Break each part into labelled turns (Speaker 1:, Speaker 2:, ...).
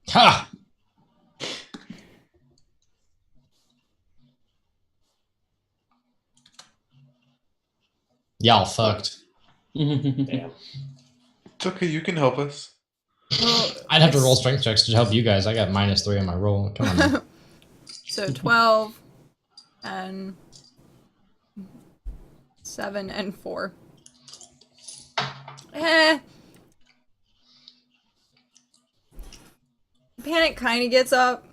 Speaker 1: Ha! Y'all fucked.
Speaker 2: Damn.
Speaker 3: It's okay, you can help us.
Speaker 4: Well,
Speaker 1: I'd have to roll strength checks to help you guys. I got -3 on my roll. Come on. Man.
Speaker 4: So 12 and 7 and 4. Panic kind of gets up.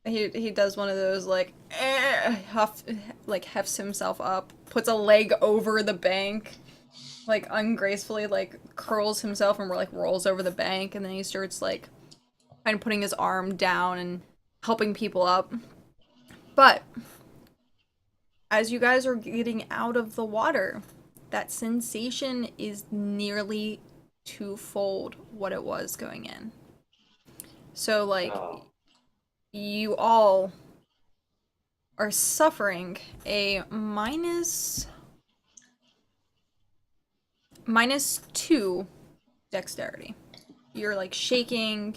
Speaker 4: He does one of those like hefts himself up, puts a leg over the bank, like ungracefully like curls himself and like rolls over the bank, and then he starts like kind of putting his arm down and helping people up. But as you guys are getting out of the water, that sensation is nearly twofold what it was going in. So like you all are suffering a -2 dexterity. You're like shaking.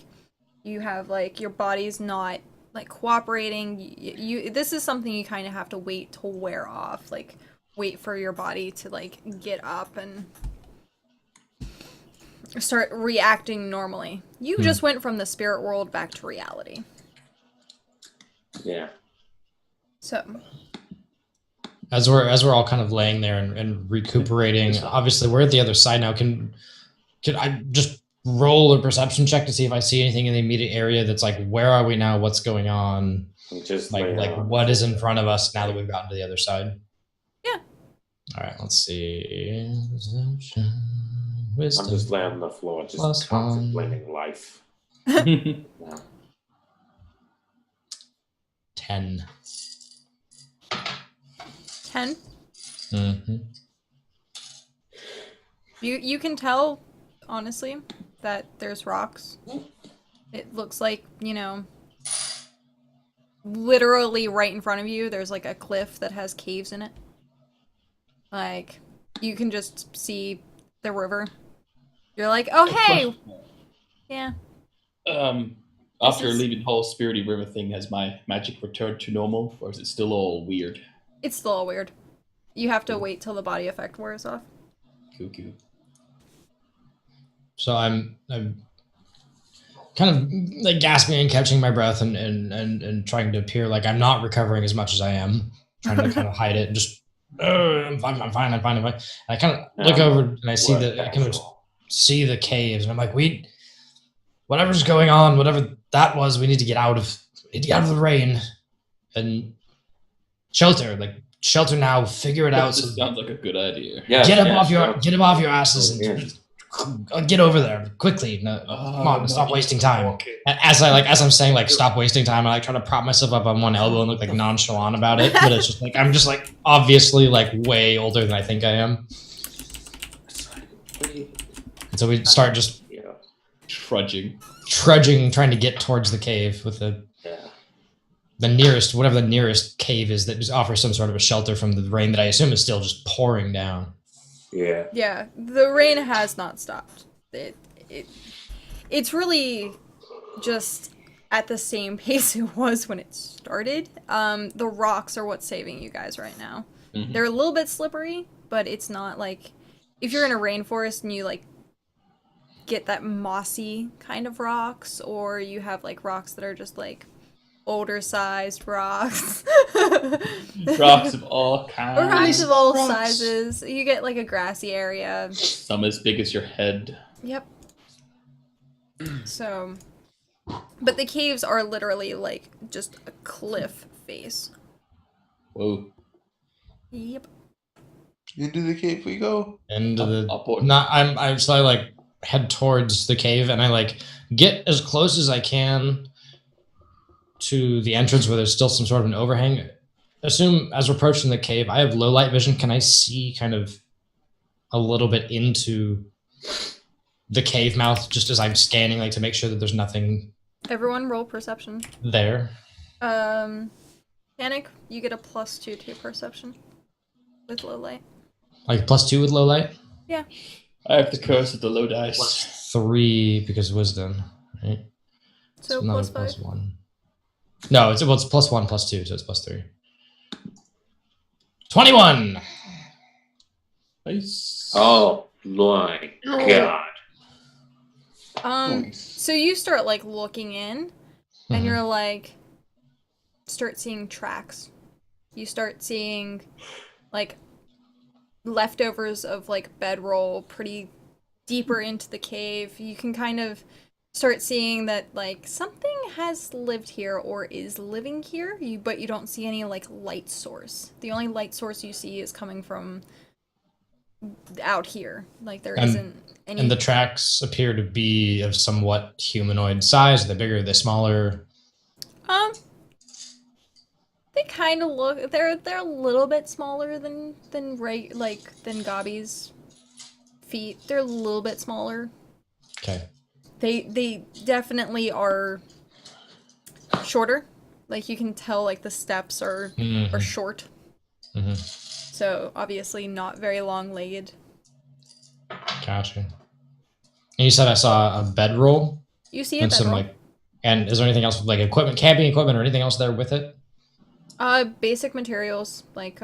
Speaker 4: You have like your body's not like cooperating. You this is something you kind of have to wait to wear off. Like wait for your body to like get up and start reacting normally. You just went from the spirit world back to reality.
Speaker 2: Yeah.
Speaker 4: So
Speaker 1: As we're all kind of laying there and recuperating, obviously we're at the other side now. Can I just roll a perception check to see if I see anything in the immediate area that's like, where are we now? What's going on?
Speaker 2: Just
Speaker 1: like what is in front of us now that we've gotten to the other side?
Speaker 4: yeah.
Speaker 1: All right, let's see. Wisdom.
Speaker 2: I'm just laying on the floor, just
Speaker 1: +1.
Speaker 2: contemplating life. Yeah.
Speaker 1: 10.
Speaker 4: 10.
Speaker 1: Mm-hmm.
Speaker 4: You can tell, honestly, that there's rocks. It looks like, you know, literally right in front of you, there's like a cliff that has caves in it. Like, you can just see the river. You're like, oh, hey! Yeah.
Speaker 5: After leaving the whole spirity river thing, has my magic returned to normal, or is it still all weird?
Speaker 4: It's still all weird. You have to wait till the body effect wears off.
Speaker 5: Cool.
Speaker 1: So I'm kind of like gasping and catching my breath and trying to appear like I'm not recovering as much as I am, trying to kind of hide it and just I'm fine. And I kind of look over and I see see the caves and I'm like, whatever's going on, whatever that was, we need to get out of the rain and shelter now. Figure it out.
Speaker 5: This sounds like a good idea.
Speaker 2: Yeah.
Speaker 1: Get up off your asses and get over there quickly. No, come on, stop wasting time. As I'm saying, like, stop wasting time, I like try to prop myself up on one elbow and look like nonchalant about it. But it's just like I'm just like obviously like way older than I think I am. And so we start just
Speaker 5: trudging,
Speaker 1: trying to get towards the cave with the nearest, whatever the nearest cave is that just offers some sort of a shelter from the rain that I assume is still just pouring down.
Speaker 2: Yeah.
Speaker 4: Yeah, the rain has not stopped. It's really just at the same pace it was when it started. The rocks are what's saving you guys right now.
Speaker 5: Mm-hmm.
Speaker 4: They're a little bit slippery, but it's not like if you're in a rainforest and you like get that mossy kind of rocks, or you have like rocks that are just like older sized rocks.
Speaker 5: Rocks of all kinds.
Speaker 4: Rocks of all sizes. You get like a grassy area.
Speaker 5: Some as big as your head.
Speaker 4: Yep. So, but the caves are literally like just a cliff face.
Speaker 5: Whoa.
Speaker 4: Yep.
Speaker 3: Into the cave we go.
Speaker 1: Into the
Speaker 5: Upward.
Speaker 1: I like head towards the cave and I like get as close as I can to the entrance where there's still some sort of an overhang. Assume as we're approaching the cave, I have low light vision. Can I see kind of a little bit into the cave mouth just as I'm scanning, like to make sure that there's nothing
Speaker 4: Everyone roll perception.
Speaker 1: there?
Speaker 4: Panic, you get a +2 to your perception with low light.
Speaker 1: Like +2 with low light?
Speaker 4: Yeah.
Speaker 5: I have the curse of the low dice.
Speaker 1: +3 because wisdom, right?
Speaker 4: So
Speaker 1: another
Speaker 4: +5.
Speaker 1: +1. No, it's +1 +2, so it's +3. 21.
Speaker 5: Nice.
Speaker 2: Oh my god.
Speaker 3: Nice.
Speaker 4: So you start like looking in, and
Speaker 1: Mhm.
Speaker 4: you're like, start seeing tracks. You start seeing like leftovers of like bedroll pretty deeper into the cave. You can kind of start seeing that like something has lived here or is living here, but you don't see any like light source. The only light source you see is coming from out here. Like there isn't any.
Speaker 1: And the tracks appear to be of somewhat humanoid size. They're bigger, they're smaller.
Speaker 4: They kind of look. They're a little bit smaller than Gabi's feet. They're a little bit smaller.
Speaker 1: Okay.
Speaker 4: They definitely are shorter. Like you can tell, like the steps are short.
Speaker 1: Mhm.
Speaker 4: So obviously not very long-legged.
Speaker 1: Gotcha. And you said I saw a bedroll
Speaker 4: You see a
Speaker 1: and some
Speaker 4: bedroll.
Speaker 1: and is there anything else like equipment, camping equipment, or anything else there with it?
Speaker 4: Basic materials like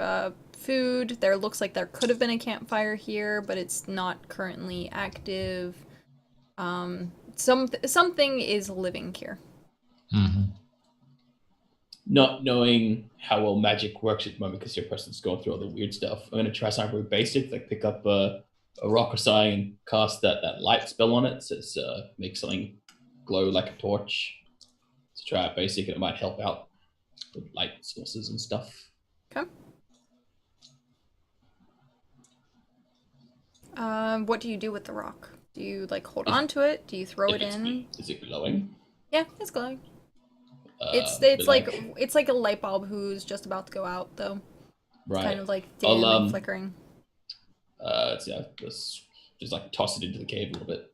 Speaker 4: food. There looks like there could have been a campfire here, but it's not currently active. Something is living here.
Speaker 1: Mm-hmm.
Speaker 5: Not knowing how well magic works at the moment because your person's going through all the weird stuff, I'm gonna try something very basic, like pick up a rock or something and cast that light spell on it. So it's make something glow like a torch. To try it basic, and it might help out with light sources and stuff.
Speaker 4: Okay. What do you do with the rock? Do you like hold on to it? Do you throw it in?
Speaker 5: Is it glowing?
Speaker 4: Yeah, it's glowing. It's
Speaker 5: But
Speaker 4: like a light bulb who's just about to go out though.
Speaker 5: right.
Speaker 4: Kind of like dim and flickering.
Speaker 5: Just like toss it into the cave a little bit.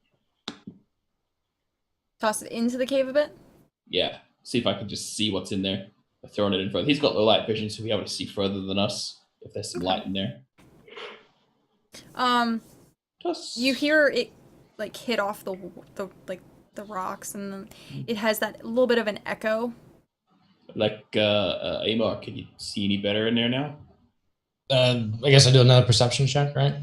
Speaker 4: Toss it into the cave a bit?
Speaker 5: Yeah. See if I can just see what's in there. By throwing it in front. He's got low light vision, so he'll be able to see further than us if there's some light in there.
Speaker 4: You hear it like hit off the rocks, and then it has that little bit of an echo.
Speaker 5: Like Amar, can you see any better in there now?
Speaker 1: I guess I do another perception check, right?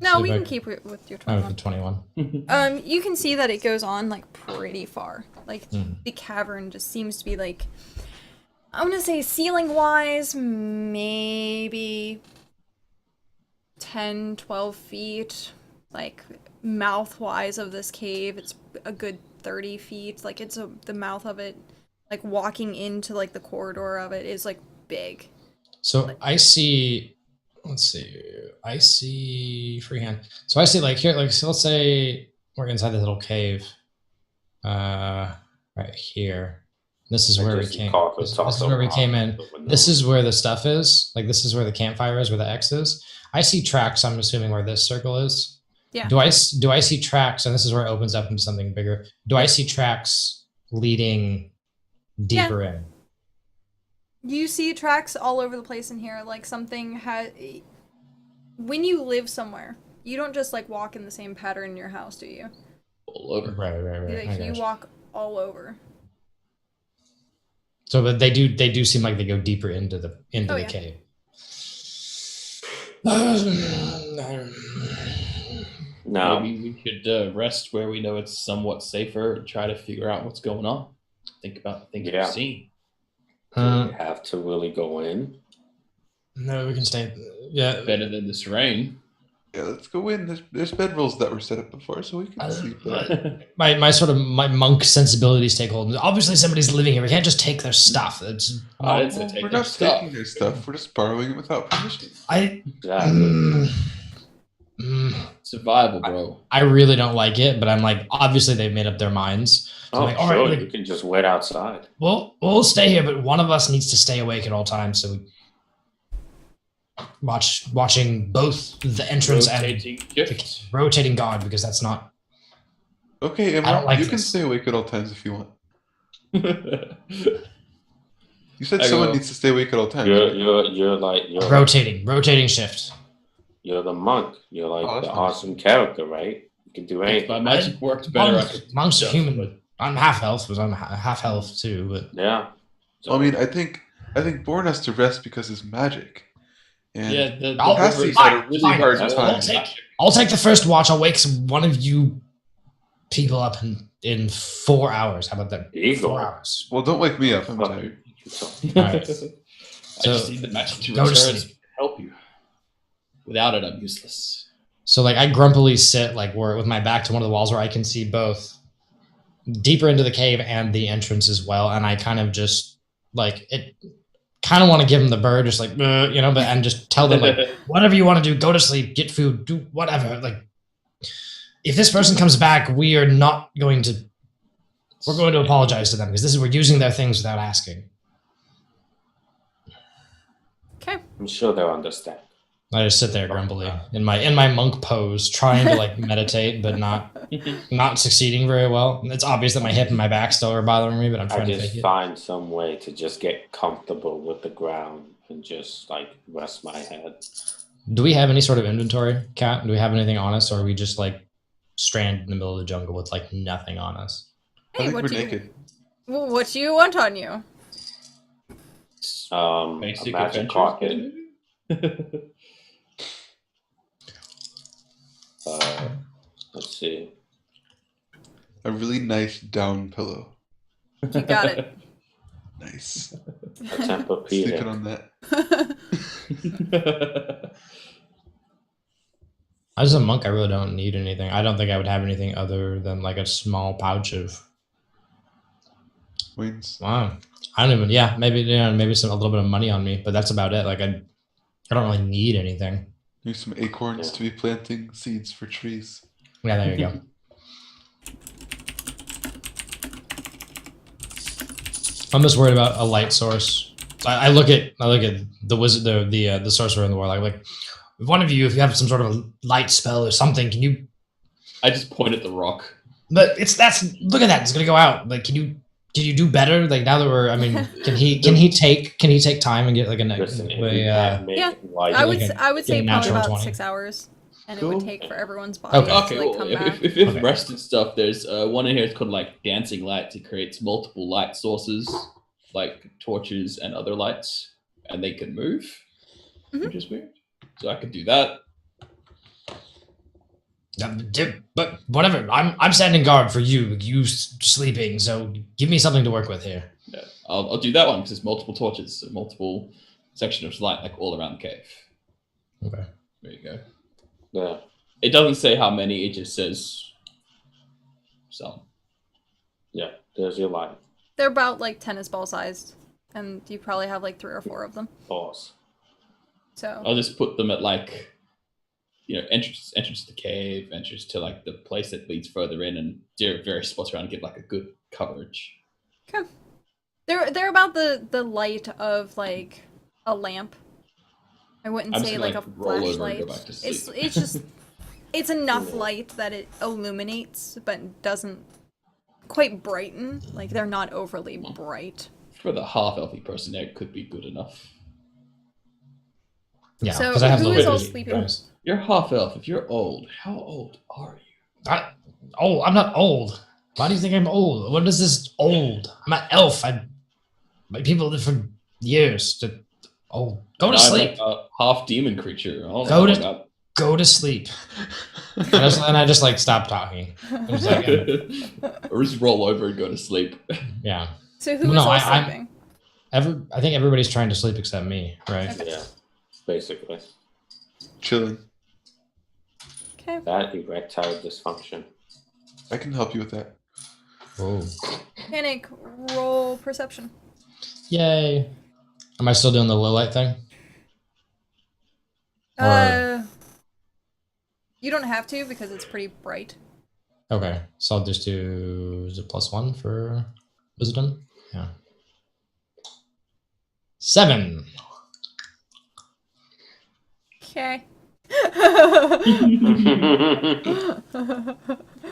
Speaker 4: No, we can keep it with your 21.
Speaker 1: Oh, 21.
Speaker 4: You can see that it goes on like pretty far. Like the cavern just seems to be like, I'm gonna say ceiling wise, maybe 10, 12 feet. Like mouth wise of this cave, it's a good 30 feet. Like it's the mouth of it, like walking into like the corridor of it is like big.
Speaker 1: So I see. Let's see. I see freehand. So I see like here, like so let's say we're inside this little cave. Right here. This is where we came. This is where we came in. This is where the stuff is. Like this is where the campfire is, where the X is. I see tracks. I'm assuming where this circle is.
Speaker 4: Yeah.
Speaker 1: Do I see tracks? And this is where it opens up into something bigger. Do I see tracks leading deeper in?
Speaker 4: You see tracks all over the place in here. Like something had. When you live somewhere, you don't just like walk in the same pattern in your house, do you?
Speaker 5: All over.
Speaker 1: Right.
Speaker 4: Like, you walk all over.
Speaker 1: So, but they do seem like they go deeper into the cave.
Speaker 2: No.
Speaker 5: Maybe we could rest where we know it's somewhat safer and try to figure out what's going on. Think about the things we've seen.
Speaker 2: Do we have to really go in?
Speaker 1: No, we can stay. Yeah,
Speaker 5: Better than this rain.
Speaker 3: Yeah, let's go in. There's bedrolls that were set up before, so we can sleep there.
Speaker 1: my monk sensibilities take hold. Obviously, somebody's living here. We can't just take their stuff. It's
Speaker 5: I didn't say take
Speaker 3: We're
Speaker 5: their
Speaker 3: not
Speaker 5: stuff.
Speaker 3: taking their stuff. We're just borrowing it without permission.
Speaker 5: Survival, bro.
Speaker 1: I really don't like it, but I'm like, obviously they've made up their minds. So
Speaker 2: Oh,
Speaker 1: I'm like, all
Speaker 2: sure.
Speaker 1: right, like,
Speaker 2: You can just wait outside.
Speaker 1: we'll stay here, but one of us needs to stay awake at all times. So we watching both the entrance
Speaker 5: Rotating
Speaker 1: and
Speaker 5: shift.
Speaker 1: the rotating guard, because that's not.
Speaker 3: Okay,
Speaker 1: I don't
Speaker 3: Emma,
Speaker 1: like
Speaker 3: you can
Speaker 1: this.
Speaker 3: stay awake at all times if you want. You said
Speaker 5: I
Speaker 3: someone
Speaker 5: go.
Speaker 3: needs to stay awake at all times.
Speaker 2: You're
Speaker 1: Rotating shift.
Speaker 2: You're the monk. You're like
Speaker 3: Oh,
Speaker 2: the
Speaker 3: that's nice.
Speaker 2: awesome character, right? You can do
Speaker 5: If
Speaker 2: anything.
Speaker 5: my magic worked better, I could
Speaker 1: Monks are
Speaker 5: adjust,
Speaker 1: human.
Speaker 5: but-
Speaker 1: I'm half elf, but I'm half elf too. But
Speaker 2: Yeah. So,
Speaker 3: I mean, I think Born has to rest because his magic. And
Speaker 5: Yeah, the
Speaker 1: I'll-
Speaker 3: Cassie
Speaker 5: rivers
Speaker 3: had
Speaker 5: are
Speaker 3: a really
Speaker 1: fine.
Speaker 3: hard
Speaker 2: I'll
Speaker 3: time.
Speaker 1: I'll take the first watch. I'll wake one of you people up in 4 hours. How about that?
Speaker 2: Eagle.
Speaker 1: 4 hours.
Speaker 3: Well, don't wake me up. I'm
Speaker 2: Fuck
Speaker 3: tired.
Speaker 2: you.
Speaker 1: Alright.
Speaker 5: I just need the magic to
Speaker 1: go to
Speaker 5: return
Speaker 1: sleep.
Speaker 5: to help you. Without it, I'm useless.
Speaker 1: So like I grumpily sit like where with my back to one of the walls where I can see both deeper into the cave and the entrance as well, and I kind of just like it. Kind of want to give them the bird, just like you know, but and just tell them like whatever you want to do, go to sleep, get food, do whatever. Like if this person comes back, we are not going to. We're going to apologize to them because this is we're using their things without asking.
Speaker 4: Okay.
Speaker 2: I'm sure they'll understand.
Speaker 1: I just sit there grumpily in my monk pose, trying to like meditate, but not succeeding very well. It's obvious that my hip and my back still are bothering me, but I'm
Speaker 2: I
Speaker 1: trying to
Speaker 2: just
Speaker 1: fake it.
Speaker 2: find some way to just get comfortable with the ground and just like rest my head.
Speaker 1: Do we have any sort of inventory, Kat? Do we have anything on us, or are we just like stranded in the middle of the jungle with like nothing on us?
Speaker 3: I
Speaker 4: Hey,
Speaker 3: think
Speaker 4: what
Speaker 3: we're
Speaker 4: do you
Speaker 3: naked.
Speaker 4: what do you want on you?
Speaker 2: A
Speaker 5: Basic
Speaker 2: magic
Speaker 5: adventures,
Speaker 2: rocket.
Speaker 5: maybe?
Speaker 2: Let's see.
Speaker 3: A really nice down pillow.
Speaker 4: You got it.
Speaker 3: Nice.
Speaker 2: A
Speaker 3: Sleeping
Speaker 2: Tempur-Pedic.
Speaker 3: on that.
Speaker 1: As a monk, I really don't need anything. I don't think I would have anything other than like a small pouch of.
Speaker 3: Wings.
Speaker 1: Wow, I don't even. Yeah, maybe maybe a little bit of money on me, but that's about it. Like I don't really need anything.
Speaker 3: Use some acorns
Speaker 2: Yeah.
Speaker 3: to be planting seeds for trees.
Speaker 1: Yeah, there you go. I'm just worried about a light source. I look at the wizard, the sorcerer in the war. Like if one of you, if you have some sort of light spell or something, can you?
Speaker 5: I just point at the rock.
Speaker 1: But look at that. It's gonna go out. Like, can you do better? Like now that we're, I mean, can he take time and get like a
Speaker 2: Listen, if you
Speaker 1: way,
Speaker 2: can't make
Speaker 4: Yeah,
Speaker 2: light,
Speaker 4: I would
Speaker 1: like
Speaker 4: I would
Speaker 1: get
Speaker 4: say
Speaker 1: a
Speaker 4: probably
Speaker 1: natural
Speaker 4: about
Speaker 1: 20.
Speaker 4: 6 hours, and it
Speaker 5: Cool.
Speaker 4: would take for everyone's body
Speaker 1: Okay.
Speaker 4: to
Speaker 5: Okay,
Speaker 4: like
Speaker 5: well,
Speaker 4: come
Speaker 5: if,
Speaker 4: back.
Speaker 5: if you have
Speaker 1: Okay.
Speaker 5: rest and stuff, there's one in here. It's called like dancing lights. It creates multiple light sources, like torches and other lights, and they can move,
Speaker 4: Mhm.
Speaker 5: which is weird. So I could do that.
Speaker 1: But whatever. I'm standing guard for you. You sleeping. So give me something to work with here.
Speaker 5: Yeah, I'll do that one because there's multiple torches, so multiple sections of light, like all around the cave.
Speaker 1: Okay.
Speaker 5: There you go.
Speaker 2: yeah.
Speaker 5: It doesn't say how many. It just says some.
Speaker 2: Yeah, there's your light.
Speaker 4: They're about like tennis ball sized, and you probably have like 3 or 4 of them.
Speaker 2: Boss.
Speaker 4: So
Speaker 5: I'll just put them at like, entrance to the cave, entrance to like the place that leads further in, and various spots around to get like a good coverage.
Speaker 4: okay. They're about the light of like a lamp. I wouldn't
Speaker 5: I'm just
Speaker 4: say
Speaker 5: gonna,
Speaker 4: like a
Speaker 5: roll over and
Speaker 4: flashlight.
Speaker 5: go back to sleep.
Speaker 4: It's just it's enough
Speaker 2: Yeah.
Speaker 4: light that it illuminates, but doesn't quite brighten. Like they're not overly bright.
Speaker 5: For the half elfy person, there could be good enough.
Speaker 1: Yeah,
Speaker 4: So
Speaker 1: because I have
Speaker 4: who
Speaker 1: the
Speaker 4: is all
Speaker 1: ability,
Speaker 4: sleeping?
Speaker 1: guys.
Speaker 5: You're half elf. If you're old, how old are you?
Speaker 1: I'm not old. Why do you think I'm old? What is this old? I'm an elf. My people live for years. Go to
Speaker 5: I'm
Speaker 1: sleep.
Speaker 5: like a half demon creature. I don't
Speaker 1: Go
Speaker 5: know
Speaker 1: to-
Speaker 5: about-
Speaker 1: Go to sleep. And I just like stop talking. I'm just like,
Speaker 5: or just roll over and go to sleep.
Speaker 1: yeah.
Speaker 4: So who is
Speaker 1: No,
Speaker 4: all
Speaker 1: I'm-
Speaker 4: sleeping?
Speaker 1: I think everybody's trying to sleep except me, right?
Speaker 2: Yeah, basically.
Speaker 3: Chilling.
Speaker 4: Okay.
Speaker 2: That erectile dysfunction.
Speaker 3: I can help you with that.
Speaker 1: Whoa.
Speaker 4: Panic, roll perception.
Speaker 1: Yay. Am I still doing the low light thing?
Speaker 4: You don't have to because it's pretty bright.
Speaker 1: Okay. So I'll just do, is it +1 for wisdom? Yeah. 7.
Speaker 4: Okay.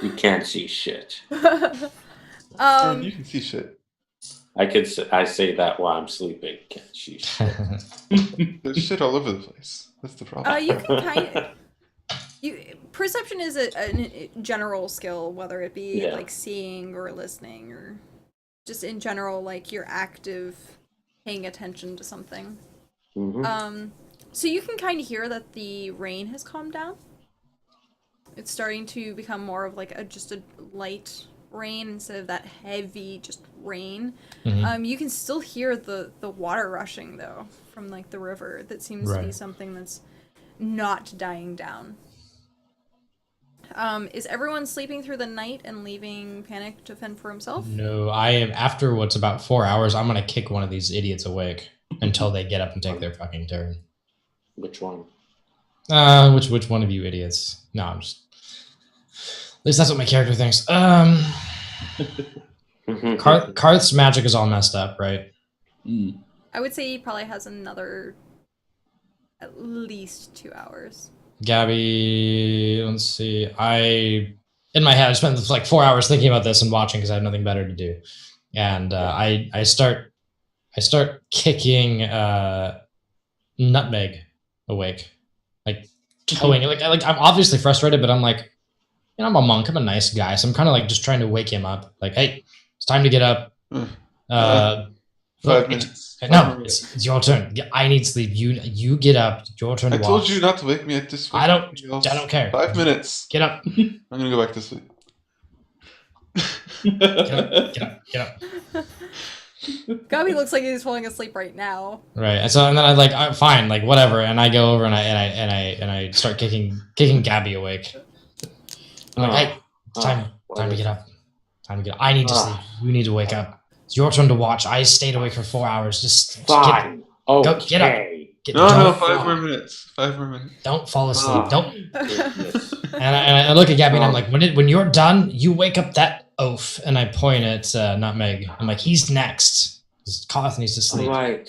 Speaker 2: You can't see shit.
Speaker 3: You can see shit.
Speaker 2: I say that while I'm sleeping. Can't see shit.
Speaker 3: There's shit all over the place. That's the problem.
Speaker 4: You can kind of. Perception is a general skill, whether it be like seeing or listening or just in general, like you're active, paying attention to something.
Speaker 2: Mm-hmm.
Speaker 4: So you can kind of hear that the rain has calmed down. It's starting to become more of like just a light rain instead of that heavy just rain. You can still hear the water rushing though from like the river. That seems to be something that's not dying down. Is everyone sleeping through the night and leaving Panic to fend for himself?
Speaker 1: No, I am. After what's about 4 hours, I'm gonna kick one of these idiots awake until they get up and take their fucking turn.
Speaker 2: Which one?
Speaker 1: Which one of you idiots? No, I'm just. At least that's what my character thinks. Karth's magic is all messed up, right?
Speaker 4: I would say he probably has another at least 2 hours.
Speaker 1: Gabby, let's see. In my head, I spent like 4 hours thinking about this and watching because I have nothing better to do. And I start kicking Nutmeg awake, like towing. Like I'm obviously frustrated, but I'm like, I'm a monk. I'm a nice guy, so I'm kind of like just trying to wake him up. Like, hey, it's time to get up.
Speaker 3: 5 minutes.
Speaker 1: No, it's your turn. I need sleep. You get up. It's your turn to watch.
Speaker 3: I told you not to wake me at this.
Speaker 1: I don't care.
Speaker 3: 5 minutes.
Speaker 1: Get up.
Speaker 3: I'm gonna go back to sleep.
Speaker 1: Get up.
Speaker 4: Gabby looks like he's falling asleep right now.
Speaker 1: Right, and then I like fine, like whatever, and I go over and I start kicking Gabby awake. I'm like, hey, it's time to get up. Time to get up. I need to sleep. You need to wake up. It's your turn to watch. I stayed awake for 4 hours. Just
Speaker 2: Fine.
Speaker 1: Go get up.
Speaker 3: No, 5 more minutes. 5 more minutes.
Speaker 1: Don't fall asleep. Don't. And I look at Gabby and I'm like, when you're done, you wake up that oaf. And I point at Nutmeg. I'm like, he's next. Karth needs to sleep.
Speaker 2: All right.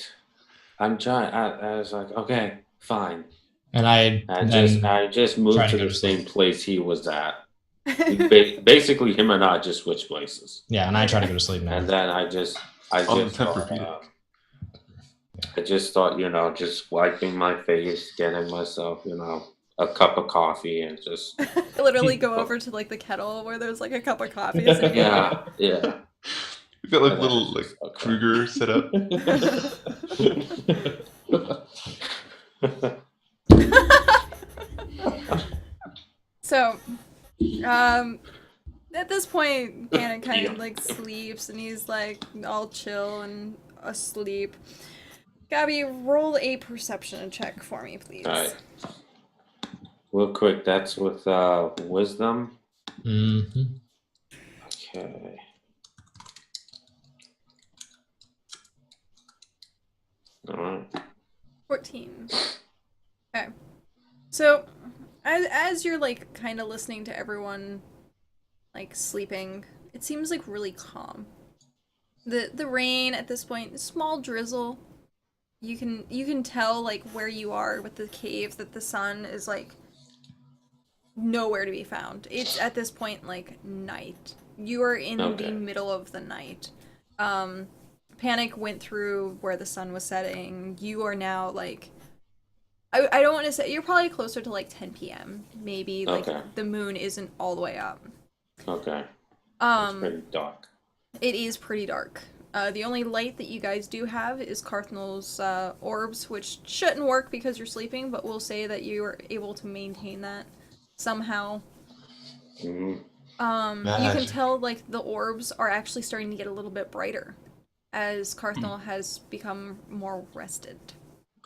Speaker 2: I'm trying. I was like, okay, fine.
Speaker 1: And I
Speaker 2: just moved to the same place he was at. Basically, him and I just switched places.
Speaker 1: Yeah, and I try to go to sleep now.
Speaker 2: And then I just thought, just wiping my face, getting myself, a cup of coffee, and just
Speaker 4: literally go over to like the kettle where there's like a cup of coffee. Yeah.
Speaker 3: We've got like little Kruger set up.
Speaker 4: So, at this point, Panic kind of like sleeps and he's like all chill and asleep. Gabby, roll a perception check for me, please.
Speaker 2: All right. Real quick, that's with wisdom.
Speaker 1: Mm-hmm.
Speaker 2: Okay. All right.
Speaker 4: 14. Okay. So, as you're like kind of listening to everyone like sleeping, it seems like really calm. The rain at this point, small drizzle. You can tell like where you are with the cave that the sun is like nowhere to be found. It's at this point like night. You are in the middle of the night. Panic went through where the sun was setting. You are now like I don't want to say, you're probably closer to like 10 p.m. maybe, like the moon isn't all the way up.
Speaker 2: Okay. It's pretty dark.
Speaker 4: It is pretty dark. The only light that you guys do have is Carthnell's orbs, which shouldn't work because you're sleeping, but we'll say that you are able to maintain that somehow.
Speaker 2: Mm-hmm.
Speaker 4: You can tell like the orbs are actually starting to get a little bit brighter as Carthnell has become more rested.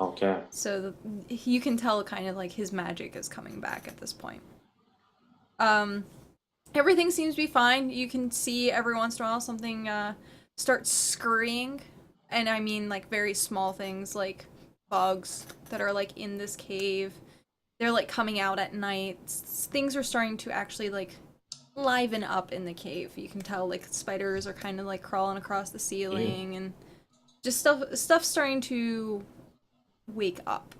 Speaker 2: Okay.
Speaker 4: So you can tell kind of like his magic is coming back at this point. Everything seems to be fine. You can see every once in a while something starts scurrying, and I mean like very small things like bugs that are like in this cave. They're like coming out at night. Things are starting to actually like liven up in the cave. You can tell like spiders are kind of like crawling across the ceiling and just stuff starting to wake up.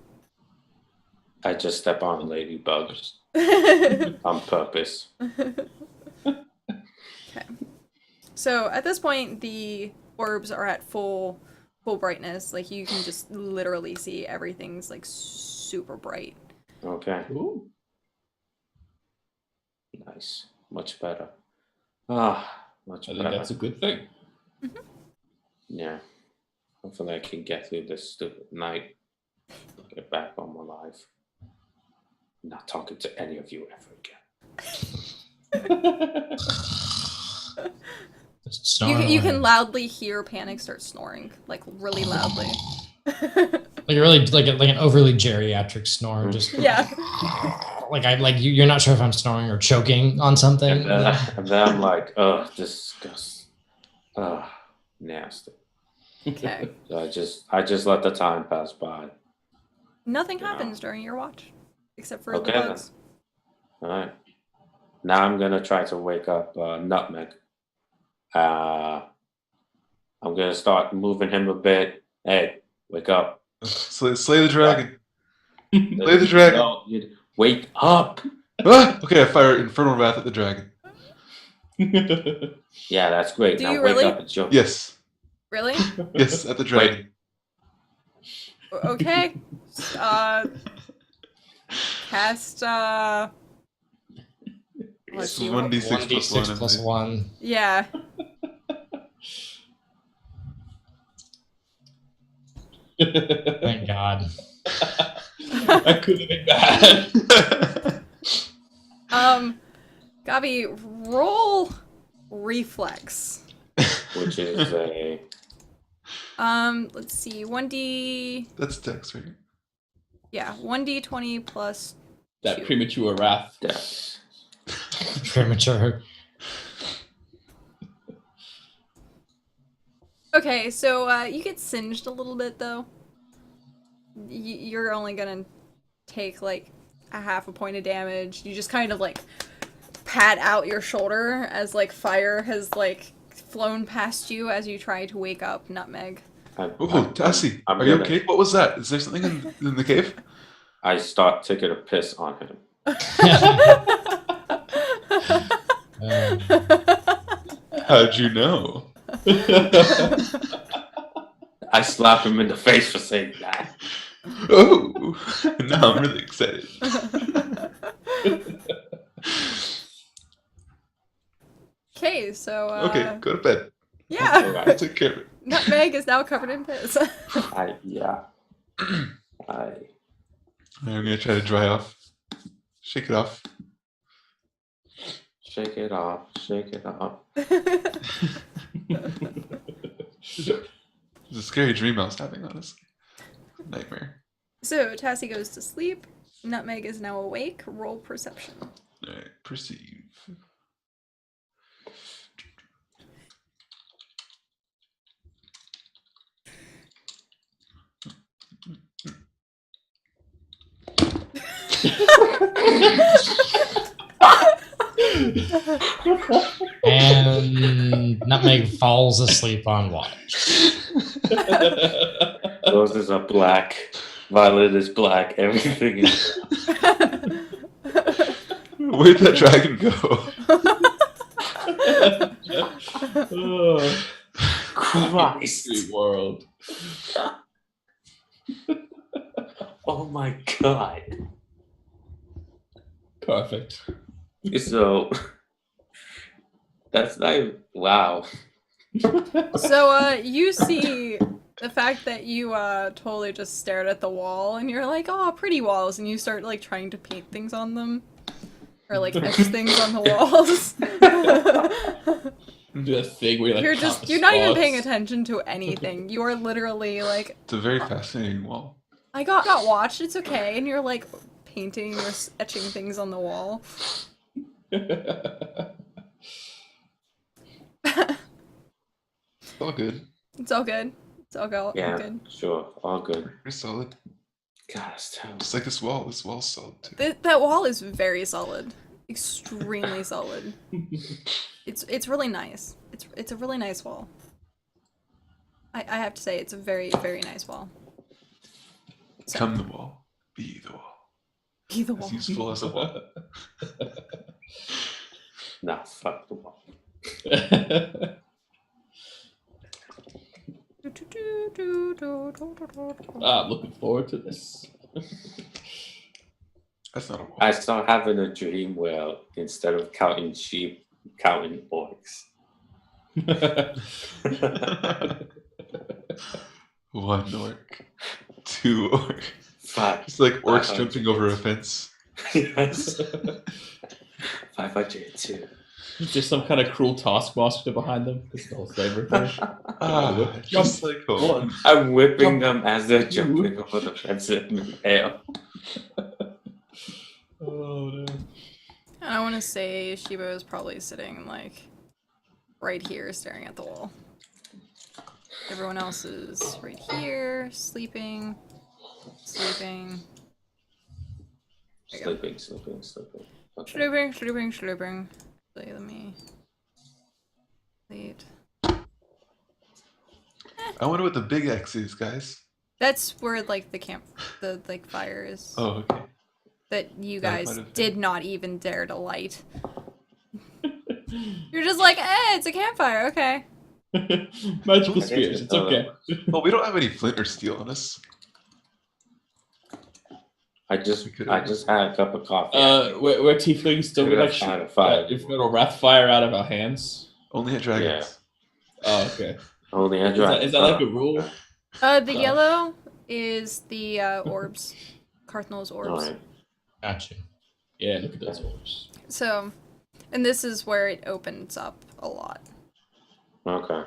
Speaker 2: I just step on ladybugs on purpose.
Speaker 4: Okay. So at this point, the orbs are at full full brightness. Like you can just literally see everything's like super bright.
Speaker 2: Okay.
Speaker 5: Ooh.
Speaker 2: Nice. Much better. Much
Speaker 5: I
Speaker 2: better.
Speaker 5: think that's a good thing.
Speaker 2: Yeah. Hopefully I can get through this stupid night. Get back on my life. Not talking to any of you ever again.
Speaker 4: You can loudly hear Panic start snoring, like really loudly.
Speaker 1: Like really like an overly geriatric snore, just
Speaker 4: Yeah.
Speaker 1: like you're not sure if I'm snoring or choking on something.
Speaker 2: And then I'm like, disgust. Nasty.
Speaker 4: Okay.
Speaker 2: So I just let the time pass by.
Speaker 4: Nothing
Speaker 2: Yeah.
Speaker 4: happens during your watch, except for
Speaker 2: Okay,
Speaker 4: the
Speaker 2: then.
Speaker 4: bugs.
Speaker 2: All right. Now I'm gonna try to wake up Nutmeg. I'm gonna start moving him a bit. Hey, wake up!
Speaker 3: Slay the dragon. Slay the dragon.
Speaker 2: No, wake up!
Speaker 3: Okay, I fire Infernal Wrath at the dragon.
Speaker 2: Yeah, that's great.
Speaker 4: Do
Speaker 2: now
Speaker 4: you
Speaker 2: wake
Speaker 4: really?
Speaker 2: up and jump.
Speaker 3: Yes.
Speaker 4: Really?
Speaker 3: Yes, at the dragon.
Speaker 4: Okay. Cast let's see.
Speaker 3: 1d6 plus 1.
Speaker 1: 1d6 plus 1.
Speaker 4: Yeah.
Speaker 1: Thank God.
Speaker 5: That could have been bad.
Speaker 4: Gabi, roll reflex.
Speaker 2: Which is a
Speaker 4: Let's see. 1d.
Speaker 3: That's Dex, right?
Speaker 4: Yeah, 1d20 plus
Speaker 5: That
Speaker 4: 2.
Speaker 5: premature wrath.
Speaker 2: dex.
Speaker 1: Premature.
Speaker 4: Okay, so you get singed a little bit though. You're only gonna take like a half a point of damage. You just kind of like pat out your shoulder as like fire has like flown past you as you try to wake up Nutmeg.
Speaker 3: Oh, Tassie,
Speaker 2: I'm
Speaker 3: are you
Speaker 2: gonna-
Speaker 3: okay? What was that? Is there something in the cave?
Speaker 2: I start taking a piss on him.
Speaker 3: How'd you know?
Speaker 2: I slap him in the face for saying that.
Speaker 3: Oh, now I'm really excited.
Speaker 4: Okay, so
Speaker 3: Okay, go to bed.
Speaker 4: yeah,
Speaker 3: I'll take care of it.
Speaker 4: Nutmeg is now covered in piss.
Speaker 2: I'm
Speaker 3: I'm gonna try to dry off. Shake it off.
Speaker 2: shake it off, shake it off.
Speaker 3: It's a scary dream I was having, honestly. Nightmare.
Speaker 4: So Tassie goes to sleep. Nutmeg is now awake. Roll perception.
Speaker 3: Alright, perceive.
Speaker 1: And Nutmeg falls asleep on watch.
Speaker 2: Roses are black, violet is black, everything is.
Speaker 3: Where'd that dragon go?
Speaker 5: Oh,
Speaker 2: Christ!
Speaker 5: sweet world.
Speaker 2: Oh my god.
Speaker 5: Perfect.
Speaker 2: So that's not even, wow.
Speaker 4: So you see the fact that you totally just stared at the wall and you're like, oh, pretty walls, and you start like trying to paint things on them. Or like etch things on the walls.
Speaker 5: Do that thing where you, like,
Speaker 4: You're not even paying attention to anything. You are literally like,
Speaker 3: It's a very fascinating wall.
Speaker 4: I got watched, it's okay, and you're like painting or etching things on the wall.
Speaker 3: It's all good.
Speaker 4: It's all good. It's all
Speaker 2: Yeah,
Speaker 4: good.
Speaker 2: sure, all good.
Speaker 3: Very solid.
Speaker 2: God, it's terrible.
Speaker 3: Just like this wall. This wall's solid too.
Speaker 4: That wall is very solid. Extremely solid. It's really nice. It's a really nice wall. I have to say it's a very, very nice wall. So,
Speaker 3: Become the wall. Be the wall.
Speaker 4: be the wall.
Speaker 3: As useful as a wall.
Speaker 2: Nah, fuck the wall.
Speaker 5: I'm looking forward to this.
Speaker 3: That's not a wall.
Speaker 2: I start having a dream where instead of counting sheep, counting orcs.
Speaker 3: One orc. 2 orc.
Speaker 2: 5.
Speaker 3: It's like orcs
Speaker 2: 500.
Speaker 3: jumping over a fence.
Speaker 2: Yes. 502.
Speaker 5: Just some kind of cruel taskmaster behind them. It's the whole slavery thing.
Speaker 3: Just like home.
Speaker 5: One.
Speaker 2: I'm whipping
Speaker 5: Jump.
Speaker 2: them as they're jumping over the fence in the air.
Speaker 5: Oh no.
Speaker 4: I want to say Shiba is probably sitting like right here staring at the wall. Everyone else is right here, sleeping. There you go.
Speaker 2: Sleeping. Okay.
Speaker 4: Sleeping. Wait, let me. Wait.
Speaker 3: I wonder what the big X is, guys.
Speaker 4: That's where like the like fire is.
Speaker 3: Oh, okay.
Speaker 4: That you
Speaker 3: That
Speaker 4: guys
Speaker 3: might have
Speaker 4: did not even dare to light. You're just like, it's a campfire, okay.
Speaker 5: Magical spears, it's okay.
Speaker 3: Well, we don't have any flint or steel on us.
Speaker 2: I just had a cup of coffee.
Speaker 5: We're tieflings still
Speaker 2: Maybe
Speaker 5: like
Speaker 2: that's kind of
Speaker 5: shoot,
Speaker 2: fire.
Speaker 5: if we got a wrath fire out of our hands.
Speaker 3: Only at dragons.
Speaker 5: Oh, okay.
Speaker 2: Only a
Speaker 5: Is that like a rule?
Speaker 4: The yellow is the orbs. Cardinal's orbs.
Speaker 2: Alright.
Speaker 1: Gotcha.
Speaker 5: Yeah, look at those orbs.
Speaker 4: So, and this is where it opens up a lot.
Speaker 2: Okay.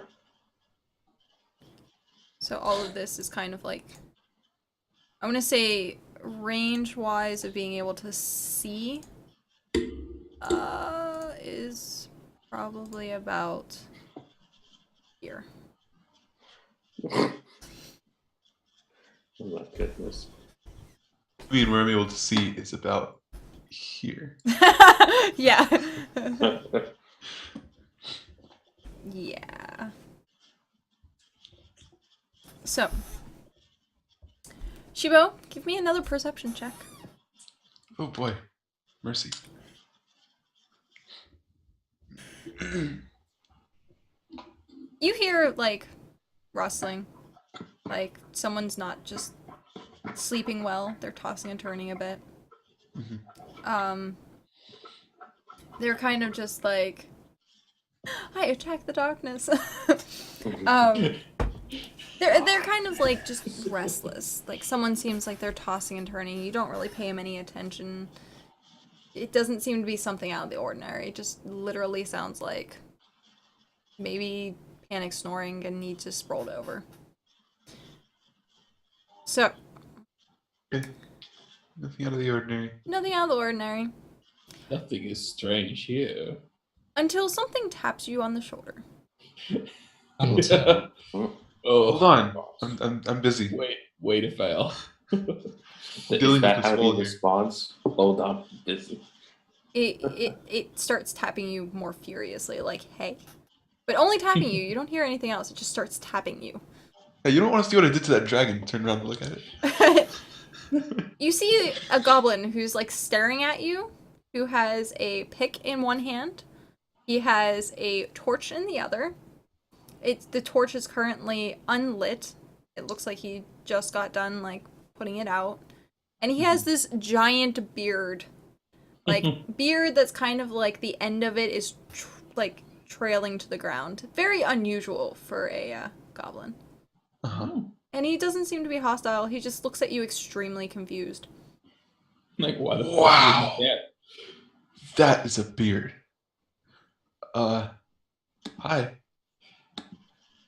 Speaker 4: So all of this is kind of like, I want to say range-wise of being able to see is probably about here.
Speaker 2: Oh my goodness.
Speaker 3: I mean, where I'm able to see is about here.
Speaker 4: Yeah. Yeah. So, Shibo, give me another perception check.
Speaker 3: Oh boy. Mercy.
Speaker 4: You hear, like, rustling. Like, someone's not just sleeping well. They're tossing and turning a bit. They're kind of just like, I attack the darkness. They're kind of like just restless. Like someone seems like they're tossing and turning. You don't really pay them any attention. It doesn't seem to be something out of the ordinary. It just literally sounds like maybe panic snoring and he just rolled over. So,
Speaker 3: Okay. Nothing out of the ordinary.
Speaker 4: nothing out of the ordinary.
Speaker 5: Nothing is strange here.
Speaker 4: Until something taps you on the shoulder.
Speaker 1: Until.
Speaker 5: Oh,
Speaker 3: Hold on. I'm busy.
Speaker 5: Way to fail.
Speaker 3: Dealing
Speaker 2: Is that
Speaker 3: with
Speaker 2: how
Speaker 3: this
Speaker 2: he
Speaker 3: wall here.
Speaker 2: responds? Hold on, busy.
Speaker 4: It starts tapping you more furiously, like, hey. But only tapping you. You don't hear anything else. It just starts tapping you.
Speaker 3: Hey, you don't want to see what I did to that dragon. Turn around and look at it.
Speaker 4: You see a goblin who's like staring at you, who has a pick in one hand. He has a torch in the other. The torch is currently unlit. It looks like he just got done like putting it out. And he has this giant beard. Like beard that's kind of like the end of it is like trailing to the ground. Very unusual for a goblin.
Speaker 3: Uh-huh.
Speaker 4: And he doesn't seem to be hostile. He just looks at you extremely confused.
Speaker 5: Like, why the
Speaker 3: Wow.
Speaker 5: fuck? Yeah.
Speaker 3: That is a beard. Hi.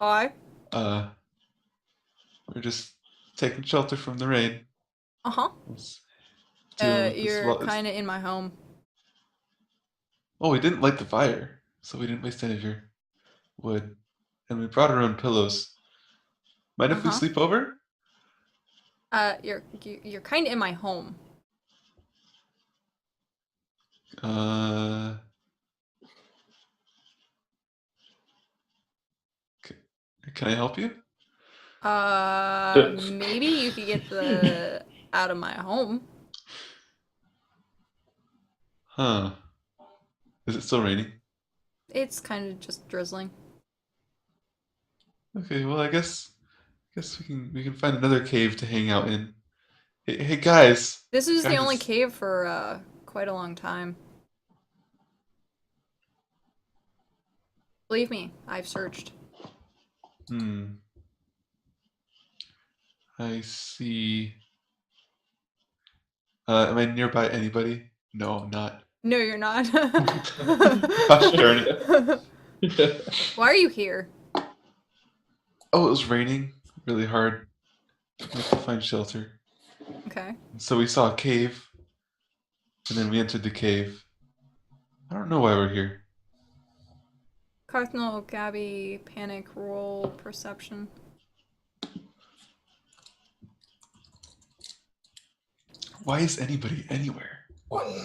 Speaker 4: Hi.
Speaker 3: We're just taking shelter from the rain.
Speaker 4: Uh-huh.
Speaker 3: Let's deal with this
Speaker 4: You're
Speaker 3: while-
Speaker 4: kind of in my home.
Speaker 3: Oh, we didn't light the fire, so we didn't waste any of your wood. And we brought our own pillows. Mind if we
Speaker 4: Uh-huh.
Speaker 3: sleep over?
Speaker 4: You're kind of in my home.
Speaker 3: Can I help you?
Speaker 4: Maybe you could get the out of my home.
Speaker 3: Huh. Is it still raining?
Speaker 4: It's kind of just drizzling.
Speaker 3: Okay, well, I guess Guess we can find another cave to hang out in. Hey guys.
Speaker 4: This is the
Speaker 3: Guys.
Speaker 4: only cave for quite a long time. Believe me, I've searched.
Speaker 3: I see. Am I nearby anybody? No, I'm not.
Speaker 4: No, you're not.
Speaker 3: Gosh darn it.
Speaker 4: Why are you here?
Speaker 3: Oh, it was raining really hard. We have to find shelter.
Speaker 4: Okay.
Speaker 3: So we saw a cave, and then we entered the cave. I don't know why we're here.
Speaker 4: Cardinal, Gabby, panic, roll, perception.
Speaker 3: Why is anybody anywhere?
Speaker 4: Holy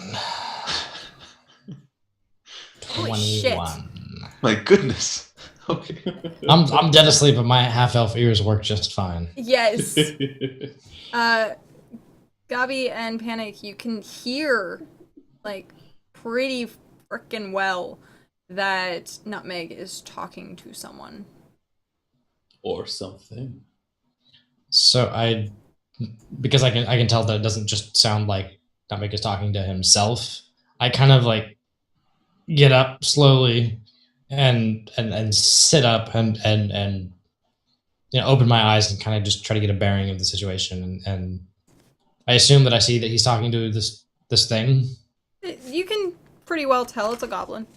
Speaker 4: shit.
Speaker 1: 21.
Speaker 3: My goodness. Okay.
Speaker 1: I'm dead asleep, but my half elf ears work just fine.
Speaker 4: Yes. Gabby and Panic, you can hear, like, pretty frickin' well that Nutmeg is talking to someone.
Speaker 5: Or something.
Speaker 1: So because I can tell that it doesn't just sound like Nutmeg is talking to himself. I kind of like get up slowly and sit up and open my eyes and kind of just try to get a bearing of the situation, and I assume that I see that he's talking to this thing.
Speaker 4: You can pretty well tell it's a goblin.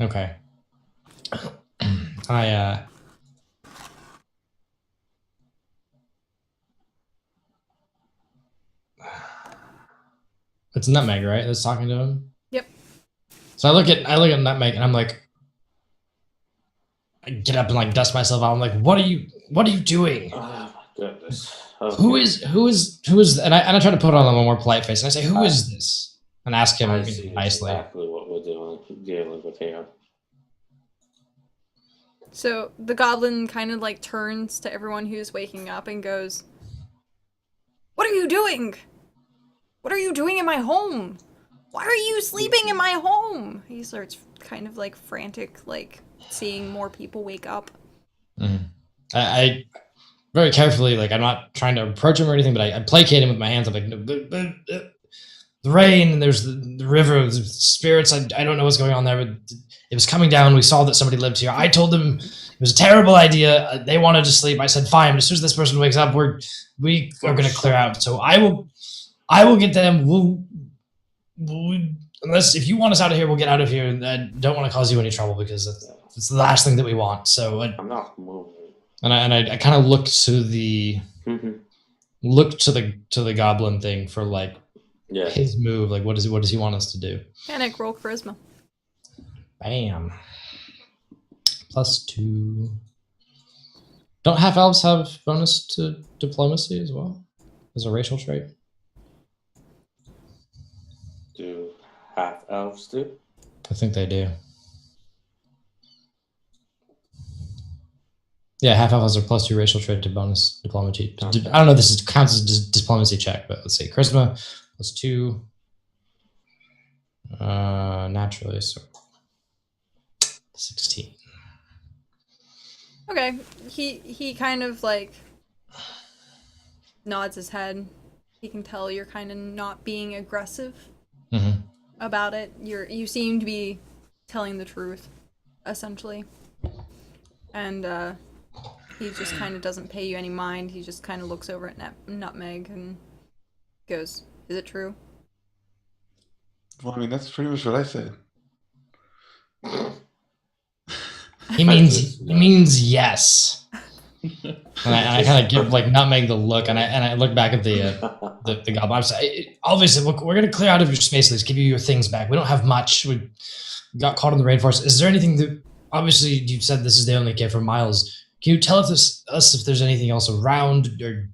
Speaker 1: Okay. It's Nutmeg, right? That's talking to him.
Speaker 4: Yep.
Speaker 1: So I look at Nutmeg and I'm like, I get up and like dust myself out. I'm like, what are you doing?
Speaker 2: Oh my goodness. Okay.
Speaker 1: Who is? And I try to put on a more polite face and I say, who is this? And ask him
Speaker 2: I see
Speaker 1: nicely.
Speaker 2: exactly what we're dealing with here.
Speaker 4: So the goblin kind of like turns to everyone who's waking up and goes, "What are you doing? What are you doing in my home? Why are you sleeping in my home?" He starts kind of like frantic, like seeing more people wake up.
Speaker 1: Mm-hmm. I very carefully, like I'm not trying to approach him or anything, but I placate him with my hands. I'm like, the rain, and there's the river, the spirits. I don't know what's going on there, but it was coming down. We saw that somebody lived here. I told them it was a terrible idea. They wanted to sleep. I said, fine, but as soon as this person wakes up, we are going to clear out. So I will get them. We'll unless if you want us out of here, we'll get out of here. And I don't want to cause you any trouble because it's the last thing that we want. So
Speaker 2: I'm not moving.
Speaker 1: And I kind of look to the goblin thing for like his move. Like what does he want us to do?
Speaker 4: Panic, roll charisma.
Speaker 1: Bam. +2. Don't half elves have bonus to diplomacy as well as a racial trait?
Speaker 2: Do half elves do?
Speaker 1: I think they do. Yeah, half elf has a +2 racial trait to bonus diplomacy.
Speaker 2: Okay.
Speaker 1: I don't know if this counts as a diplomacy check, but let's see. Charisma +2. Naturally, so 16.
Speaker 4: Okay, he kind of like nods his head. He can tell you're kind of not being aggressive about it. You seem to be telling the truth, essentially. And he just kind of doesn't pay you any mind. He just kind of looks over at Nutmeg and goes, "Is it true?"
Speaker 3: Well, I mean, that's pretty much what I said.
Speaker 1: He means yes. And I kind of give like Nutmeg the look, and I look back at the goblin. I'm saying, obviously, look, we're gonna clear out of your space. Let's give you your things back. We don't have much. We got caught in the rainforest. Is there anything that? Obviously, you said this is the only cave for miles. Can you tell us if there's anything else around, or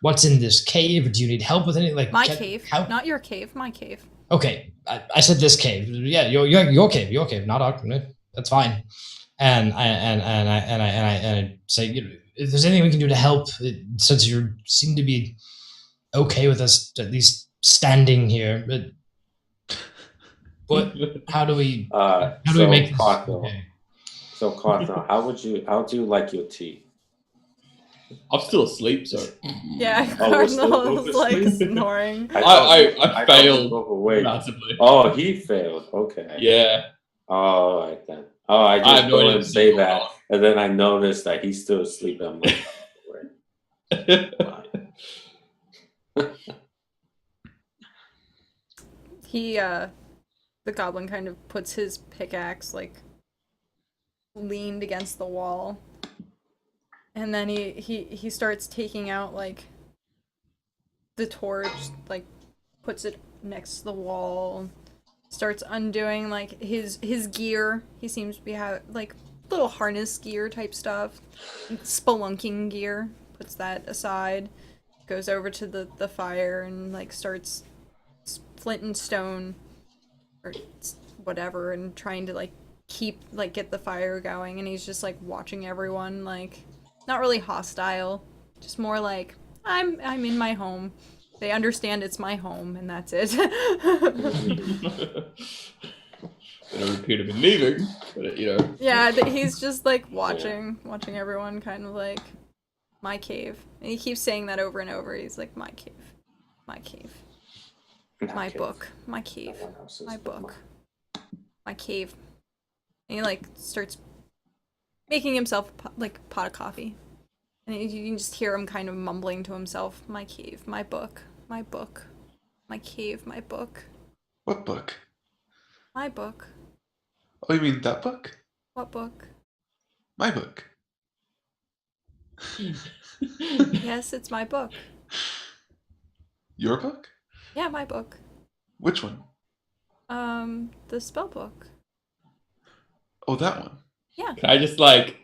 Speaker 1: what's in this cave? Or do you need help with anything? Like
Speaker 4: My cave, not your cave. My cave.
Speaker 1: Okay, I said this cave. Yeah, your cave. Not our. That's fine. And I say, if there's anything we can do to help, since you seem to be okay with us at least standing here, but how do we make this?
Speaker 2: Cardinal,
Speaker 1: Okay.
Speaker 2: So Cardinal, how do you like your tea?
Speaker 5: I'm still asleep, so
Speaker 4: Yeah,
Speaker 2: Oh, we're still
Speaker 4: Cardinal is
Speaker 2: both
Speaker 4: like
Speaker 2: asleep?
Speaker 4: snoring.
Speaker 2: I
Speaker 5: I
Speaker 2: thought we
Speaker 5: failed
Speaker 2: both awake.
Speaker 5: massively.
Speaker 2: Oh, he failed. Okay.
Speaker 5: Yeah,
Speaker 2: All right then. Oh, I
Speaker 5: I
Speaker 2: just
Speaker 5: have no
Speaker 2: go
Speaker 5: idea
Speaker 2: and
Speaker 5: what's
Speaker 2: say
Speaker 5: going
Speaker 2: that,
Speaker 5: on.
Speaker 2: and then I noticed that he's still asleep. I'm like, oh, wait.
Speaker 4: He the goblin kind of puts his pickaxe like leaned against the wall. And then he starts taking out like the torch, like puts it next to the wall, starts undoing like his gear. He seems to be like little harness gear type stuff, spelunking gear. Puts that aside, goes over to the fire and like starts flint and stone or whatever, and trying to like get the fire going. And he's just like watching everyone, like not really hostile, just more like I'm in my home. They understand it's my home, and that's it.
Speaker 5: They don't appear to be leaving, but you know.
Speaker 4: Yeah, he's just like watching everyone, kind of like my cave. And he keeps saying that over and over. He's like, my cave, my cave, my book, my cave, my book, my cave. And he like starts making himself like a pot of coffee. And you can just hear him kind of mumbling to himself, my cave, my book, my book, my cave, my book.
Speaker 3: What book?
Speaker 4: My book.
Speaker 3: Oh, you mean that book?
Speaker 4: What book?
Speaker 3: My book.
Speaker 4: Yes, it's my book.
Speaker 3: Your book?
Speaker 4: Yeah, my book.
Speaker 3: Which one?
Speaker 4: The spell book.
Speaker 3: Oh, that one.
Speaker 4: Yeah.
Speaker 5: Can I just like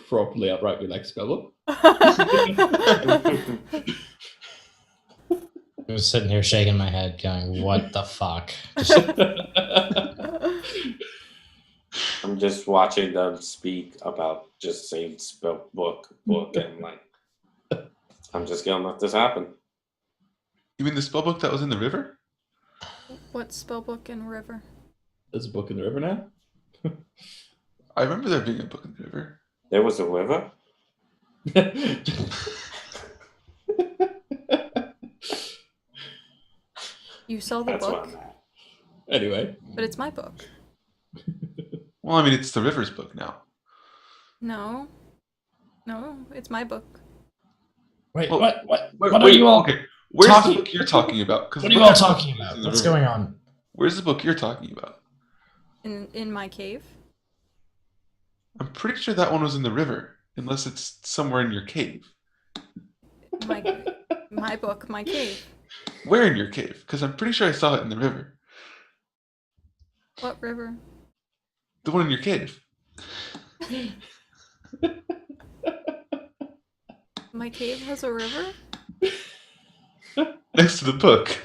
Speaker 5: properly upright me like spellbook?
Speaker 1: I was sitting here shaking my head, going, "What the fuck?"
Speaker 2: I'm just watching them speak about just saying spell book, and like, I'm just gonna let this happen.
Speaker 3: You mean the spell book that was in the river?
Speaker 4: What spell book in river?
Speaker 5: There's a book in the river now.
Speaker 3: I remember there being a book in the river.
Speaker 2: There was a river.
Speaker 4: You saw the
Speaker 2: That's what
Speaker 4: book,
Speaker 2: I'm at.
Speaker 5: Anyway,
Speaker 4: but it's my book.
Speaker 3: Well, I mean, it's the river's book now.
Speaker 4: No. No, it's my book.
Speaker 1: Wait,
Speaker 3: Well,
Speaker 1: what are you all?
Speaker 3: Okay, where's
Speaker 1: talking-
Speaker 3: the book you're talking about? 'Cause
Speaker 1: What are you all talking about? What's going on?
Speaker 3: Where's the book you're talking about?
Speaker 4: In my cave?
Speaker 3: I'm pretty sure that one was in the river, unless it's somewhere in your cave.
Speaker 4: My book, my cave.
Speaker 3: Where in your cave? Because I'm pretty sure I saw it in the river.
Speaker 4: What river?
Speaker 3: The one in your cave.
Speaker 4: My cave has a river?
Speaker 3: Next to the book.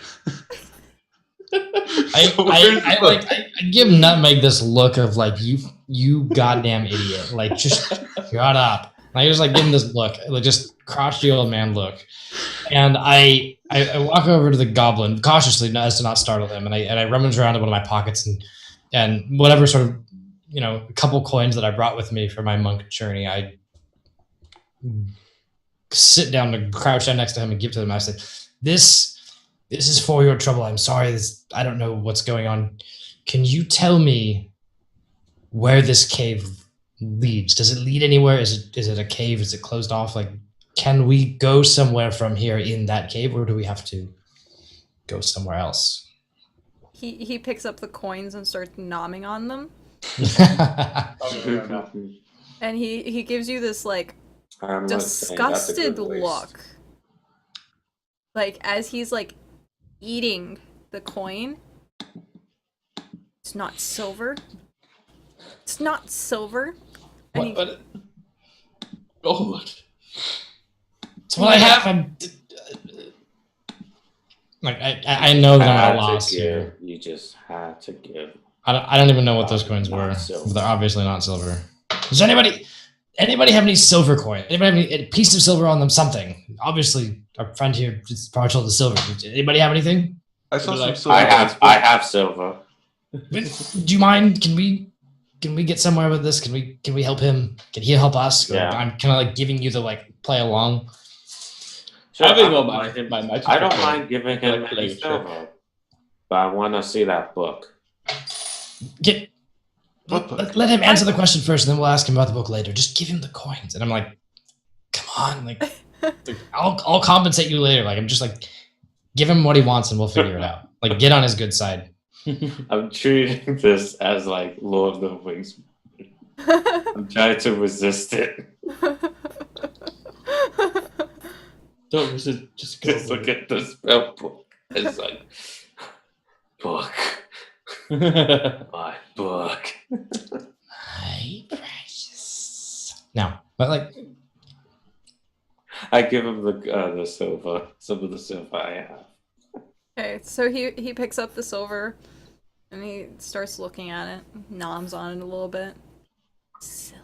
Speaker 1: I give Nutmeg this look of like, you goddamn idiot, like just shut up. I just like give him this look, like just crotchety old man look, and I walk over to the goblin cautiously as to not startle him, and I rummage around in one of my pockets and whatever sort of, you know, a couple coins that I brought with me for my monk journey, I sit down and crouch down next to him and give to him. I said, This is for your trouble. I'm sorry. I don't know what's going on. Can you tell me where this cave leads? Does it lead anywhere? Is it a cave? Is it closed off? Like, can we go somewhere from here in that cave, or do we have to go somewhere else?
Speaker 4: He picks up the coins and starts nomming on them. And he gives you this like
Speaker 2: I'm not saying that's a
Speaker 4: disgusted
Speaker 2: good waste.
Speaker 4: look. Like as he's like eating the coin. It's not silver. It's not silver. And
Speaker 5: what? Gold.
Speaker 1: It's what I have. I know that I'm at a loss here.
Speaker 2: You just had to give.
Speaker 1: I don't even know what those coins were. They're obviously not silver. Does anybody have any silver coin? Anybody have a piece of silver on them? Something. Obviously, our friend here is probably told the silver. Anybody have anything?
Speaker 3: I saw some
Speaker 5: Like,
Speaker 3: silver.
Speaker 2: I have silver.
Speaker 1: Do you mind? Can we can we get somewhere with this? Can we help him? Can he help us?
Speaker 2: Yeah.
Speaker 1: I'm kind of like giving you the like play along.
Speaker 2: Sure,
Speaker 5: Having
Speaker 2: I don't
Speaker 5: my
Speaker 2: mind him-
Speaker 5: magic
Speaker 2: I don't
Speaker 5: trick,
Speaker 2: mind giving
Speaker 5: I like
Speaker 2: him
Speaker 5: playing
Speaker 2: any
Speaker 5: a trick.
Speaker 2: silver, but I want to see that book.
Speaker 1: Get
Speaker 3: What book?
Speaker 1: let him answer the question first, and then we'll ask him about the book later. Just give him the coins. And I'm like, come on, like I'll compensate you later. Like I'm just like, give him what he wants, and we'll figure it out. Like get on his good side.
Speaker 2: I'm treating this as like Lord of the Rings. I'm trying to resist it.
Speaker 5: Don't resist, just go.
Speaker 2: Just look at the spell book. It's like, book. My book.
Speaker 1: My precious. Now, but like,
Speaker 2: I give him the silver. Some of the silver I have.
Speaker 4: Okay, so he picks up the silver and he starts looking at it, noms on it a little bit. Silver.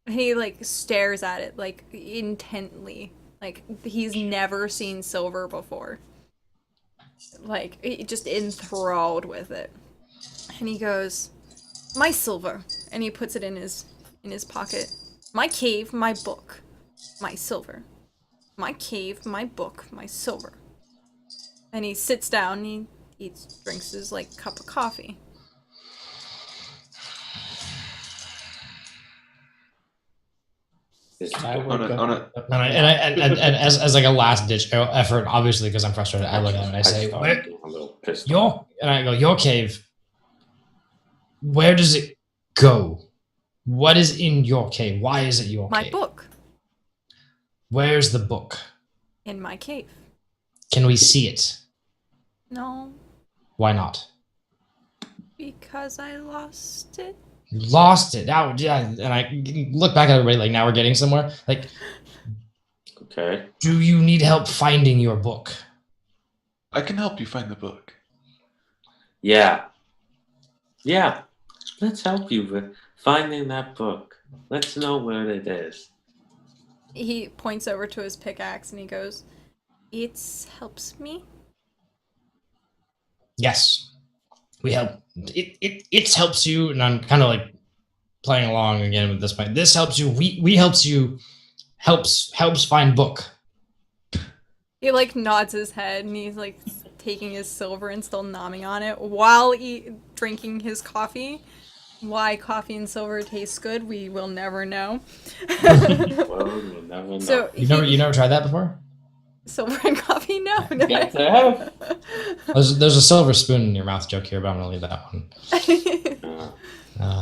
Speaker 4: He like stares at it like intently, like he's never seen silver before. Like just enthralled with it. And he goes, "My silver," and he puts it in his pocket. "My cave, my book, my silver. My cave, my book, my silver." And he sits down and he drinks his like cup of coffee.
Speaker 5: I
Speaker 3: On
Speaker 5: wake
Speaker 3: a,
Speaker 5: up.
Speaker 3: on a,
Speaker 1: and as like a last ditch effort, obviously because I'm frustrated, I look at him and I say,
Speaker 2: started
Speaker 1: "Where
Speaker 2: getting a little pissed off.
Speaker 1: your cave? Where does it go? What is in your cave? Why is it your
Speaker 4: My
Speaker 1: cave?
Speaker 4: book
Speaker 1: Where's the book?
Speaker 4: in my cave.
Speaker 1: Can we see it?
Speaker 4: No,
Speaker 1: Why not?
Speaker 4: because I lost it.
Speaker 1: You lost it. Now, yeah, and I look back at everybody like now we're getting somewhere. Like,
Speaker 2: Okay.
Speaker 1: do you need help finding your book?
Speaker 3: I can help you find the book.
Speaker 2: Yeah. Yeah. Let's help you with finding that book. Let's know where it is.
Speaker 4: He points over to his pickaxe and he goes, "It helps me."
Speaker 1: Yes, we help. It helps you, and I'm kind of like playing along again with this point. This helps you. We helps you. Helps find book.
Speaker 4: He like nods his head and he's like taking his silver and still nomming on it while drinking his coffee. Why coffee and silver tastes good, we will never know.
Speaker 2: Well, you'll never know.
Speaker 4: So
Speaker 1: You never tried that before?
Speaker 4: silver and coffee? No.
Speaker 5: Yes, I have.
Speaker 1: There's a silver spoon in your mouth joke here, but I'm gonna leave that one.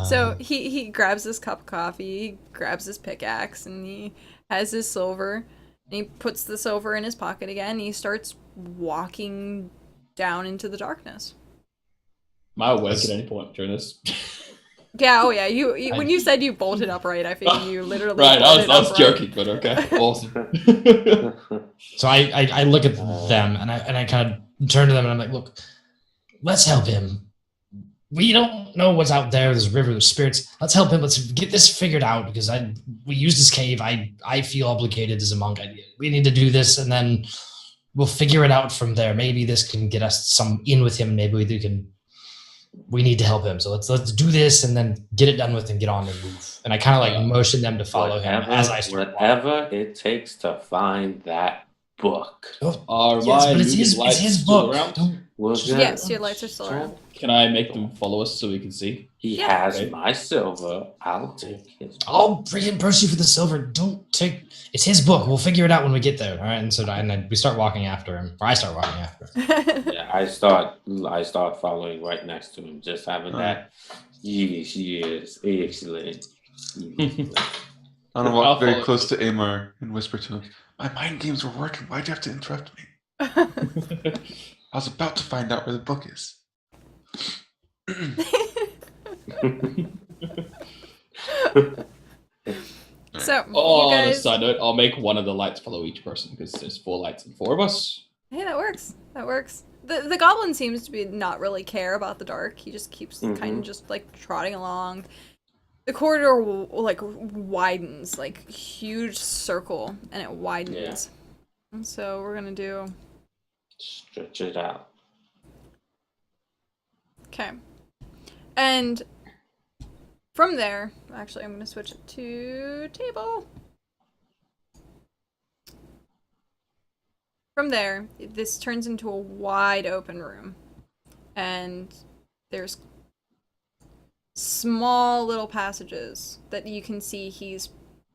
Speaker 4: So he grabs his cup of coffee, he grabs his pickaxe, and he has his silver, and he puts the silver in his pocket again, and he starts walking down into the darkness.
Speaker 5: Am I awake at any point during this?
Speaker 4: Yeah, oh yeah, you when you said you bolted upright, I figured you literally
Speaker 5: Right, I was
Speaker 4: upright.
Speaker 5: joking, but okay, awesome.
Speaker 1: So I look at them and I kind of turn to them and I'm like, look, let's help him. We don't know what's out there. There's a river, there's spirits. Let's help him. Let's get this figured out because we use this cave. I feel obligated as a monk. We need to do this and then we'll figure it out from there. Maybe this can get us some in with him. Maybe we need to help him. So let's do this and then get it done with and get on and move. And I kind of like motion them to follow him as I start.
Speaker 2: Whatever it takes to find that book.
Speaker 5: Are
Speaker 1: Yes,
Speaker 5: my
Speaker 1: but it's
Speaker 5: moving lights
Speaker 1: his
Speaker 5: still
Speaker 1: book.
Speaker 5: around?
Speaker 1: Don't-
Speaker 4: Yes, your lights are still around.
Speaker 5: Can I make them follow us so we can see?
Speaker 2: He
Speaker 4: Yeah.
Speaker 2: has
Speaker 5: Okay.
Speaker 2: my silver. I'll take his.
Speaker 1: I'll reimburse you for the silver. Don't take. It's his book. We'll figure it out when we get there. All right. And so and then we start walking after him, or I start walking after him.
Speaker 2: Yeah, I start following right next to him, just having that. Yes, excellent.
Speaker 3: I'm gonna walk very
Speaker 5: follow
Speaker 3: close to Amar and whisper to him, "My mind games were working. Why'd you have to interrupt me? I was about to find out where the book is."
Speaker 4: So
Speaker 5: Oh,
Speaker 4: you
Speaker 5: on a
Speaker 4: guys,
Speaker 5: side note, I'll make one of the lights follow each person because there's 4 lights and 4 of us.
Speaker 4: hey, that works. That works. The goblin seems to be not really care about the dark. He just keeps kind of just like trotting along. The corridor like widens, like huge circle, and it widens. And so we're gonna do.
Speaker 2: Stretch it out.
Speaker 4: Okay. And from there, actually, I'm going to switch it to table. From there, this turns into a wide open room. And there's small little passages that you can see he's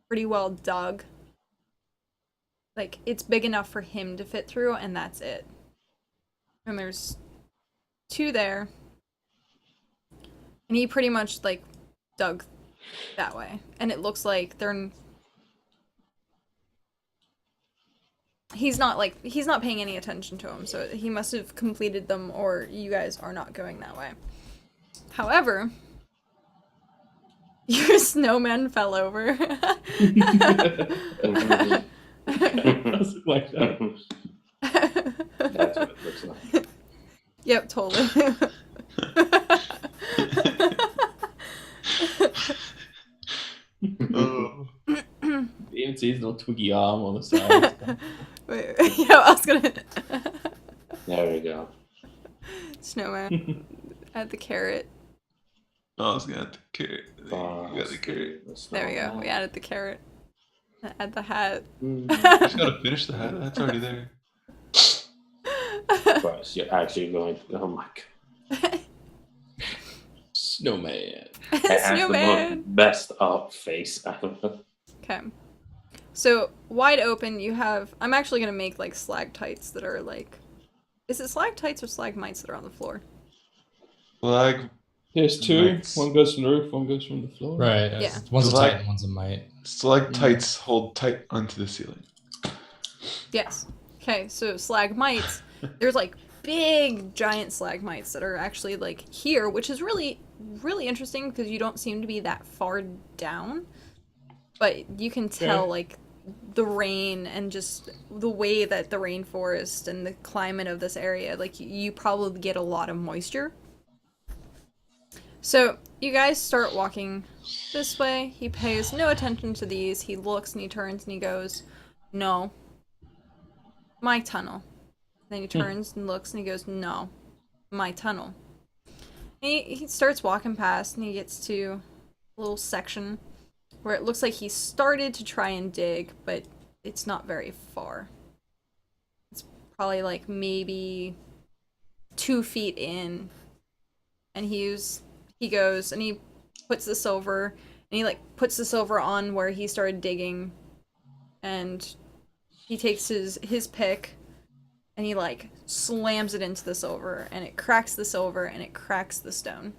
Speaker 4: pretty well dug. Like, it's big enough for him to fit through, and that's it. And there's 2 there. And he pretty much, like, dug that way. And it looks like they're... He's not paying any attention to him, so he must have completed them, or you guys are not going that way. However, your snowman fell over.
Speaker 5: Doesn't like that.
Speaker 2: That's what it looks like.
Speaker 4: Yep, totally.
Speaker 3: Oh.
Speaker 5: Even sees a little twiggy arm on the side.
Speaker 4: Wait, yeah, I was gonna.
Speaker 2: There we go.
Speaker 4: Snowman. Add the carrot.
Speaker 3: I was gonna have the carrot. You got the carrot.
Speaker 4: There we go. We added the carrot. Add the hat.
Speaker 3: You just gotta finish the hat. That's already there.
Speaker 2: Christ, you're actually going. Oh my god.
Speaker 5: Snowman.
Speaker 2: It has the
Speaker 4: Snowman.
Speaker 2: most messed up face ever.
Speaker 4: Okay. So wide open, you have. I'm actually gonna make like stalactites that are like. Is it stalactites or stalagmites that are on the floor?
Speaker 3: Flag.
Speaker 5: There's 2.
Speaker 3: Nice.
Speaker 5: One goes from the roof, one goes from the floor.
Speaker 1: Right.
Speaker 4: Yeah.
Speaker 1: One's a
Speaker 3: Like-
Speaker 1: titan, one's a mite.
Speaker 3: Stalactites hold tight onto the ceiling.
Speaker 4: Yes. Okay, so stalagmites, there's like big giant stalagmites that are actually like here, which is really, really interesting because you don't seem to be that far down. But you can tell
Speaker 5: Okay.
Speaker 4: like the rain and just the way that the rainforest and the climate of this area, like you probably get a lot of moisture. So you guys start walking this way. He pays no attention to these. He looks and he turns and he goes, "No. My tunnel." Then he turns and looks and he goes, "No. My tunnel." And he starts walking past and he gets to a little section where it looks like he started to try and dig, but it's not very far. It's probably like maybe 2 feet in. And he goes and he puts the silver and he like puts the silver on where he started digging, and he takes his pick and he like slams it into the silver, and it cracks the silver and it cracks the stone.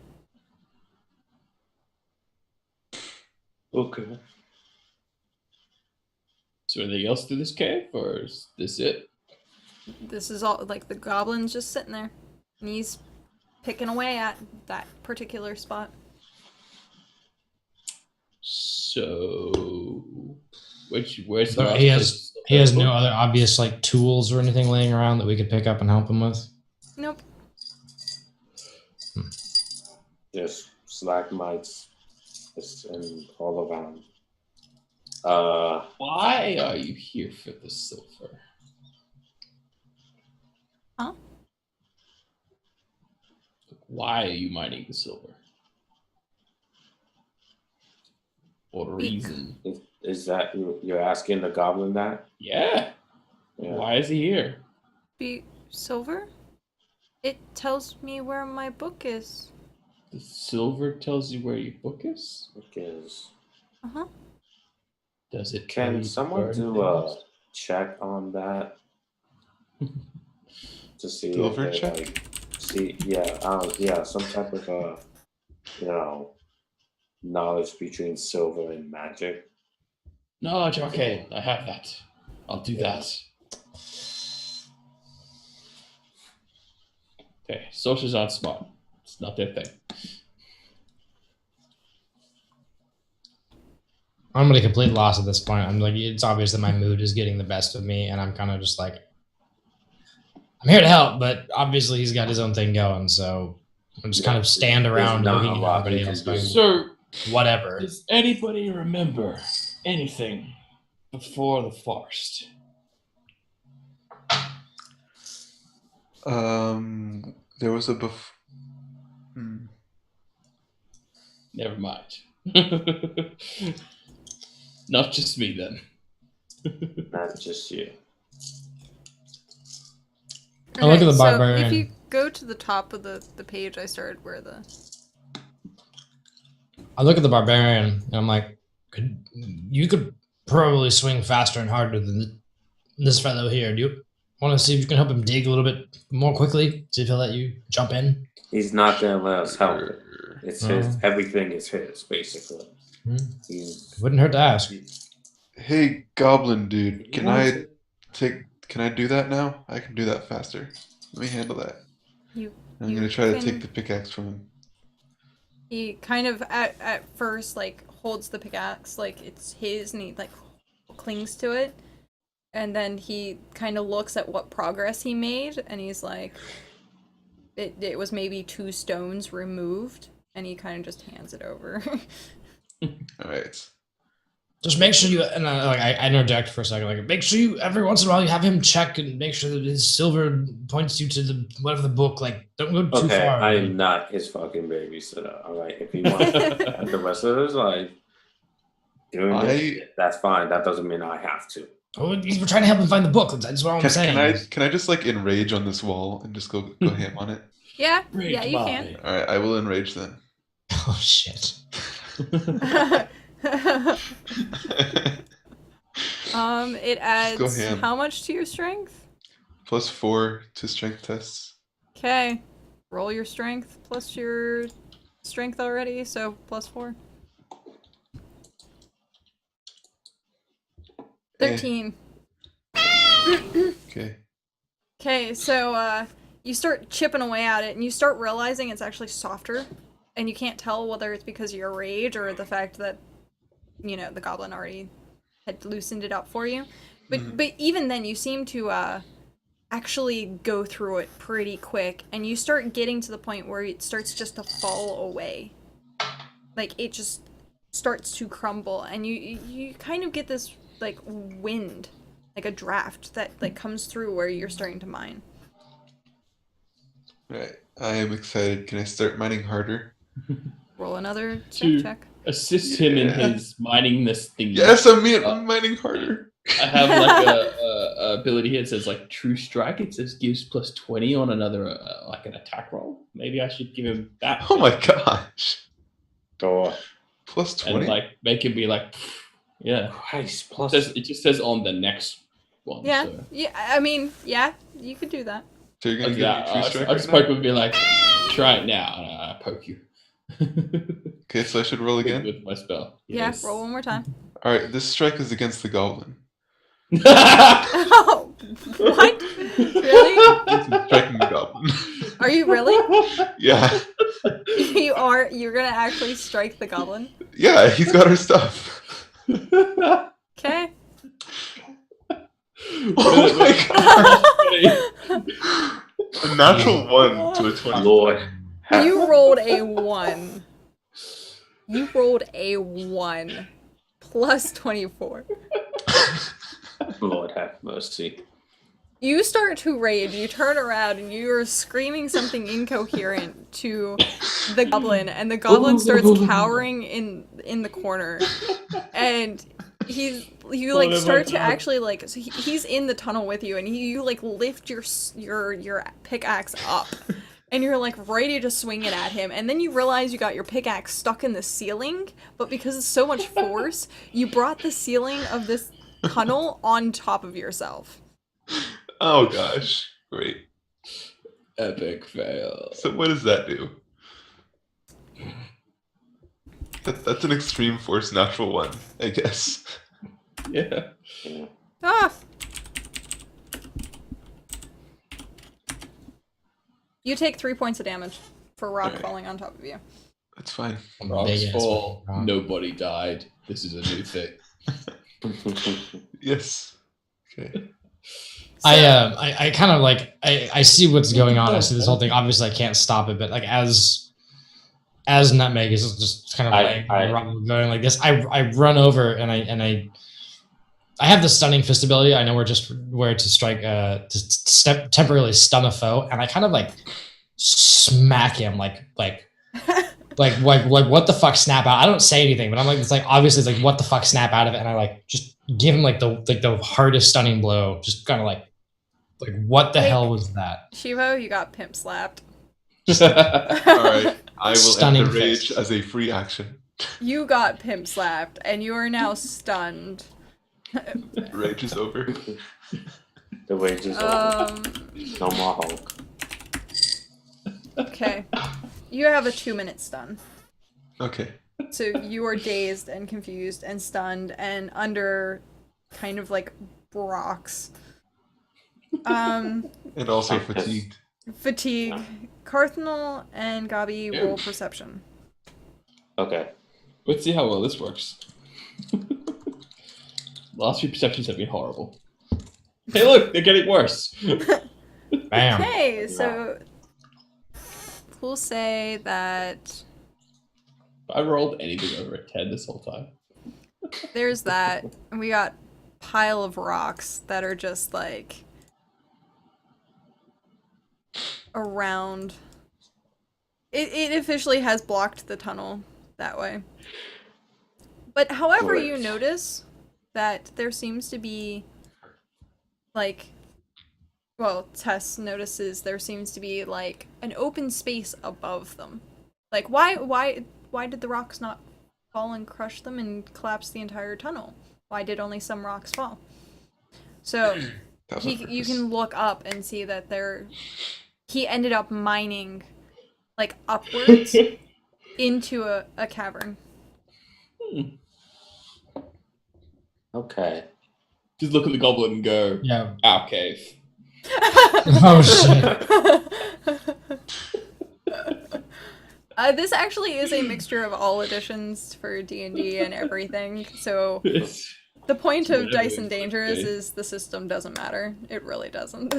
Speaker 5: Okay. So anything else to this cave, or is this it?
Speaker 4: This is all like the goblin's just sitting there and he's picking away at that particular spot.
Speaker 5: So, where's the
Speaker 1: So
Speaker 5: last
Speaker 1: he
Speaker 5: place?
Speaker 1: has no other obvious like tools or anything laying around that we could pick up and help him with.
Speaker 4: Nope.
Speaker 2: There's stalagmites and all around.
Speaker 5: Why are you here for the silver?
Speaker 4: Huh?
Speaker 5: Why are you mining the silver? What reason?
Speaker 2: is that you're asking the goblin that?
Speaker 5: Yeah.
Speaker 2: Yeah.
Speaker 5: Why is he here?
Speaker 4: Be silver? It tells me where my book is.
Speaker 5: The silver tells you where your book is?
Speaker 2: Because
Speaker 4: Uh-huh.
Speaker 5: Does it tell you
Speaker 2: can
Speaker 5: to
Speaker 2: someone
Speaker 5: burn
Speaker 2: do a
Speaker 5: things?
Speaker 2: check on that to see
Speaker 3: Silver
Speaker 2: if they,
Speaker 3: check?
Speaker 2: like, yeah, some type of knowledge between silver and magic.
Speaker 5: No, okay, I have that. I'll do
Speaker 2: Yeah.
Speaker 5: that. Okay, sorcerers aren't smart. It's not their thing.
Speaker 1: I'm at a complete loss at this point. I'm like, it's obvious that my mood is getting the best of me, and I'm kind of just like, I'm here to help, but obviously he's got his own thing going, so I'm just kind of stand around
Speaker 2: There's not
Speaker 1: looking
Speaker 2: a
Speaker 1: at
Speaker 2: lot
Speaker 1: everybody
Speaker 2: we
Speaker 1: else
Speaker 2: can do.
Speaker 1: going,
Speaker 5: So,
Speaker 1: whatever.
Speaker 5: does anybody remember anything before the forest?
Speaker 3: There was a
Speaker 5: Never mind. Not just me then.
Speaker 2: Not just you.
Speaker 1: I look at the
Speaker 4: so
Speaker 1: barbarian.
Speaker 4: if you go to the top of the page I started where the...
Speaker 1: I look at the barbarian and I'm like, you could probably swing faster and harder than this fellow here. Do you want to see if you can help him dig a little bit more quickly? See if he'll let you jump in?
Speaker 2: He's not gonna let us help him. It's his.
Speaker 1: Oh.
Speaker 2: Everything is his, basically.
Speaker 1: Wouldn't hurt to ask.
Speaker 3: Hey, goblin dude,
Speaker 2: He wants it.
Speaker 3: can I do that now? I can do that faster. Let me handle that.
Speaker 4: You
Speaker 3: I'm
Speaker 4: You
Speaker 3: gonna try to
Speaker 4: can-
Speaker 3: take the pickaxe from him.
Speaker 4: He kind of at first like holds the pickaxe like it's his and he like clings to it, and then he kind of looks at what progress he made and he's like, it was maybe 2 stones removed, and he kind of just hands it over.
Speaker 3: Alright.
Speaker 1: Just make sure you, and I interject for a second, like make sure you every once in a while you have him check and make sure that his silver points you to the whatever the book. Like don't go too
Speaker 2: Okay,
Speaker 1: far.
Speaker 2: I am not his fucking babysitter. All right, if he wants to spend the rest of his life doing this shit, that's fine. That doesn't mean I have to.
Speaker 1: Oh, we're trying to help him find the book. That's what I'm saying.
Speaker 3: Can I just like enrage on this wall and just go ham on it?
Speaker 4: Yeah,
Speaker 5: Great
Speaker 4: yeah, you
Speaker 5: mind.
Speaker 3: Alright, I will enrage then.
Speaker 1: Oh shit.
Speaker 4: can. It adds
Speaker 3: ham.
Speaker 4: how much to your strength?
Speaker 3: +4 to strength tests.
Speaker 4: Okay, roll your strength plus your strength already, so +4. 13.
Speaker 3: Okay.
Speaker 4: Okay, so you start chipping away at it, and you start realizing it's actually softer, and you can't tell whether it's because of your rage or the fact that, you know, the goblin already had loosened it up for you. But even then, you seem to actually go through it pretty quick, and you start getting to the point where it starts just to fall away. Like, it just starts to crumble, and you kind of get this, like, wind, like a draft that, like, comes through where you're starting to mine.
Speaker 3: Right. I am excited. Can I start mining harder?
Speaker 4: Roll another
Speaker 5: To
Speaker 4: strength check.
Speaker 5: assist him in
Speaker 3: Yeah.
Speaker 5: his mining this thing.
Speaker 3: Yes, I'm mining harder.
Speaker 5: I have like a ability here that says like True Strike. It says gives +20 on another like an attack roll. Maybe I should give him that.
Speaker 3: Oh my gosh.
Speaker 2: Door.
Speaker 3: +20.
Speaker 5: And like make him be like, yeah.
Speaker 2: Christ, plus.
Speaker 5: It just says on the next one.
Speaker 4: Yeah,
Speaker 5: So.
Speaker 4: yeah. I mean, yeah, you could do that.
Speaker 3: So you're gonna
Speaker 5: Like
Speaker 3: give
Speaker 5: that.
Speaker 3: me true strike
Speaker 5: I just
Speaker 3: right now?
Speaker 5: poke him and be like, try it now, and I poke you.
Speaker 3: Okay, so I should roll again.
Speaker 5: With my spell.
Speaker 4: Yeah,
Speaker 5: Yes.
Speaker 4: roll one more time.
Speaker 3: All right, this strike is against the goblin.
Speaker 4: Oh, what? Really?
Speaker 3: Striking the goblin.
Speaker 4: Are you really?
Speaker 3: Yeah,
Speaker 4: You're gonna actually strike the goblin?
Speaker 3: yeah, he's got her stuff.
Speaker 4: Okay.
Speaker 3: Oh my god! A natural 1 to a 20.
Speaker 2: Lord.
Speaker 4: You rolled a 1. You rolled a 1 plus 24.
Speaker 2: Lord have mercy.
Speaker 4: You start to rage, you turn around, and you're screaming something incoherent to the goblin, and the goblin starts cowering in the corner. And you like start to actually like, so he's in the tunnel with you, and you like lift your pickaxe up, and you're like ready to swing it at him, and then you realize you got your pickaxe stuck in the ceiling, but because it's so much force, you brought the ceiling of this tunnel on top of yourself.
Speaker 3: Oh gosh, great.
Speaker 5: Epic fail.
Speaker 3: So what does that do? That's an extreme force natural 1, I guess.
Speaker 5: Yeah.
Speaker 4: Ah! You take 3 points of damage for rock
Speaker 3: Alright.
Speaker 4: falling on top of you.
Speaker 3: That's fine.
Speaker 5: Rocks
Speaker 1: Big ass
Speaker 5: fall.
Speaker 1: rock.
Speaker 5: Nobody died. This is a new thing.
Speaker 3: Yes. Okay.
Speaker 1: I kind of like I see what's going on. I see this whole thing. Obviously, I can't stop it, but like as Nutmeg is just kind of going like this, I run over and I have the stunning fist ability. I know where to strike to temporarily stun a foe, and I kind of like smack him like like what the fuck, snap out. I don't say anything, but I'm like, it's like obviously it's like what the fuck, snap out of it, and I like just give him like the hardest stunning blow, just kind of like what the
Speaker 4: Wait.
Speaker 1: hell was that?
Speaker 4: Shivo, you got pimp slapped.
Speaker 3: All right, I will
Speaker 1: Stunning
Speaker 3: end the rage
Speaker 1: fist.
Speaker 3: as a free action.
Speaker 4: You got pimp slapped, and you are now stunned.
Speaker 3: Rage is over.
Speaker 2: The rage is over. No more Hulk.
Speaker 4: Okay. You have a 2-minute stun.
Speaker 3: Okay.
Speaker 4: So you are dazed and confused and stunned and under kind of like rocks.
Speaker 3: And also
Speaker 2: Okay.
Speaker 3: fatigued.
Speaker 4: Fatigue. Cardinal and Gabi roll perception.
Speaker 2: Okay.
Speaker 5: Let's see how well this works. Last few perceptions have been horrible. Hey, look, they're getting worse.
Speaker 1: Bam.
Speaker 4: Okay, so we'll say that
Speaker 5: I rolled anything over a 10 this whole time.
Speaker 4: there's that. And we got pile of rocks that are just like around. It officially has blocked the tunnel that way. But however, you
Speaker 2: Great.
Speaker 4: notice that there seems to be like, well, Tess notices there seems to be like an open space above them. Like why did the rocks not fall and crush them and collapse the entire tunnel? Why did only some rocks fall? So
Speaker 3: That was on
Speaker 4: you
Speaker 3: purpose.
Speaker 4: can look up and see that he ended up mining like upwards into a cavern.
Speaker 2: Okay.
Speaker 5: Just look at the goblin and go,
Speaker 1: Yeah.
Speaker 5: our cave.
Speaker 1: Oh shit.
Speaker 4: This actually is a mixture of all editions for D&D and everything. So the point of
Speaker 5: Whatever
Speaker 4: Dice and
Speaker 5: it's
Speaker 4: Dangerous
Speaker 5: okay.
Speaker 4: is the system doesn't matter. It really doesn't.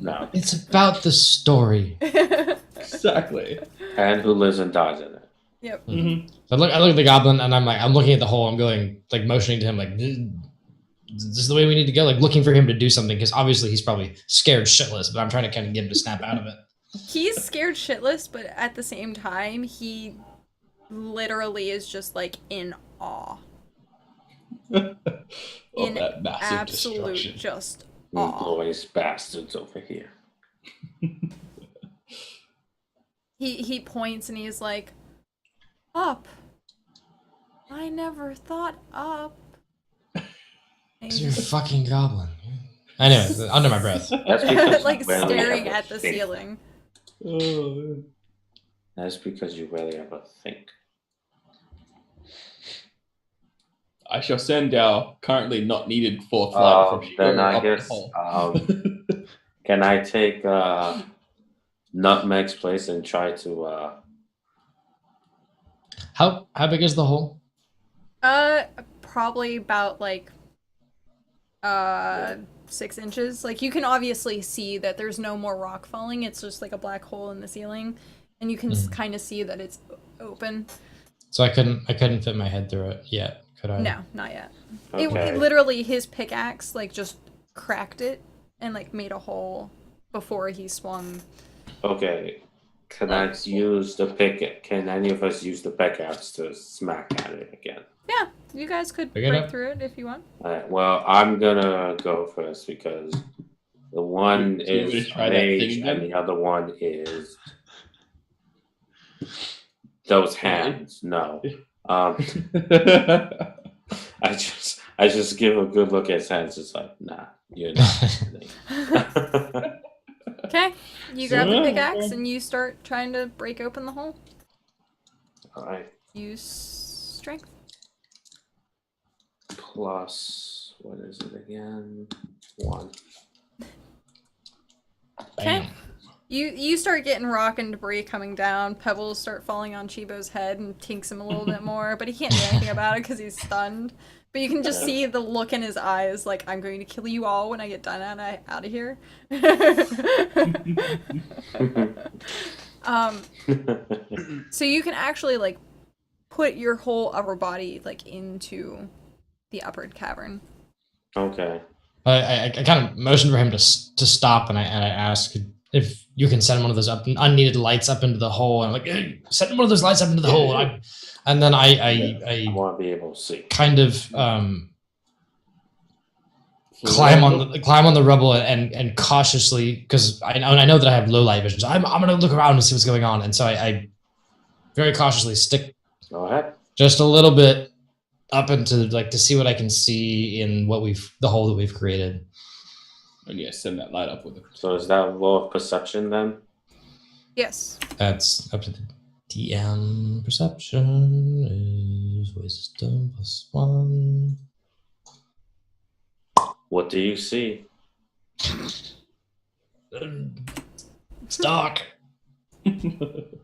Speaker 2: No.
Speaker 1: It's about the story.
Speaker 5: Exactly.
Speaker 2: And who lives and dies in it.
Speaker 4: Yep.
Speaker 5: Mm-hmm.
Speaker 1: So I look at the goblin and I'm looking at the hole. I'm going like motioning to him like this is the way we need to go. Like looking for him to do something because obviously he's probably scared shitless. But I'm trying to kind of get him to snap out of it.
Speaker 4: He's scared shitless, but at the same time, he literally is just like in awe.
Speaker 5: Of
Speaker 4: In
Speaker 5: that massive
Speaker 4: absolute
Speaker 5: destruction.
Speaker 4: just
Speaker 2: You
Speaker 4: awe.
Speaker 2: glorious bastards over here.
Speaker 4: He points and he's like, up. I never thought up. And
Speaker 1: Because
Speaker 4: he
Speaker 1: you're a
Speaker 4: just,
Speaker 1: fucking goblin. Anyway, under my breath.
Speaker 2: That's because
Speaker 4: like
Speaker 2: you rarely
Speaker 4: staring
Speaker 2: ever
Speaker 4: at the
Speaker 2: think.
Speaker 4: ceiling.
Speaker 5: Oh,
Speaker 2: That's because you rarely ever think.
Speaker 5: I shall send our currently not needed fourth line from
Speaker 2: Then
Speaker 5: Shiva
Speaker 2: I
Speaker 5: up the
Speaker 2: guess
Speaker 5: hole.
Speaker 2: can I take Nutmeg's place and try to
Speaker 1: How big is the hole?
Speaker 4: Probably about like 6 inches. Like you can obviously see that there's no more rock falling. It's just like a black hole in the ceiling, and you can kind of see that it's open.
Speaker 1: So I couldn't fit my head through it yet, could I?
Speaker 4: No, not yet.
Speaker 2: Okay.
Speaker 4: It literally his pickaxe like just cracked it and like made a hole before he swung.
Speaker 2: Okay. Can I use the pick? Can any of us use the pickaxe to smack at it again?
Speaker 4: Yeah, you guys could
Speaker 1: Pick it
Speaker 4: break
Speaker 1: up.
Speaker 4: through it if you want.
Speaker 2: Alright, well, I'm gonna go first because the one
Speaker 5: So you wanna
Speaker 2: is
Speaker 5: try that thing
Speaker 2: mage
Speaker 5: again?
Speaker 2: and the other one is those hands. No. I just give a good look at his hands. It's like, nah, you're not.
Speaker 4: Okay, you grab the
Speaker 5: Yeah.
Speaker 4: pickaxe and you start trying to break open the hole.
Speaker 2: Alright,
Speaker 4: Use strength.
Speaker 2: plus what is it again? 1.
Speaker 4: Okay.
Speaker 1: Bam.
Speaker 4: You start getting rock and debris coming down. Pebbles start falling on Chibo's head and tinks him a little bit more, but he can't do anything about it because he's stunned. But you can just see the look in his eyes, like I'm going to kill you all when I get done out of here. So you can actually like put your whole upper body like into the upper cavern.
Speaker 2: Okay.
Speaker 1: I kind of motioned for him to stop, and I asked, if you can send one of those unneeded lights up into the hole. And I'm like, hey, send one of those lights up into the hole. And then
Speaker 2: I want to be able to see.
Speaker 1: kind of climb on the rubble and cautiously, because I know that I have low light vision. So I'm gonna look around and see what's going on. And so I very cautiously stick
Speaker 2: Go ahead.
Speaker 1: just a little bit up into like to see what I can see in the hole that we've created.
Speaker 5: And yeah, send that light up with it.
Speaker 2: So is that a roll of perception then?
Speaker 4: Yes.
Speaker 1: That's up to the DM. Perception is wisdom +1.
Speaker 2: What do you see?
Speaker 1: It's dark.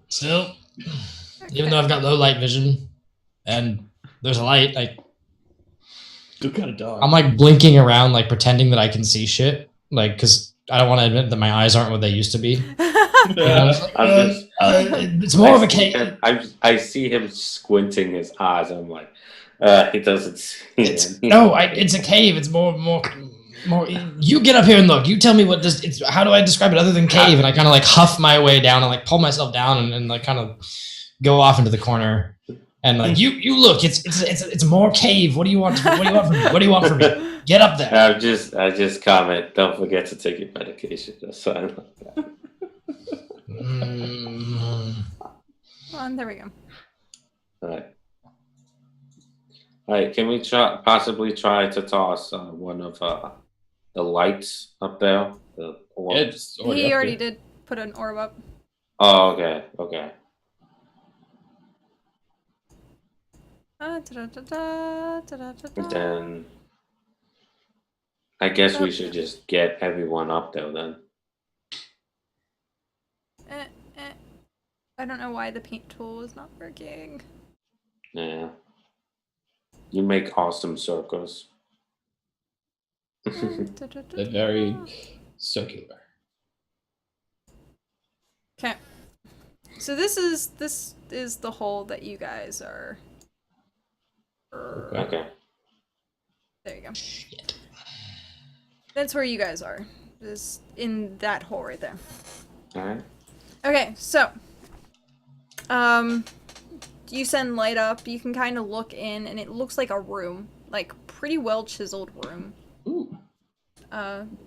Speaker 1: Still, even though I've got low light vision and there's a light,
Speaker 5: Still kind of dark.
Speaker 1: I'm like blinking around, like pretending that I can see shit, like because I don't want to admit that my eyes aren't what they used to be. It's more of a cave.
Speaker 2: I see him squinting his eyes. I'm like, he doesn't see it.
Speaker 1: It's a cave. It's more. You get up here and look. You tell me what this. How do I describe it other than cave? And I kind of like huff my way down and like pull myself down and like kind of go off into the corner. And like you look. It's more cave. What do you want? What do you want from me? What do you want from me? Get up there.
Speaker 2: I just comment. Don't forget to take your medication. Just something like that.
Speaker 4: There we go.
Speaker 2: All right. Can we possibly try to toss one of the lights up there? The orb?
Speaker 5: Yeah,
Speaker 4: He already did put an orb up.
Speaker 2: Oh, okay. Okay. Then I guess we should just get everyone up there then.
Speaker 4: I don't know why the paint tool is not working.
Speaker 2: Yeah. You make awesome circles.
Speaker 5: They're very circular.
Speaker 4: Okay. So this is the hole that you guys are.
Speaker 2: Okay.
Speaker 4: There you go. That's where you guys are. Is in that hole right there.
Speaker 2: Alright.
Speaker 4: Okay, so you send light up, you can kind of look in and it looks like a room, like pretty well chiseled room.
Speaker 5: Ooh.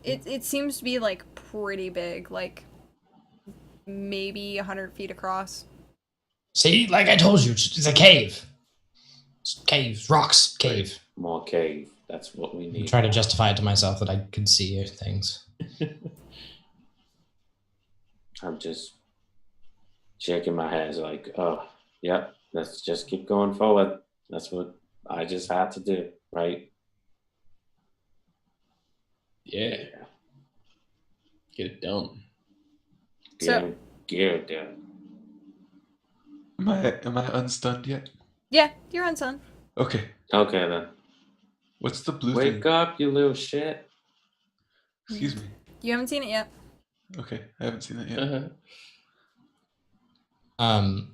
Speaker 4: It seems to be like pretty big, like maybe 100 feet across.
Speaker 1: See, like I told you, it's a cave. It's caves, rocks, cave.
Speaker 2: More cave. That's what we
Speaker 1: I'm
Speaker 2: need.
Speaker 1: trying to justify it to myself that I could see things.
Speaker 2: I'm just shaking my head like, oh, yep, let's just keep going forward. That's what I just had to do, right?
Speaker 5: Yeah. Get it done.
Speaker 4: So-
Speaker 2: Geared there.
Speaker 3: Am I unstunned yet?
Speaker 4: Yeah, you're on sun.
Speaker 3: Okay.
Speaker 2: Okay then.
Speaker 3: What's the blue
Speaker 2: Wake
Speaker 3: thing?
Speaker 2: up, you little shit.
Speaker 3: Excuse me.
Speaker 4: You haven't seen it yet.
Speaker 3: Okay, I haven't seen that yet.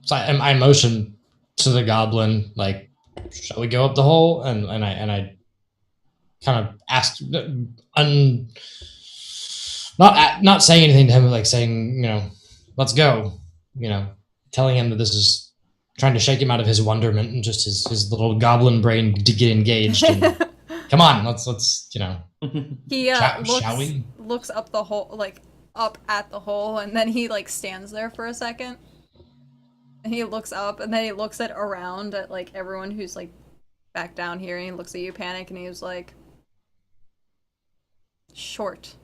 Speaker 1: So I motion to the goblin, like, shall we go up the hole? And I kind of asked, not saying anything to him, but like saying, let's go, telling him that this is trying to shake him out of his wonderment and just his little goblin brain to get engaged. And, come on, let's
Speaker 4: He
Speaker 1: shall we?
Speaker 4: looks up the hole, like up at the hole, and then he like stands there for a second. And he looks up, and then he looks around at like everyone who's like back down here, and he looks at you, Panic, and he was like, short.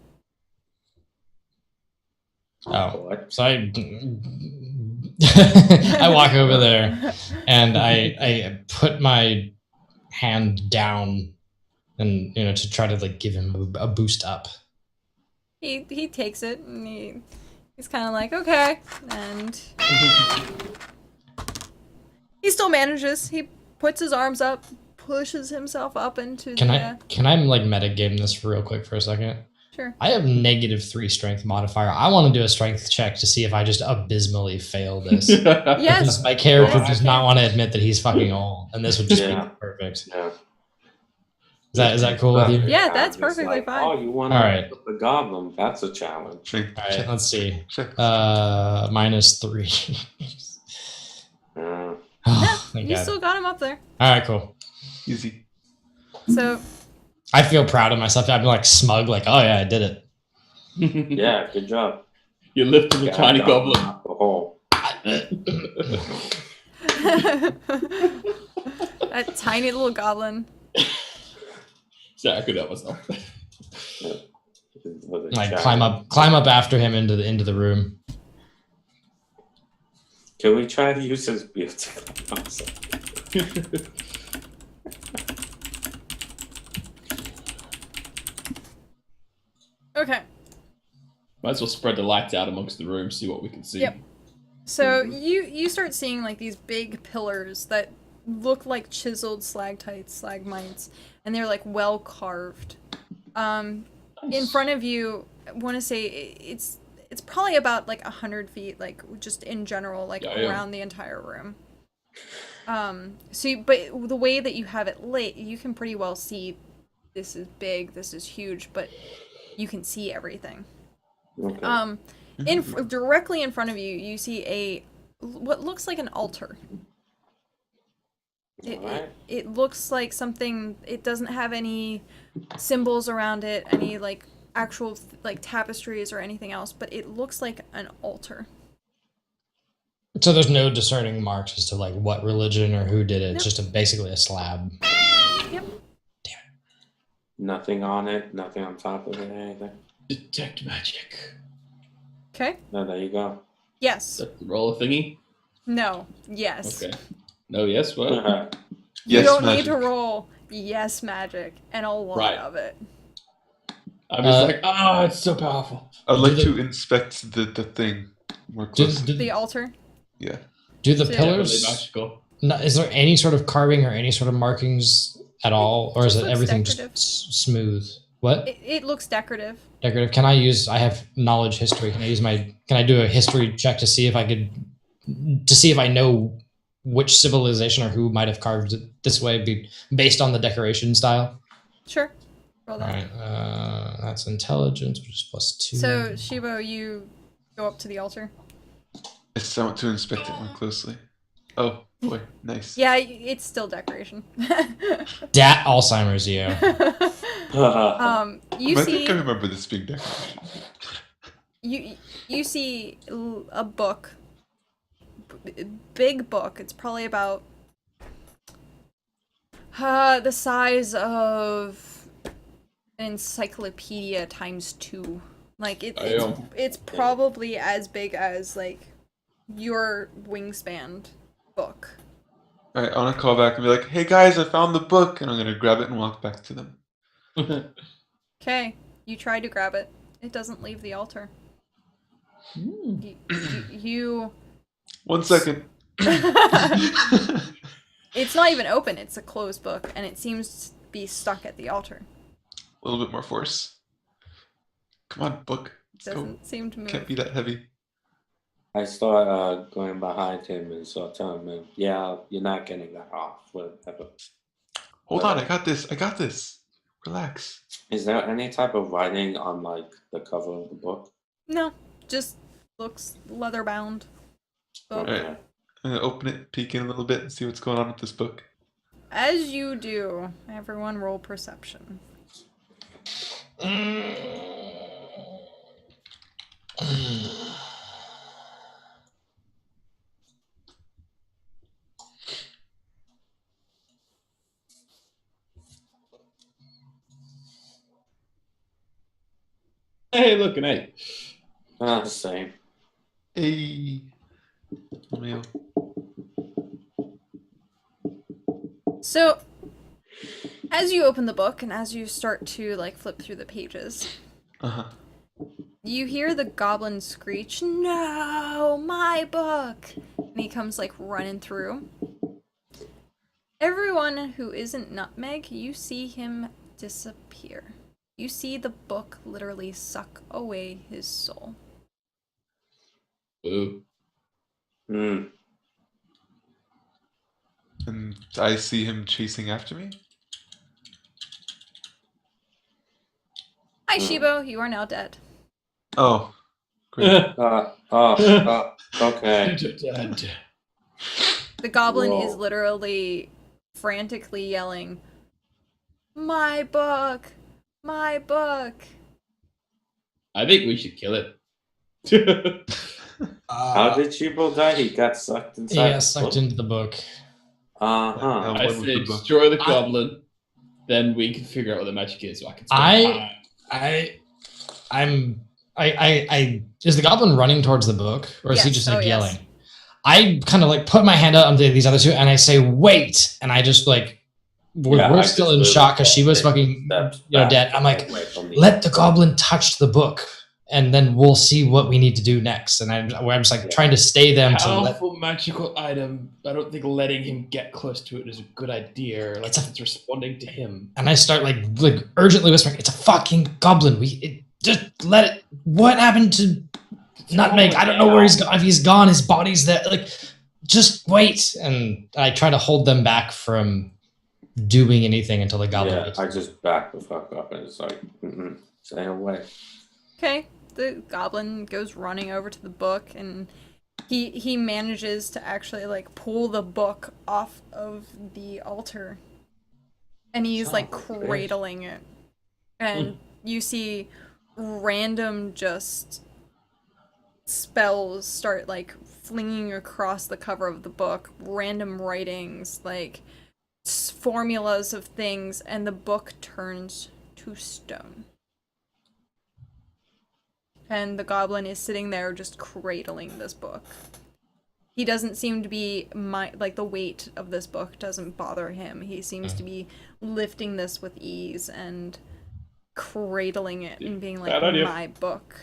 Speaker 1: Oh,
Speaker 2: What?
Speaker 1: so I walk over there and I put my hand down and to try to like give him a boost up.
Speaker 4: He takes it, and he's kind of like, okay, and he still manages. He puts his arms up, pushes himself up into
Speaker 1: Can I like metagame this real quick for a second?
Speaker 4: Sure.
Speaker 1: I have -3 strength modifier. I want to do a strength check to see if I just abysmally fail this.
Speaker 4: Yes.
Speaker 1: Because my character
Speaker 2: Yeah.
Speaker 1: does not want to admit that he's fucking old, and this would just
Speaker 2: Yeah.
Speaker 1: be perfect.
Speaker 2: Yeah.
Speaker 1: Is that cool with you?
Speaker 4: Yeah, that's
Speaker 2: I'm just
Speaker 4: perfectly
Speaker 2: like,
Speaker 4: fine.
Speaker 2: Oh, you want
Speaker 1: All
Speaker 2: to
Speaker 1: right.
Speaker 2: the goblin? That's a challenge.
Speaker 3: Check,
Speaker 1: All right,
Speaker 3: check,
Speaker 1: let's see.
Speaker 3: check.
Speaker 1: -3.
Speaker 2: Uh,
Speaker 1: Oh, thank
Speaker 4: You
Speaker 1: God.
Speaker 4: still got him up there.
Speaker 1: All right, cool.
Speaker 3: Easy.
Speaker 4: So
Speaker 1: I feel proud of myself. I'm like smug, like, oh yeah, I did it.
Speaker 2: yeah, good job.
Speaker 5: You lifted the
Speaker 2: Got
Speaker 5: tiny
Speaker 2: that
Speaker 5: goblin.
Speaker 2: one out the hole.
Speaker 4: that tiny little goblin.
Speaker 5: Sorry, I could help myself.
Speaker 2: With a
Speaker 1: Like
Speaker 2: challenge.
Speaker 1: climb up after him into the room.
Speaker 2: Can we try to use his beauty?
Speaker 4: Okay.
Speaker 5: Might as well spread the lights out amongst the room, see what we can see.
Speaker 4: Yep. So you start seeing like these big pillars that look like chiseled stalagmites, and they're like well carved. In front of you, I want to say it's probably about like 100 feet, like just in general, like around the entire room. But the way that you have it lit, you can pretty well see this is big, this is huge, but you can see everything.
Speaker 2: Okay.
Speaker 4: Directly in front of you, you see what looks like an altar. It looks like something. It doesn't have any symbols around it, any like actual like tapestries or anything else, but it looks like an altar.
Speaker 1: So there's no discerning marks as to like what religion or who did it. It's
Speaker 4: Nope.
Speaker 1: just basically a slab.
Speaker 4: Yep.
Speaker 2: Nothing on it. Nothing on top of it. Anything.
Speaker 5: Detect magic.
Speaker 4: Okay.
Speaker 2: No, there you go.
Speaker 4: Yes.
Speaker 5: That's the roller thingy?
Speaker 4: No. Yes.
Speaker 5: Okay. No, yes, what?
Speaker 4: You
Speaker 3: Yes,
Speaker 4: don't
Speaker 3: magic.
Speaker 4: need to roll yes magic and a lot of it.
Speaker 5: I'm just like, it's so powerful.
Speaker 3: I'd like to inspect the thing more closely.
Speaker 4: The altar.
Speaker 3: Yeah.
Speaker 1: Do the
Speaker 4: So-
Speaker 1: pillars?
Speaker 5: Definitely magical.
Speaker 1: Is there any sort of carving or any sort of markings at all, or is
Speaker 4: just
Speaker 1: it
Speaker 4: looks
Speaker 1: everything
Speaker 4: decorative.
Speaker 1: just smooth? What?
Speaker 4: It looks decorative.
Speaker 1: Decorative. I have knowledge history. Can I do a history check to see if I know which civilization or who might have carved it this way based on the decoration style?
Speaker 4: Sure. Roll
Speaker 1: All
Speaker 4: that.
Speaker 1: right. That's intelligence, which is +2.
Speaker 4: So Shibo, you go up to the altar.
Speaker 3: I just want to inspect it more closely. Oh boy, nice.
Speaker 4: Yeah, it's still decoration.
Speaker 1: Alzheimer's, yeah.
Speaker 4: You
Speaker 3: I
Speaker 4: see
Speaker 3: think I remember this being decoration.
Speaker 4: you see a book, big book. It's probably about the size of an encyclopedia times 2. Like it's probably as big as like your wingspan book.
Speaker 3: All right, I want to call back and be like, "Hey guys, I found the book," and I'm gonna grab it and walk back to them.
Speaker 4: Okay, you try to grab it. It doesn't leave the altar. You
Speaker 3: 1 second.
Speaker 4: It's not even open. It's a closed book, and it seems to be stuck at the altar.
Speaker 3: A little bit more force. Come on, book. Let's go.
Speaker 4: Doesn't seem to move.
Speaker 3: Can't be that heavy.
Speaker 2: I start going behind him and start telling him, "Yeah, you're not getting that off." Whatever.
Speaker 3: Hold on, I got this. Relax.
Speaker 2: Is there any type of writing on like the cover of the book?
Speaker 4: No, just looks leather bound. Book.
Speaker 3: Alright. I'm gonna open it, peek in a little bit, and see what's going on with this book.
Speaker 4: As you do, everyone roll perception.
Speaker 5: Hey, look, an 8.
Speaker 2: The same.
Speaker 3: Hey. Mail.
Speaker 4: So, as you open the book and as you start to like flip through the pages, you hear the goblin screech, "No, my book!" And he comes like running through. Everyone who isn't Nutmeg, you see him disappear. You see the book literally suck away his soul.
Speaker 5: Ooh.
Speaker 2: Mm.
Speaker 3: And I see him chasing after me.
Speaker 4: Hi, Shibo. You are now dead.
Speaker 3: Oh, great.
Speaker 2: Okay.
Speaker 4: The goblin
Speaker 2: Whoa.
Speaker 4: is literally frantically yelling, "My book! My book!"
Speaker 5: I think we should kill it.
Speaker 2: How did Chibo die? He got sucked
Speaker 1: He
Speaker 2: inside.
Speaker 1: got sucked into the book.
Speaker 2: Uh-huh.
Speaker 5: I
Speaker 3: What was
Speaker 5: say
Speaker 3: the book?
Speaker 5: destroy the goblin, then we can figure out what the magic is. So I can.
Speaker 1: I is the goblin running towards the book, or is he
Speaker 4: Yes.
Speaker 1: just like
Speaker 4: Oh, yes.
Speaker 1: yelling? I kind of like put my hand out onto these other two, and I say, "Wait!" And I just like
Speaker 2: Yeah,
Speaker 1: we're
Speaker 2: I
Speaker 1: still
Speaker 2: just
Speaker 1: in
Speaker 2: moved
Speaker 1: shock because she was
Speaker 2: forward,
Speaker 1: fucking
Speaker 2: steps
Speaker 1: dead.
Speaker 2: back
Speaker 1: I'm like,
Speaker 2: away from me.
Speaker 1: let the goblin touch the book, and then we'll see what we need to do next. And I'm just like trying to stay them to let.
Speaker 5: Powerful magical item. I don't think letting him get close to it is a good idea. Like it's responding to him.
Speaker 1: And I start like urgently whispering, "It's a fucking goblin. Just let it. What happened to Nutmeg? I don't know where he's gone. If he's gone, his body's there. Like, just wait." And I try to hold them back from doing anything until the goblin.
Speaker 2: Yeah,
Speaker 1: gets
Speaker 2: I just back the fuck up and it's like, stay away.
Speaker 4: Okay. The goblin goes running over to the book, and he manages to actually like pull the book off of the altar, and he's like cradling it, and you see random just spells start like flinging across the cover of the book, random writings, like formulas of things, and the book turns to stone. And the goblin is sitting there just cradling this book. He doesn't seem to be like the weight of this book doesn't bother him. He seems to be lifting this with ease and cradling it and being like, "My book."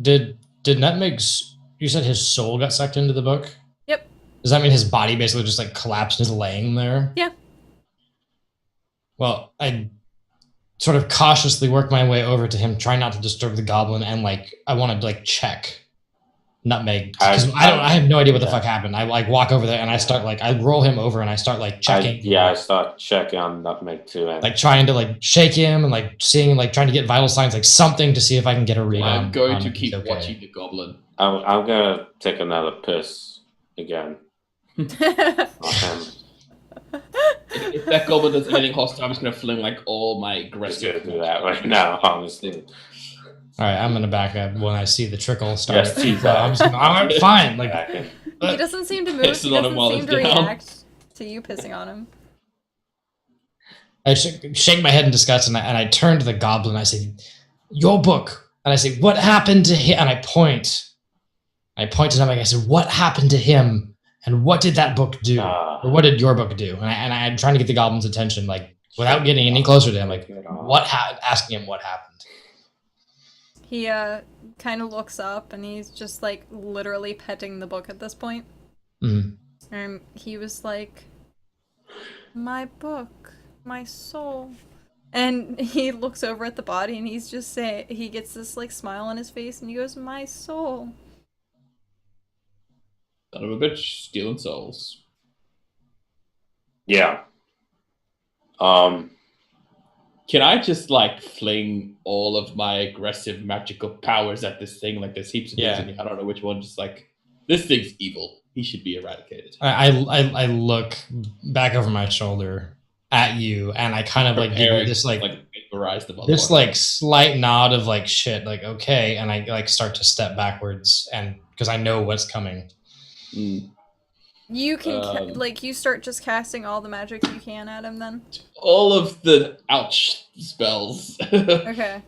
Speaker 1: Did Nutmeg's? You said his soul got sucked into the book.
Speaker 4: Yep.
Speaker 1: Does that mean his body basically just like collapsed and is laying there?
Speaker 4: Yeah.
Speaker 1: Well, I sort of cautiously work my way over to him, trying not to disturb the goblin, and like I want to like check Nutmeg because I have no idea what the fuck happened. I like walk over there and I start like I roll him over and I start like checking.
Speaker 2: I start checking on Nutmeg too, and
Speaker 1: like trying to like shake him and like seeing like trying to get vital signs, like something to see if I can get a read on.
Speaker 5: I'm going
Speaker 1: on
Speaker 5: to
Speaker 1: if he's
Speaker 5: keep
Speaker 1: okay.
Speaker 5: watching the goblin.
Speaker 2: I'm gonna take another piss again on him.
Speaker 5: If that goblin does anything hostile, I'm just gonna fling like all my
Speaker 2: I'm just
Speaker 5: aggressive.
Speaker 2: gonna do that right now, honestly.
Speaker 1: All right, I'm gonna back up when I see the trickle start.
Speaker 2: Yes, teabag.
Speaker 1: I'm just gonna, all right, fine. Like
Speaker 4: He doesn't seem to move.
Speaker 5: Pissing
Speaker 4: He
Speaker 5: on him
Speaker 4: doesn't
Speaker 5: while
Speaker 4: seem
Speaker 5: he's
Speaker 4: to
Speaker 5: down.
Speaker 4: react to you pissing on him.
Speaker 1: I shake my head in disgust and I turn to the goblin. I say, "Your book." And I say, "What happened to him?" And I point to him. I said, "What happened to him? And what did that book do? Or what did your book do?" And I'm trying to get the goblin's attention, like without getting any closer to him, like asking him what happened.
Speaker 4: He kind of looks up and he's just like literally petting the book at this point.
Speaker 1: Mm-hmm.
Speaker 4: And he was like, "My book, my soul." And he looks over at the body and he's just he gets this like smile on his face and he goes, "My soul."
Speaker 5: Son of a bitch, stealing souls.
Speaker 2: Yeah.
Speaker 5: Can I just like fling all of my aggressive magical powers at this thing? Like there's heaps of things in here. I don't know which one. Just like this thing's evil. He should be eradicated.
Speaker 1: I look back over my shoulder at you, and I kind of like give you this like this like slight nod of like shit, like okay, and I like start to step backwards, and because I know what's coming.
Speaker 4: You can like you start just casting all the magic you can at him then.
Speaker 5: All of the ouch spells.
Speaker 4: Okay.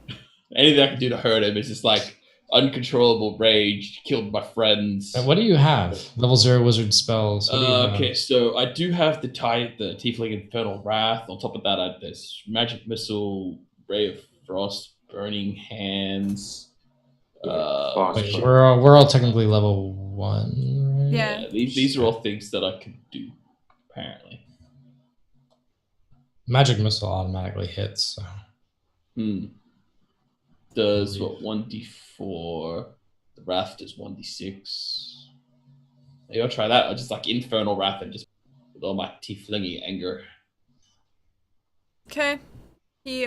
Speaker 5: Anything I can do to hurt him is just like uncontrollable rage, killed my friends.
Speaker 1: And what do you have? Level 0 wizard spells. What do you have?
Speaker 5: Okay, so I do have the Tiefling Infernal Wrath. On top of that, there's Magic Missile, Ray of Frost, Burning Hands.
Speaker 1: Wait, we're all technically level 1, right?
Speaker 4: Yeah.
Speaker 5: These are all things that I can do, apparently.
Speaker 1: Magic Missile automatically hits. So.
Speaker 5: Does what 1d4? The Wrath does 1d6. Maybe I'll try that. I'll just like Infernal Wrath and just with all my tieflingy anger.
Speaker 4: Okay. He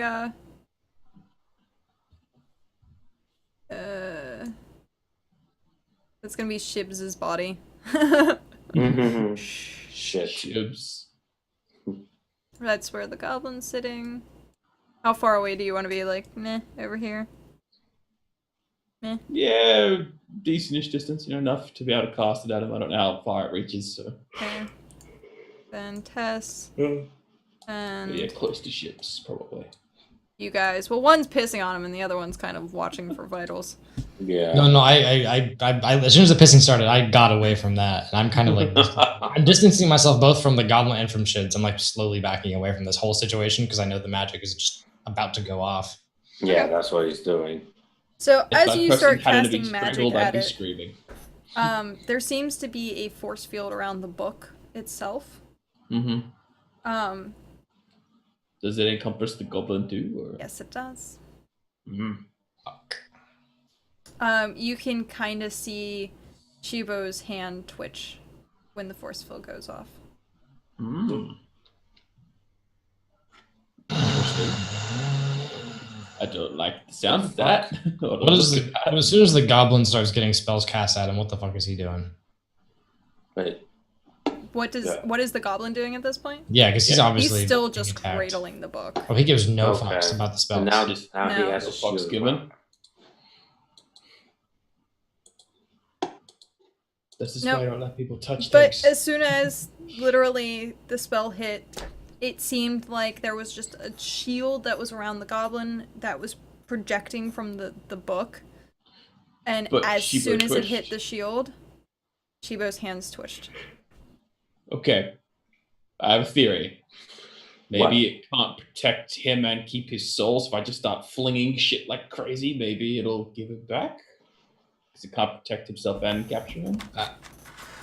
Speaker 4: That's gonna be Shibs' body.
Speaker 2: Shit.
Speaker 5: Shibs.
Speaker 4: That's where the goblin's sitting. How far away do you want to be? Like, meh, over here? Meh.
Speaker 5: Yeah, decentish distance, enough to be able to cast it at him. I don't know how far it reaches, so.
Speaker 4: Okay. Then Tess.
Speaker 5: But
Speaker 4: And
Speaker 5: yeah, close to ships, probably.
Speaker 4: you guys. Well, one's pissing on him and the other one's kind of watching for vitals.
Speaker 2: Yeah.
Speaker 1: No, I as soon as the pissing started, I got away from that, and I'm kind of like, I'm distancing myself both from the goblin and from Shids. I'm like slowly backing away from this whole situation because I know the magic is just about to go off.
Speaker 2: Yeah, that's what he's doing.
Speaker 4: So
Speaker 5: If
Speaker 4: as
Speaker 5: that
Speaker 4: you
Speaker 5: person
Speaker 4: start
Speaker 5: hadn't
Speaker 4: casting
Speaker 5: been
Speaker 4: magic
Speaker 5: strangled, I'd
Speaker 4: at
Speaker 5: be
Speaker 4: it,
Speaker 5: screaming.
Speaker 4: there seems to be a force field around the book itself.
Speaker 5: Mm-hmm.
Speaker 4: Um,
Speaker 5: Does it encompass the goblin too? Or?
Speaker 4: yes, it does.
Speaker 5: Mm.
Speaker 4: You can kind of see Shibo's hand twitch when the force field goes off.
Speaker 5: Mm. Interesting. I don't like the sound of that.
Speaker 1: What is the, as soon as the goblin starts getting spells cast at him, what the fuck is he doing?
Speaker 2: Wait.
Speaker 4: What is the goblin doing at this point?
Speaker 1: Yeah, because he's obviously
Speaker 4: He's still
Speaker 1: being
Speaker 4: just
Speaker 1: attacked.
Speaker 4: cradling the book.
Speaker 1: Oh, he gives no
Speaker 2: Okay.
Speaker 1: fucks about the spells.
Speaker 2: And now,
Speaker 5: Just
Speaker 2: now
Speaker 4: No.
Speaker 2: he has a
Speaker 5: fucks
Speaker 2: shield.
Speaker 5: given. This is
Speaker 4: Nope.
Speaker 5: why I don't let people touch
Speaker 4: But
Speaker 5: things.
Speaker 4: as soon as literally the spell hit, it seemed like there was just a shield that was around the goblin that was projecting from the book. And
Speaker 5: But
Speaker 4: as
Speaker 5: Shibo
Speaker 4: soon as it
Speaker 5: twitched.
Speaker 4: hit the shield, Shibo's hands twitched.
Speaker 5: Okay. I have a theory. Maybe it can't protect him and keep his soul, so if I just start flinging shit like crazy, maybe it'll give it back? Because it can't protect himself and capture him?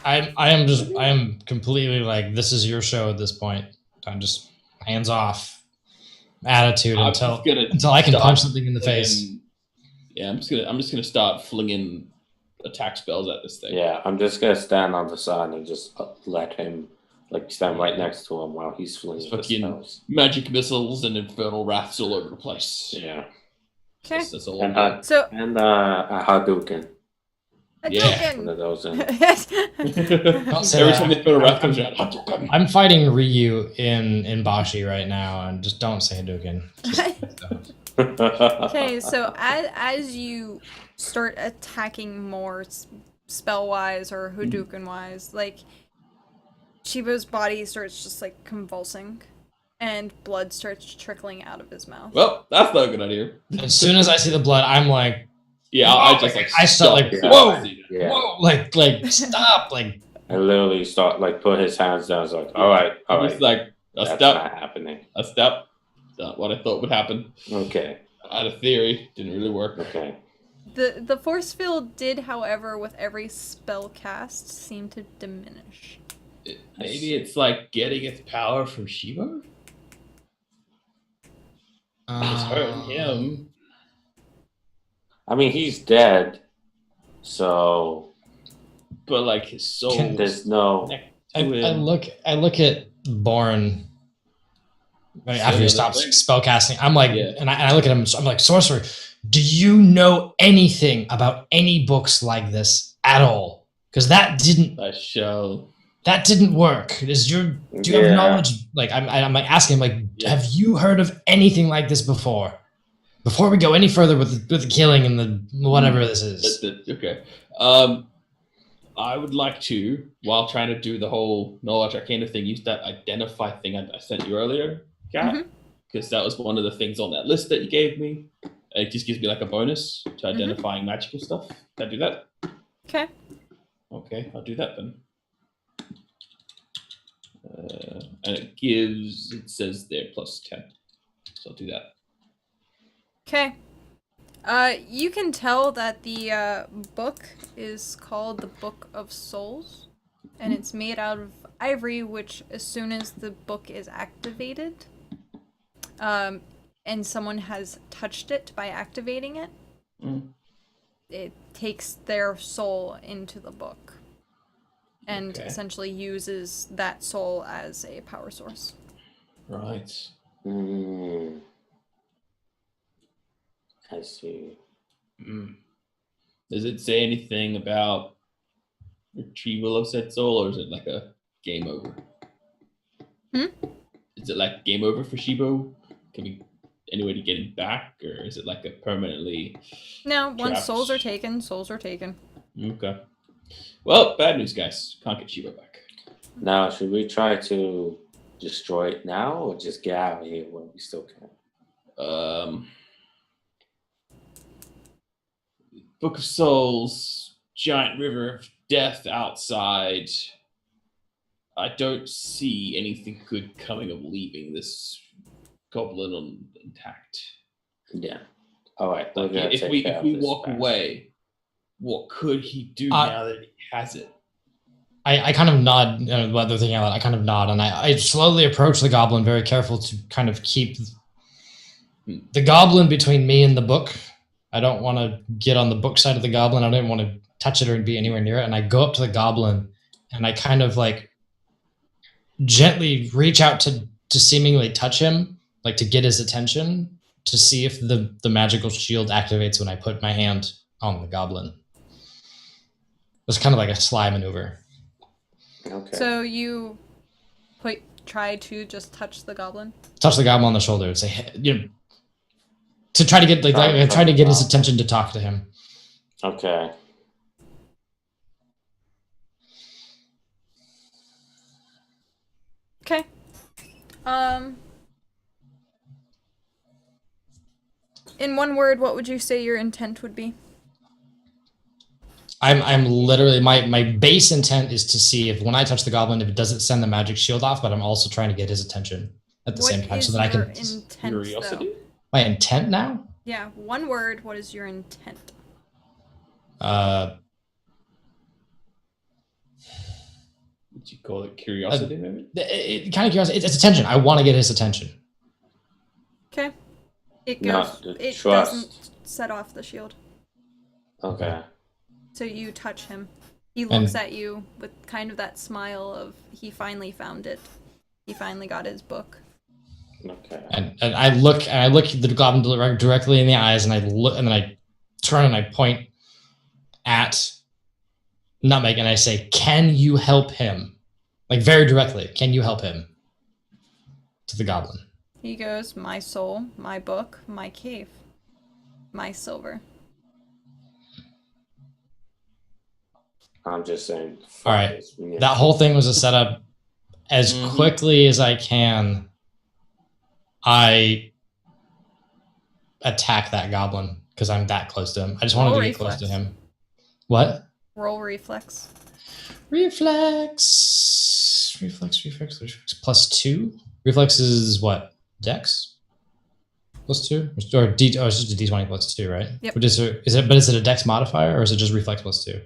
Speaker 1: I am completely like, this is your show at this point. I'm just hands off attitude
Speaker 5: I'm
Speaker 1: until
Speaker 5: just gonna
Speaker 1: I can
Speaker 5: start
Speaker 1: punch something in the
Speaker 5: flinging-
Speaker 1: face.
Speaker 5: Yeah, I'm just gonna start flinging attack spells at this thing.
Speaker 2: Yeah, I'm just gonna stand on the side and just let him, like, stand right next to him while he's flinging the
Speaker 5: Fucking
Speaker 2: spells.
Speaker 5: magic missiles and infernal wraths all over the place.
Speaker 2: Yeah.
Speaker 4: Okay.
Speaker 5: That's all
Speaker 2: And
Speaker 5: I'm
Speaker 4: So,
Speaker 2: and a Hadouken.
Speaker 4: a
Speaker 5: Yeah.
Speaker 2: One
Speaker 4: token.
Speaker 2: of those. In.
Speaker 5: doing.
Speaker 1: Don't say
Speaker 5: Every
Speaker 1: that.
Speaker 5: time the infernal wrath comes out, Hadouken.
Speaker 1: I'm fighting Ryu in Bashi right now, and just don't say Hadouken. Just don't.
Speaker 4: Okay, so as you start attacking more spell-wise or Hadouken-wise, like, Shibo's body starts just, like, convulsing, and blood starts trickling out of his mouth.
Speaker 5: Well, that's not a good idea.
Speaker 1: As soon as I see the blood, I'm like,
Speaker 5: Yeah, I just like
Speaker 1: I start like,
Speaker 5: stop.
Speaker 1: whoa,
Speaker 2: Yeah.
Speaker 1: whoa, like stop, like.
Speaker 2: I literally start like put his hands down. It's like, all right,
Speaker 5: I'm just like, a
Speaker 2: that's
Speaker 5: step,
Speaker 2: not happening.
Speaker 5: a step. Not what I thought would happen.
Speaker 2: Okay,
Speaker 5: I had a theory, didn't really work.
Speaker 2: okay.
Speaker 4: The force field did, however, with every spell cast, seem to diminish.
Speaker 5: Maybe it's like getting its power from Shiva? It's hurting him.
Speaker 2: I mean, he's dead, so
Speaker 5: But like his soul.
Speaker 2: there's no.
Speaker 1: I look at Bourne right, after he stops spellcasting. I'm like,
Speaker 5: Yeah.
Speaker 1: and I look at him. I'm like, sorcerer, do you know anything about any books like this at all? Because that didn't work. Do you have knowledge? Like, I'm like asking him, like, have you heard of anything like this before? Before we go any further with the killing and the whatever this is.
Speaker 5: Okay. I would like to, while trying to do the whole knowledge arcana thing, use that identify thing I sent you earlier, Kat, because that was one of the things on that list that you gave me. It just gives me like a bonus to identifying magical stuff. Can I do that?
Speaker 4: Okay.
Speaker 5: Okay, I'll do that then. And it says there plus 10. So I'll do that.
Speaker 4: Okay. You can tell that the book is called the Book of Souls, and it's made out of ivory, which as soon as the book is activated, and someone has touched it by activating it, it takes their soul into the book, and essentially uses that soul as a power source.
Speaker 5: Right.
Speaker 2: I see.
Speaker 5: Does it say anything about retrieval of said soul, or is it like a game over? Is it like game over for Shibo? Can we any way to get him back, or is it like a permanently?
Speaker 4: No, once
Speaker 5: trapped?
Speaker 4: souls are taken, souls are taken.
Speaker 5: Okay. Well, bad news, guys. Can't get Shibo back.
Speaker 2: Now, should we try to destroy it now, or just get out of here when we still can?
Speaker 5: Book of Souls, giant river of death outside. I don't see anything good coming of leaving this goblin intact.
Speaker 2: Yeah. All right.
Speaker 5: Like, if we walk away, what could he do now that he has it?
Speaker 1: I kind of nod, what they're thinking out loud. I kind of nod, and I slowly approach the goblin, very careful to kind of keep the goblin between me and the book. I don't want to get on the book side of the goblin. I don't want to touch it or be anywhere near it. And I go up to the goblin, and I kind of like gently reach out to seemingly touch him, like to get his attention, to see if the magical shield activates when I put my hand on the goblin. It was kind of like a sly maneuver.
Speaker 2: Okay.
Speaker 4: So you try to just touch the goblin?
Speaker 1: Touch the goblin on the shoulder and say, to try to get try to get his attention to talk to him.
Speaker 2: Okay.
Speaker 4: Okay. In one word, what would you say your intent would be?
Speaker 1: I'm literally my base intent is to see if when I touch the goblin, if it doesn't send the magic shield off, but I'm also trying to get his attention at the same time so that I can.
Speaker 4: Intent,
Speaker 5: Curiosity.
Speaker 4: though?
Speaker 1: My intent now?
Speaker 4: Yeah, one word. What is your intent?
Speaker 5: Would you call it curiosity, maybe?
Speaker 1: Kind of curiosity. It's attention. I want to get his attention.
Speaker 4: Okay. It
Speaker 2: Not
Speaker 4: goes.
Speaker 2: the
Speaker 4: It
Speaker 2: trust.
Speaker 4: doesn't set off the shield.
Speaker 2: Okay.
Speaker 4: So you touch him. He looks at you with kind of that smile of he finally found it. He finally got his book.
Speaker 2: Okay.
Speaker 1: And I look the goblin directly in the eyes, and I look, and then I turn and I point at Nutmeg, and I say, "Can you help him?" Like very directly. Can you help him? To the goblin.
Speaker 4: He goes, "My soul, my book, my cave, my silver."
Speaker 2: I'm just saying.
Speaker 1: All right. That whole thing was a setup. As quickly as I can, I attack that goblin because I'm that close to him. I just wanted to get close to him. What?
Speaker 4: Roll reflex.
Speaker 1: Reflex. +2. Reflex is what? Dex? +2? Or D? Oh, it's just a D20 +2, right?
Speaker 4: Yep.
Speaker 1: But is it a Dex modifier or is it just reflex +2?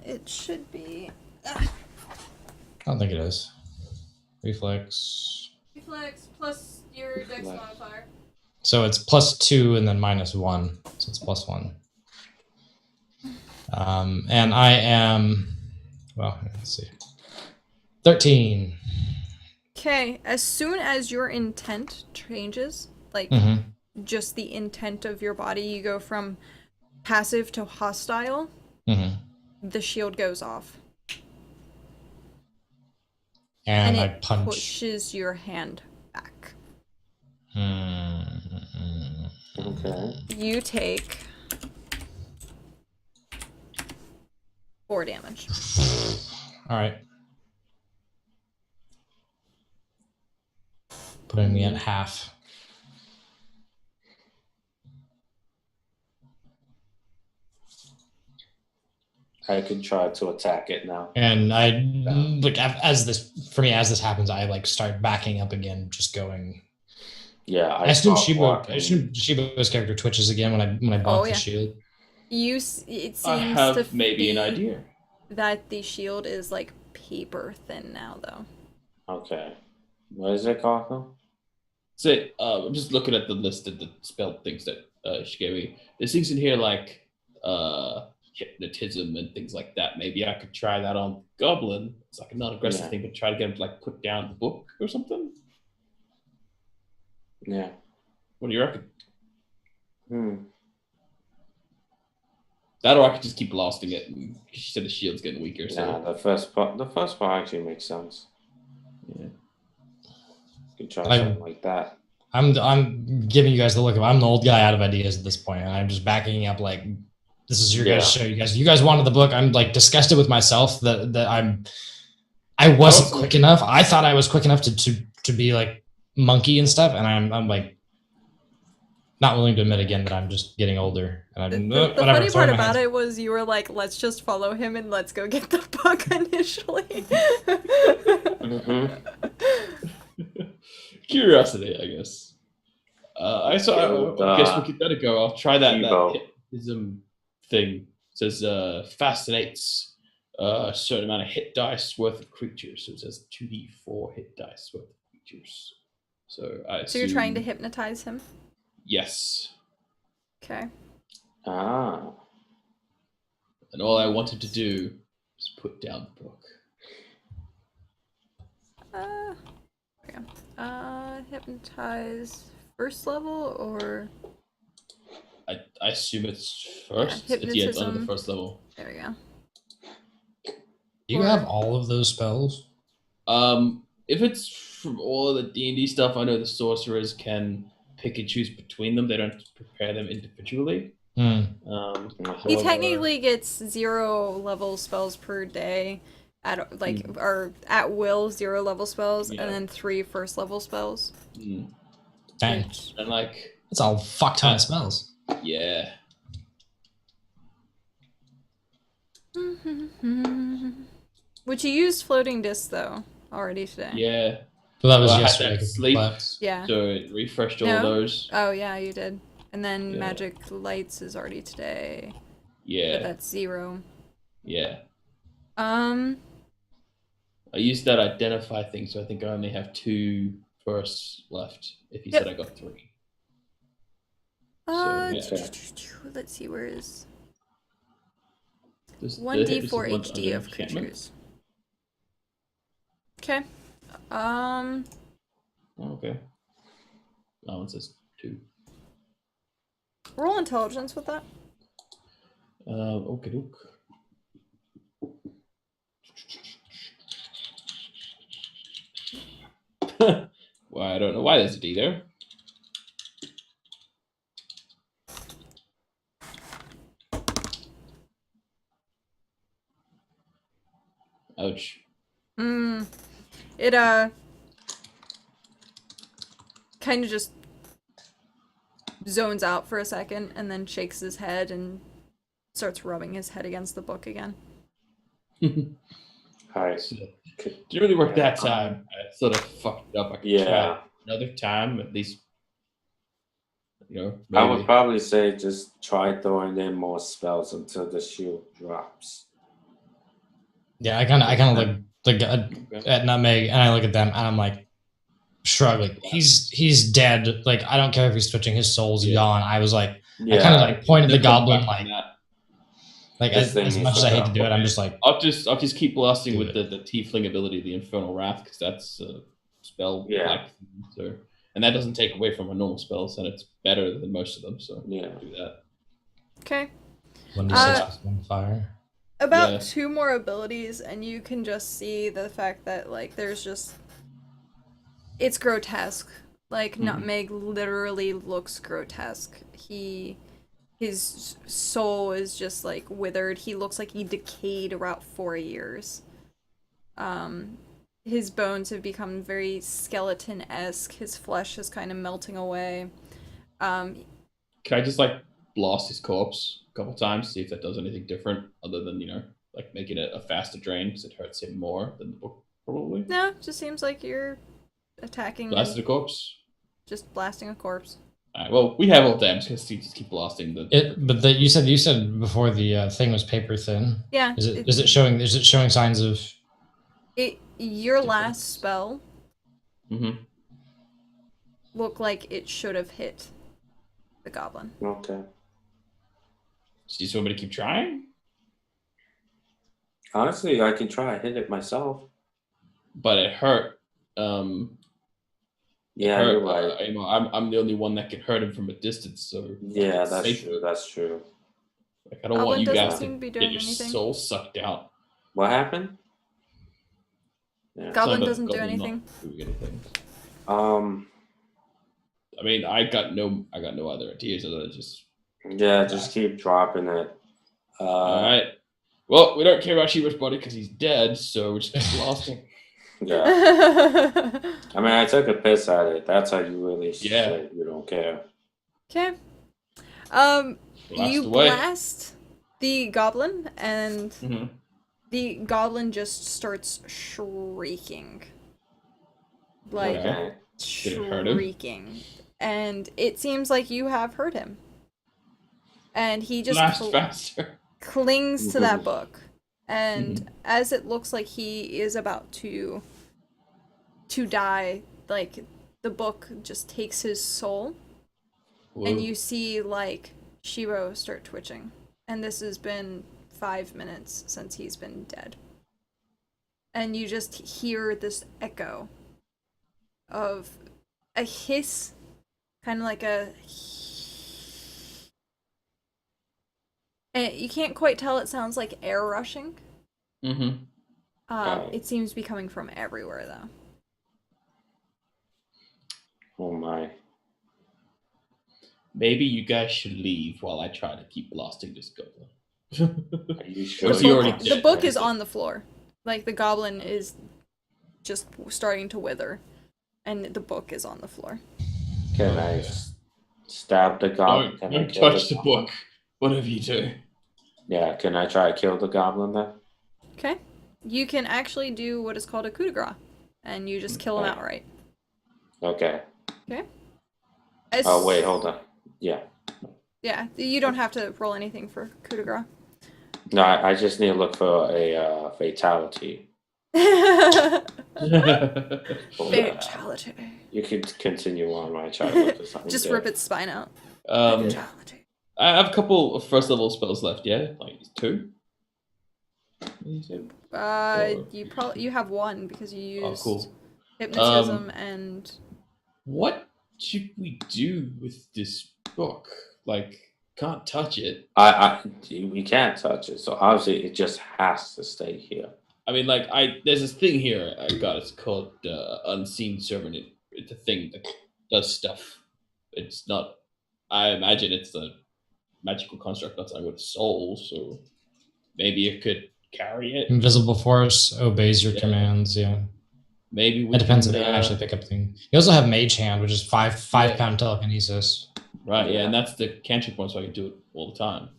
Speaker 4: It should be.
Speaker 1: I don't think it is. Reflex.
Speaker 4: Reflex plus your dex modifier.
Speaker 1: So it's +2 and then -1. So it's +1. And I am, well, let's see. 13.
Speaker 4: Okay, as soon as your intent changes, like just the intent of your body, you go from passive to hostile, the shield goes off.
Speaker 1: And I
Speaker 4: it
Speaker 1: punch.
Speaker 4: Pushes your hand back.
Speaker 2: Okay.
Speaker 4: You take 4 damage.
Speaker 1: All right. Putting me at half.
Speaker 2: I could try to attack it now.
Speaker 1: And I like as this happens, I like start backing up again, just going.
Speaker 2: Yeah,
Speaker 1: I assume Shiba's character twitches again when I bonk the shield.
Speaker 4: It seems
Speaker 5: I have maybe an idea
Speaker 4: that the shield is like paper thin now, though.
Speaker 2: Okay, what is it called though?
Speaker 5: So I'm just looking at the list of the spell things that she gave me. There's things in here like hypnotism and things like that. Maybe I could try that on Goblin. It's like a non-aggressive thing, but try to get him to like put down the book or something.
Speaker 2: Yeah.
Speaker 5: What do you reckon? That or I could just keep blasting it. She said the shield's getting weaker. So
Speaker 2: Yeah, the first part actually makes sense.
Speaker 5: yeah.
Speaker 2: You could try
Speaker 1: I-
Speaker 2: something like that.
Speaker 1: I'm giving you guys the look of I'm the old guy out of ideas at this point, and I'm just backing up like this is your guys' show. You guys wanted the book. I'm like disgusted with myself that I wasn't
Speaker 5: Also-
Speaker 1: quick enough. I thought I was quick enough to be like monkey and stuff, and I'm like not willing to admit again that I'm just getting older. And I'm
Speaker 4: The
Speaker 1: whatever,
Speaker 4: funny
Speaker 1: throwing
Speaker 4: part
Speaker 1: my
Speaker 4: about
Speaker 1: hands-
Speaker 4: it was you were like, let's just follow him and let's go get the book initially.
Speaker 5: Curiosity, I guess. I guess we'll give that a go. I'll try that hypnotism thing. It says fascinates a certain amount of hit dice worth of creatures. So it says 2d4 hit dice worth of creatures. So
Speaker 4: you're trying to hypnotize him?
Speaker 5: Yes.
Speaker 4: Okay.
Speaker 2: Ah.
Speaker 5: And all I wanted to do was put down the book.
Speaker 4: There we go. Hypnotize first level or
Speaker 5: I assume it's first.
Speaker 4: Yeah,
Speaker 5: It's under the
Speaker 4: hypnotism.
Speaker 5: first level.
Speaker 4: there we go.
Speaker 1: Do you have all of those spells?
Speaker 5: If it's from all of the D&D stuff, I know the sorcerers can pick and choose between them. They don't prepare them individually.
Speaker 1: Hmm.
Speaker 4: He
Speaker 5: However-
Speaker 4: technically gets 0 level spells per day, at like or at will 0 level spells,
Speaker 5: Yeah.
Speaker 4: and then 3 first level spells.
Speaker 1: Dang,
Speaker 4: Which-
Speaker 5: And like,
Speaker 1: that's a fuck ton of spells.
Speaker 5: yeah.
Speaker 4: Which you used floating disc though already today.
Speaker 5: Yeah.
Speaker 1: So that was
Speaker 5: Well, I had
Speaker 1: yesterday.
Speaker 5: that
Speaker 1: 'cause
Speaker 5: sleep.
Speaker 1: collapse.
Speaker 4: Yeah.
Speaker 5: So it refreshed all
Speaker 4: No?
Speaker 5: those.
Speaker 4: Oh yeah, you did. And then
Speaker 5: Yeah.
Speaker 4: magic lights is already today. But
Speaker 5: Yeah.
Speaker 4: that's 0.
Speaker 5: Yeah.
Speaker 4: Um.
Speaker 5: I used that identify thing, so I think I only have 2 firsts left. If you
Speaker 4: Yep.
Speaker 5: said I got 3.
Speaker 4: Uh.
Speaker 5: yeah.
Speaker 4: Let's see. Where is
Speaker 5: There's the
Speaker 4: 1d4
Speaker 5: hypnosis
Speaker 4: HD
Speaker 5: under
Speaker 4: of
Speaker 5: enchantment.
Speaker 4: creatures? Okay.
Speaker 5: Oh, okay. That one says 2.
Speaker 4: Roll intelligence with that.
Speaker 5: Okay, doke. Well, I don't know why there's a D there. Ouch.
Speaker 4: It kind of just zones out for a second and then shakes his head and starts rubbing his head against the book again.
Speaker 2: Alright.
Speaker 5: Didn't really work that time. I sort of fucked it up. I could
Speaker 2: Yeah.
Speaker 5: try another time, at least. You know,
Speaker 2: I
Speaker 5: maybe.
Speaker 2: would probably say just try throwing in more spells until the shield drops.
Speaker 1: Yeah, I kind of look at Nutmeg, and I look at them, and I'm like, shrug. Like he's dead. Like I don't care if he's twitching. His soul's
Speaker 5: Yeah.
Speaker 1: gone. I was like,
Speaker 2: Yeah.
Speaker 1: I kind of like pointed the
Speaker 5: There's no
Speaker 1: goblin
Speaker 5: point
Speaker 1: like
Speaker 5: in that.
Speaker 1: as
Speaker 2: thing
Speaker 1: much
Speaker 2: is
Speaker 1: as I hate
Speaker 2: like,
Speaker 1: to do it. I'm just like,
Speaker 5: I'll just keep blasting
Speaker 1: Do
Speaker 5: with the tiefling ability, the Infernal Wrath, because that's a spell.
Speaker 2: Yeah.
Speaker 5: Like, so, and that doesn't take away from my normal spells, and it's better than most of them. So
Speaker 2: Yeah.
Speaker 5: do that.
Speaker 4: Okay.
Speaker 1: 1d6 plus fire.
Speaker 4: About
Speaker 5: Yeah.
Speaker 4: 2 more abilities, and you can just see the fact that, like, there's just. It's grotesque. Like, Nutmeg literally looks grotesque. His soul is just, like, withered. He looks like he decayed about 4 years. His bones have become very skeleton-esque. His flesh is kind of melting away.
Speaker 5: Can I just like blast his corpse a couple times, see if that does anything different, other than like making it a faster drain because it hurts him more than the book probably.
Speaker 4: No, it just seems like you're attacking
Speaker 5: Blasted a corpse.
Speaker 4: just blasting a corpse.
Speaker 5: All right. Well, we have all damage because you just keep blasting the.
Speaker 1: But you said before the thing was paper thin.
Speaker 4: Yeah.
Speaker 1: Is it showing signs of?
Speaker 4: Your last spell
Speaker 5: Mm-hmm.
Speaker 4: looked like it should have hit the goblin.
Speaker 2: Okay.
Speaker 5: So you just want me to keep trying?
Speaker 2: Honestly, I can try hit it myself.
Speaker 5: But it hurt.
Speaker 2: Yeah,
Speaker 5: hurt,
Speaker 2: you're right.
Speaker 5: I'm the only one that can hurt him from a distance. So
Speaker 2: Yeah, that's
Speaker 5: safe.
Speaker 2: true. That's true.
Speaker 5: Like, I don't want
Speaker 4: Goblin
Speaker 5: you
Speaker 4: doesn't
Speaker 5: guys
Speaker 4: seem
Speaker 5: to
Speaker 4: to be
Speaker 5: get
Speaker 4: doing
Speaker 5: your
Speaker 4: anything.
Speaker 5: soul sucked out.
Speaker 2: What happened? Yeah.
Speaker 4: Goblin
Speaker 5: Something about
Speaker 4: doesn't do
Speaker 5: Goblin not
Speaker 4: anything.
Speaker 5: doing anything. I mean, I got no other ideas other than just.
Speaker 2: Yeah, just keep dropping it.
Speaker 5: All right. Well, we don't care about Shiva's body because he's dead, so we're just keep blasting.
Speaker 2: Yeah. I mean, I took a piss at it. That's how you really say you don't care.
Speaker 4: Okay.
Speaker 5: Blast
Speaker 4: You
Speaker 5: away.
Speaker 4: blast the goblin, and
Speaker 5: Mhm.
Speaker 4: the goblin just starts shrieking. Like,
Speaker 2: Okay.
Speaker 5: Did it hurt him?
Speaker 4: shrieking. And it seems like you have hurt him. And he just
Speaker 5: Blast faster.
Speaker 4: clings to that book. And
Speaker 5: Mhm.
Speaker 4: as it looks like he is about to die, like, the book just takes his soul.
Speaker 5: Whoa.
Speaker 4: And you see, like, Shiro start twitching. And this has been 5 minutes since he's been dead. And you just hear this echo of a hiss, kind of like a... And you can't quite tell, it sounds like air rushing.
Speaker 5: Mm-hmm.
Speaker 4: It seems to be coming from everywhere, though.
Speaker 2: Oh my.
Speaker 5: Maybe you guys should leave while I try to keep blasting this goblin.
Speaker 2: Are you sure?
Speaker 5: Or he already
Speaker 4: The
Speaker 5: did,
Speaker 4: book
Speaker 5: right?
Speaker 4: is on the floor. Like, the goblin is just starting to wither. And the book is on the floor.
Speaker 2: Can I stab the goblin? Can I
Speaker 5: Don't
Speaker 2: kill
Speaker 5: touch the
Speaker 2: goblin?
Speaker 5: book. Whatever you do.
Speaker 2: Yeah, can I try to kill the goblin then?
Speaker 4: Okay. You can actually do what is called a coup de grace. And you just kill him
Speaker 2: Okay.
Speaker 4: outright.
Speaker 2: Okay.
Speaker 4: Okay?
Speaker 2: Oh, wait, hold on. Yeah.
Speaker 4: Yeah, you don't have to roll anything for coup de grace.
Speaker 2: No, I just need to look for a fatality.
Speaker 4: Fatality.
Speaker 2: You can continue on while I try to look for something.
Speaker 4: Just
Speaker 2: good.
Speaker 4: rip its spine out.
Speaker 5: I have a couple of first level spells left, yeah? Like 2?
Speaker 4: You have one because you used
Speaker 5: cool.
Speaker 4: hypnotism and...
Speaker 5: What should we do with this book? Like, can't touch it.
Speaker 2: We can't touch it, so obviously it just has to stay here.
Speaker 5: I mean, like, there's this thing here I got. It's called Unseen Servant. It's a thing that does stuff. It's not. I imagine it's a magical construct, not something with a soul. So maybe it could carry it.
Speaker 1: Invisible force obeys your commands. Yeah.
Speaker 5: Maybe we
Speaker 1: It depends
Speaker 5: can,
Speaker 1: if they actually pick up things. You also have Mage Hand, which is five pound telekinesis.
Speaker 5: Right. Yeah, and that's the cantrip one, so I can do it all the time.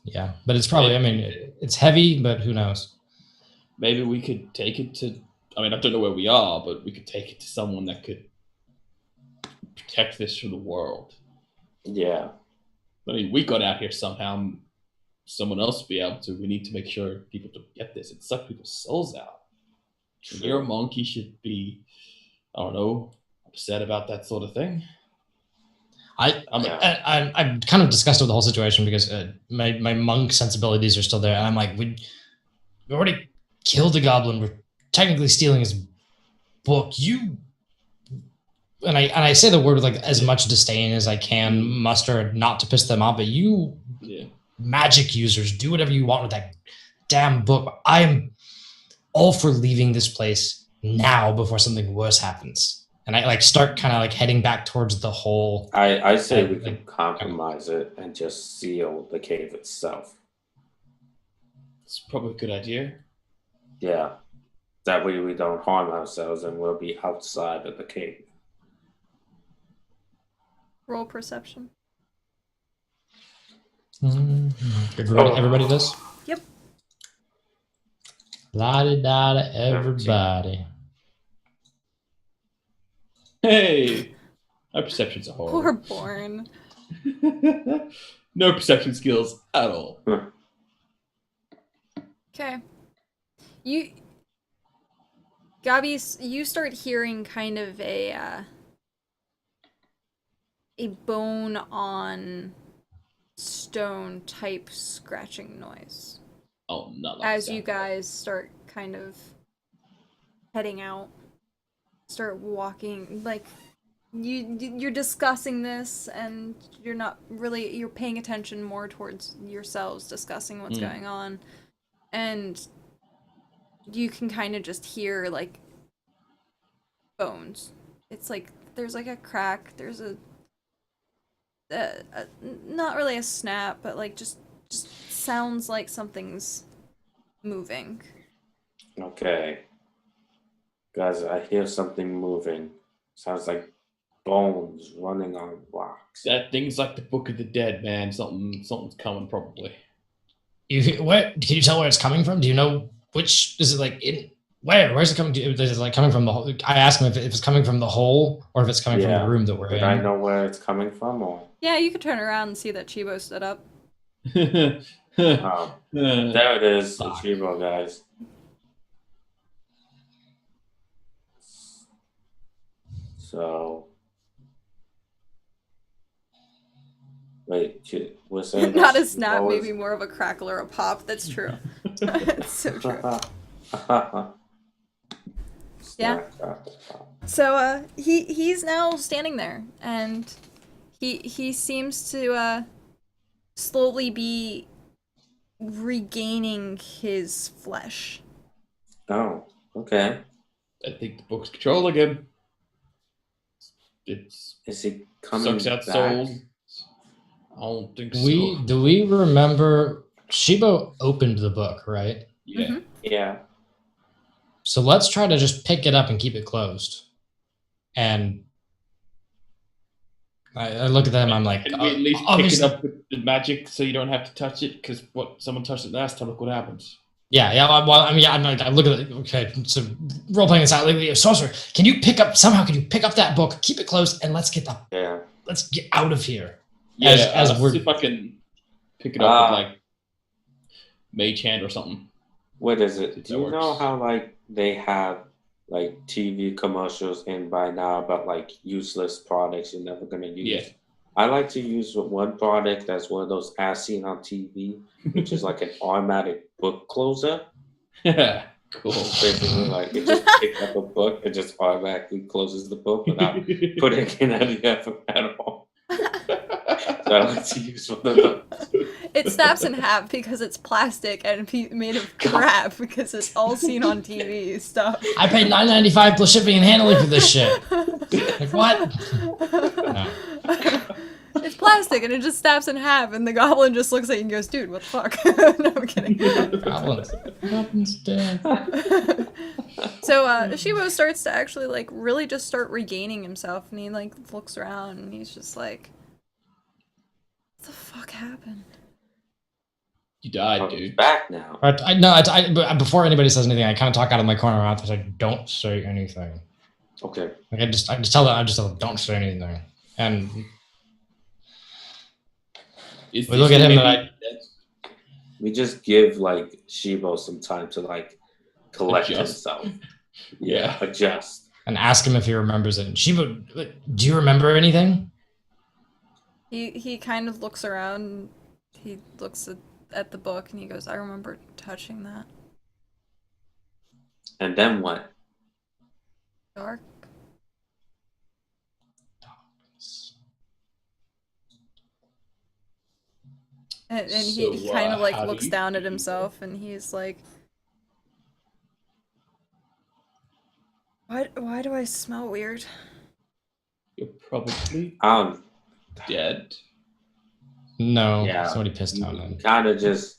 Speaker 1: Yeah, but it's probably. I mean, it's heavy, but who knows?
Speaker 5: Maybe we could take it to. I mean, I don't know where we are, but we could take it to someone that could protect this from the world.
Speaker 2: Yeah.
Speaker 5: I mean, we got out here somehow. Someone else will be able to. We need to make sure people don't get this. It sucks people's souls out.
Speaker 2: True.
Speaker 5: Your monkey should be, I don't know, upset about that sort of thing.
Speaker 1: I'm kind of disgusted with the whole situation because my monk sensibilities are still there, and I'm like, we already killed the goblin. We're technically stealing his book. And I say the word with like as much disdain as I can muster, not to piss them off, but you magic users, do whatever you want with that damn book. I am all for leaving this place now before something worse happens. And I like start kind of like heading back towards the hole.
Speaker 2: I say we can compromise it and just seal the cave itself.
Speaker 5: It's probably a good idea.
Speaker 2: Yeah. That way we don't harm ourselves and we'll be outside of the cave.
Speaker 4: Roll perception.
Speaker 1: Everybody does?
Speaker 4: Yep.
Speaker 1: La-di-da-da, everybody.
Speaker 5: Hey! My perceptions are horrible.
Speaker 4: Poor Born.
Speaker 5: No perception skills at all.
Speaker 4: Okay. Gabi, you start hearing kind of a bone on stone type scratching noise.
Speaker 5: Oh, not like
Speaker 4: as
Speaker 5: that.
Speaker 4: you guys start kind of heading out, start walking, like you're discussing this, and you're paying attention more towards yourselves discussing what's going on, and you can kind of just hear like bones. It's like there's like a crack. There's a not really a snap, but like just sounds like something's moving.
Speaker 2: Okay. Guys, I hear something moving. Sounds like bones running on rocks.
Speaker 5: That thing's like the Book of the Dead, man. Something's coming probably.
Speaker 1: What? Can you tell where it's coming from? Do you know which? Is it like in where? Where's it coming? Is it like coming from the hole? I asked him if it's coming from the hole or if it's coming from the room that we're in.
Speaker 2: Did I know where it's coming from, or?
Speaker 4: Yeah, you could turn around and see that Chibo stood up.
Speaker 2: Oh, there it is, the Chibo, guys. So, wait, we're saying
Speaker 4: Not
Speaker 2: that
Speaker 4: a snap,
Speaker 2: Chibo
Speaker 4: maybe more of a crackle or a pop. That's true. It's so true. Yeah. So he's now standing there, and he seems to slowly be regaining his flesh.
Speaker 2: Oh, okay.
Speaker 5: I think the book's controlling him. It's
Speaker 2: Is he coming
Speaker 5: sucks out
Speaker 2: back?
Speaker 5: souls. I don't think so.
Speaker 1: Do we remember Shibo opened the book, right?
Speaker 5: Yeah.
Speaker 4: Mm-hmm.
Speaker 2: Yeah.
Speaker 1: So let's try to just pick it up and keep it closed. And I look at them, I'm like,
Speaker 5: Can we at least pick it
Speaker 1: obviously,
Speaker 5: up with the magic so you don't have to touch it? Because someone touched it last time, look what happens.
Speaker 1: yeah. Well, I mean, I look at it. Okay, so role playing this out. Like, sorcerer, can you pick up that book, keep it closed, and let's get out of here.
Speaker 5: Yeah,
Speaker 1: as
Speaker 5: let's
Speaker 1: we're
Speaker 5: see if I can pick it up with like mage hand or something.
Speaker 2: What is it?
Speaker 5: If
Speaker 2: Do
Speaker 5: that
Speaker 2: you know
Speaker 5: works.
Speaker 2: how like they have like TV commercials in by now about like useless products you're never gonna use?
Speaker 5: Yeah.
Speaker 2: I like to use one product that's one of those as seen on TV, which is like an automatic book closer.
Speaker 5: Cool.
Speaker 2: Basically, like it just picks up a book and just automatically closes the book without putting in any effort at all. So I like to use one of those.
Speaker 4: It snaps in half because it's plastic and made of crap because it's all seen on TV stuff.
Speaker 1: I paid $9.95 plus shipping and handling for this shit. Like what? No.
Speaker 4: It's plastic and it just snaps in half, and the goblin just looks at you and goes, "Dude, what the fuck?" No, I'm kidding.
Speaker 1: Goblin's dead.
Speaker 4: So Shibo starts to actually like really just start regaining himself, and he like looks around and he's just like, "What the fuck happened?"
Speaker 5: You died,
Speaker 2: Oh,
Speaker 5: dude.
Speaker 2: he's back now.
Speaker 1: But before anybody says anything, I kind of talk out of my corner of my mouth. I say, "Don't say anything."
Speaker 2: Okay.
Speaker 1: Like I just tell them, "Don't say anything." And we look at him and
Speaker 2: We just give like Shibo some time to like collect
Speaker 5: Adjust.
Speaker 2: himself.
Speaker 5: Yeah.
Speaker 2: Adjust.
Speaker 1: and ask him if he remembers it. Shibo, do you remember anything?
Speaker 4: He kind of looks around. He looks at the book and he goes, "I remember touching that."
Speaker 2: And then what?
Speaker 4: Dark. And he
Speaker 5: So,
Speaker 4: kind of like
Speaker 5: how do
Speaker 4: looks
Speaker 5: you
Speaker 4: down at
Speaker 5: feel?
Speaker 4: himself and he's like, why do I smell weird?
Speaker 5: You're probably dead.
Speaker 1: No,
Speaker 2: Yeah.
Speaker 1: somebody pissed on
Speaker 2: You
Speaker 1: him.
Speaker 2: kind of just,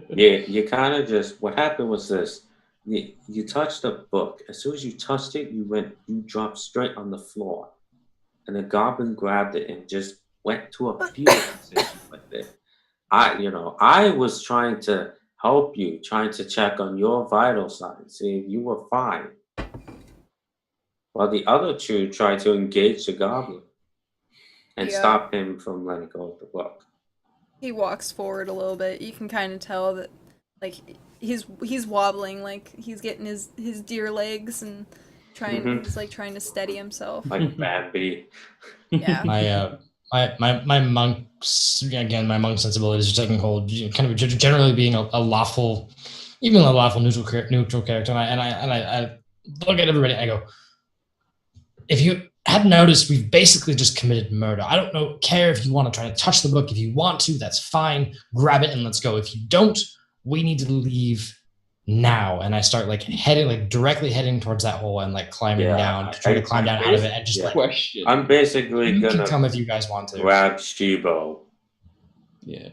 Speaker 2: you kind of just, what happened was this. You touched the book. As soon as you touched it, you dropped straight on the floor. And the goblin grabbed it and just went to a fetal position with it. I was trying to help you, trying to check on your vital signs, see if you were fine. While the other two tried to engage the goblin and
Speaker 4: Yeah.
Speaker 2: stop him from letting go of the book.
Speaker 4: He walks forward a little bit. You can kind of tell that, like, he's wobbling, like he's getting his deer legs and he's like trying to steady himself.
Speaker 2: Like Bambi.
Speaker 4: Yeah.
Speaker 1: My monks, again, my monk sensibilities are taking hold, kind of generally being a lawful, even a lawful neutral character. And I look at everybody and I go, if have noticed we've basically just committed murder. I don't care if you want to try to touch the book. If you want to, that's fine. Grab it and let's go. If you don't, we need to leave now. And I start like directly heading towards that hole and like climbing down to try to climb down out of it and just like
Speaker 5: Question.
Speaker 2: I'm basically
Speaker 1: you
Speaker 2: gonna
Speaker 1: can come if you guys want to.
Speaker 2: grab Shibo.
Speaker 5: Yeah.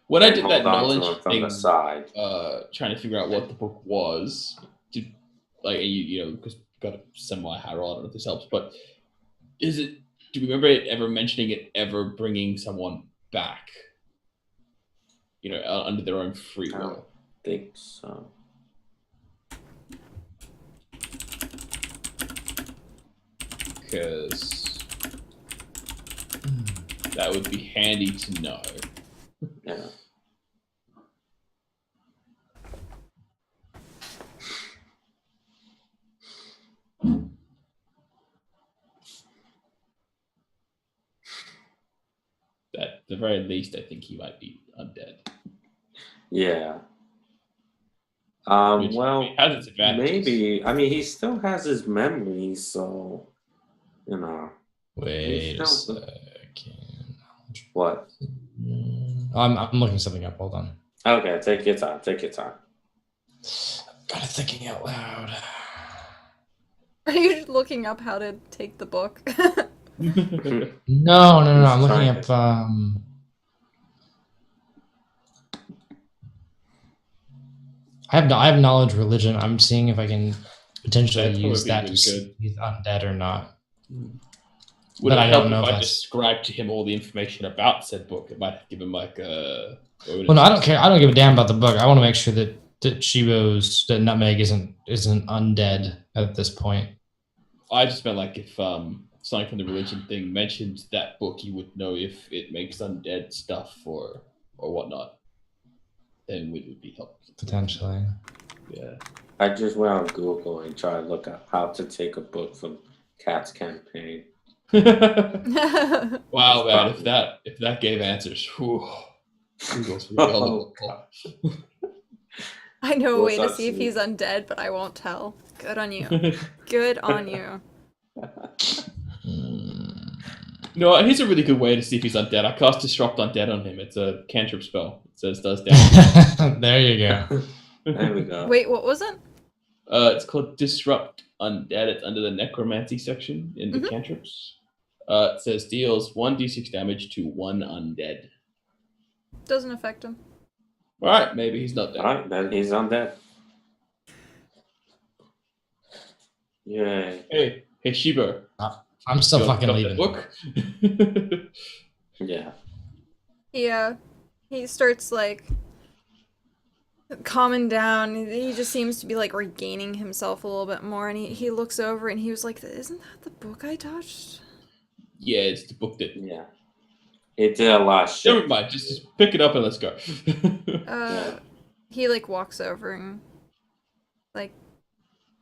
Speaker 5: When I did that
Speaker 2: hold on to him
Speaker 5: knowledge
Speaker 2: from
Speaker 5: thing,
Speaker 2: the side.
Speaker 5: trying to figure out what the book was, you know, because got a semi-high roll. I don't know if this helps, but do you remember it ever mentioning it ever bringing someone back? You know, under their own free
Speaker 2: I
Speaker 5: will.
Speaker 2: don't think so.
Speaker 5: Because that would be handy to know.
Speaker 2: Yeah.
Speaker 5: At the very least, I think he might be undead.
Speaker 2: Yeah.
Speaker 5: Which
Speaker 2: Well,
Speaker 5: has its advantages.
Speaker 2: maybe. I mean, he still has his memories, so you know.
Speaker 1: Wait a
Speaker 2: Still-
Speaker 1: second.
Speaker 2: What?
Speaker 1: I'm looking something up. Hold on.
Speaker 2: Okay, take your time. Take your time.
Speaker 1: Kind of thinking out loud.
Speaker 4: Are you looking up how to take the book?
Speaker 1: No. I'm
Speaker 2: He's
Speaker 1: looking
Speaker 2: trying
Speaker 1: up. I have knowledge religion. I'm seeing if I can potentially
Speaker 5: That'd
Speaker 1: use
Speaker 5: probably
Speaker 1: that
Speaker 5: be
Speaker 1: to
Speaker 5: really
Speaker 1: see
Speaker 5: good.
Speaker 1: if he's undead or not.
Speaker 5: Would
Speaker 1: But
Speaker 5: it
Speaker 1: I
Speaker 5: help
Speaker 1: don't know
Speaker 5: if
Speaker 1: if
Speaker 5: I
Speaker 1: that's-
Speaker 5: described to him all the information about said book? It might give him like a.
Speaker 1: Well, no, I don't care. I don't give a damn about the book. I want to make sure that that Nutmeg isn't undead at this point.
Speaker 5: I just meant like if something from the religion thing mentioned that book, you would know if it makes undead stuff or whatnot. Then it would be helpful.
Speaker 1: Potentially.
Speaker 5: Yeah.
Speaker 2: I just went on Google and tried to look up how to take a book from Cat's campaign.
Speaker 5: Wow, man! If that gave answers, whew, Google's really all over the ball.
Speaker 4: I know a way to
Speaker 2: What's up,
Speaker 4: see if
Speaker 2: Steve?
Speaker 4: he's undead, but I won't tell. Good on you. Good on you.
Speaker 5: No, here's a really good way to see if he's undead. I cast Disrupt Undead on him. It's a cantrip spell. It says does damage.
Speaker 1: There you go.
Speaker 2: There we go.
Speaker 4: Wait, what was it?
Speaker 5: It's called Disrupt Undead. It's under the Necromancy section in the cantrips. It says deals 1d6 damage to one undead.
Speaker 4: Doesn't affect him.
Speaker 5: All right, maybe he's not dead.
Speaker 2: All right, then he's on that. Yay.
Speaker 5: Hey, Shiba.
Speaker 1: I'm still
Speaker 5: you
Speaker 1: fucking
Speaker 5: want to
Speaker 1: leaving.
Speaker 5: pick up that book?
Speaker 2: Yeah.
Speaker 4: Yeah. He starts like calming down. He just seems to be like regaining himself a little bit more, and he looks over and he was like, "Isn't that the book I touched?"
Speaker 5: Yeah, it's the book that.
Speaker 2: Yeah. It did a lot of shit.
Speaker 5: Never mind. Just pick it up and let's go.
Speaker 4: He like walks over and like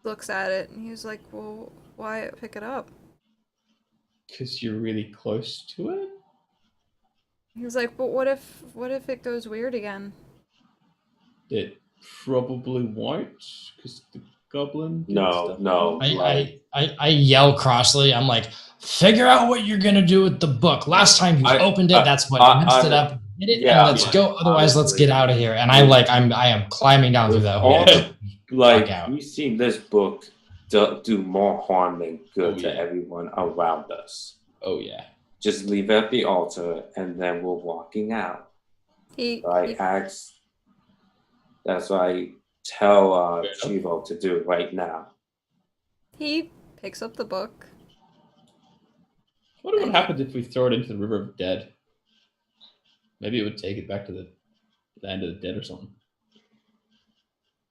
Speaker 4: looks at it, and he was like, "Well, why pick it up?"
Speaker 5: Because you're really close to it.
Speaker 4: He was like, "But what if it goes weird again?"
Speaker 5: It probably won't, because the goblin. did
Speaker 2: No,
Speaker 5: stuff.
Speaker 2: no. Like,
Speaker 1: I yell crossly. I'm like, figure out what you're gonna do with the book. Last time you opened it, that's what messed it up. Get it,
Speaker 2: yeah,
Speaker 1: and let's go. Otherwise, let's
Speaker 2: honestly.
Speaker 1: get out of here. And I am climbing down through that hole.
Speaker 2: like
Speaker 1: Fuck out.
Speaker 2: we've seen this book do more harm than good
Speaker 5: Oh,
Speaker 2: to
Speaker 5: yeah.
Speaker 2: everyone around us.
Speaker 5: Oh yeah.
Speaker 2: Just leave it at the altar, and then we're walking out.
Speaker 4: He
Speaker 2: That's what I tell
Speaker 5: Fair enough.
Speaker 2: Chivo to do right now.
Speaker 4: he picks up the book.
Speaker 5: What would happen if we throw it into the river of dead? Maybe it would take it back to the land of the dead or something.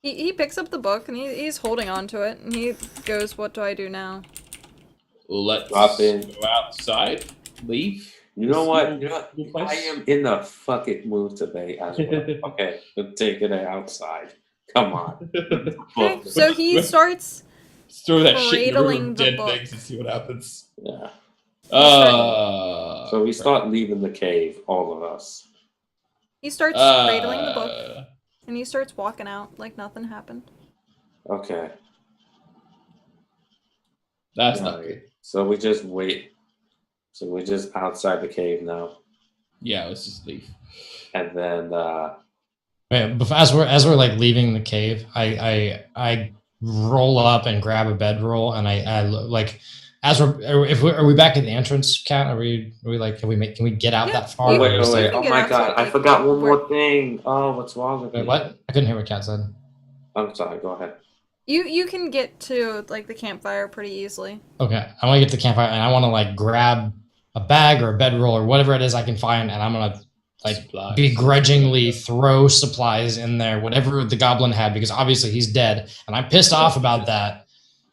Speaker 4: He picks up the book and he's holding on to it, and he goes, "What do I do now?"
Speaker 5: Let's
Speaker 2: Drop in.
Speaker 5: go outside. Leave.
Speaker 2: You know what?
Speaker 5: This
Speaker 2: You know what?
Speaker 5: little place?
Speaker 2: I am in the fucking mood today as well. Okay, we're taking it outside. Come on.
Speaker 4: Okay, so he starts.
Speaker 5: Let's throw that shit in the river
Speaker 4: cradling
Speaker 5: of
Speaker 4: the
Speaker 5: dead
Speaker 4: book.
Speaker 5: things and see what happens.
Speaker 2: Yeah.
Speaker 5: So
Speaker 2: So we start leaving the cave, all of us.
Speaker 4: He starts cradling the book,
Speaker 5: Uh,
Speaker 4: and he starts walking out like nothing happened.
Speaker 2: Okay.
Speaker 5: That's
Speaker 2: Right.
Speaker 5: not good.
Speaker 2: So we just wait. So we're just outside the cave now,
Speaker 5: Yeah, let's just leave.
Speaker 2: and then
Speaker 1: Wait, as we're like leaving the cave, I roll up and grab a bedroll, and I like as are we back at the entrance, Cat? Are we like can we get out
Speaker 4: Yeah,
Speaker 1: that far?
Speaker 4: you-
Speaker 2: wait,
Speaker 1: or is
Speaker 2: wait,
Speaker 1: there-
Speaker 2: wait. Oh
Speaker 4: get
Speaker 2: my
Speaker 4: out to,
Speaker 2: god, I
Speaker 4: like,
Speaker 2: forgot one
Speaker 4: where-
Speaker 2: more thing. Oh, what's wrong with
Speaker 1: Wait,
Speaker 2: me?
Speaker 1: what? I couldn't hear what Cat said.
Speaker 2: I'm sorry. Go ahead.
Speaker 4: You can get to like the campfire pretty easily.
Speaker 1: Okay, I want to get to the campfire, and I want to like grab a bag or a bedroll or whatever it is I can find, and I'm gonna like
Speaker 5: Supplies.
Speaker 1: begrudgingly throw supplies in there, whatever the goblin had, because obviously he's dead, and I'm pissed off about that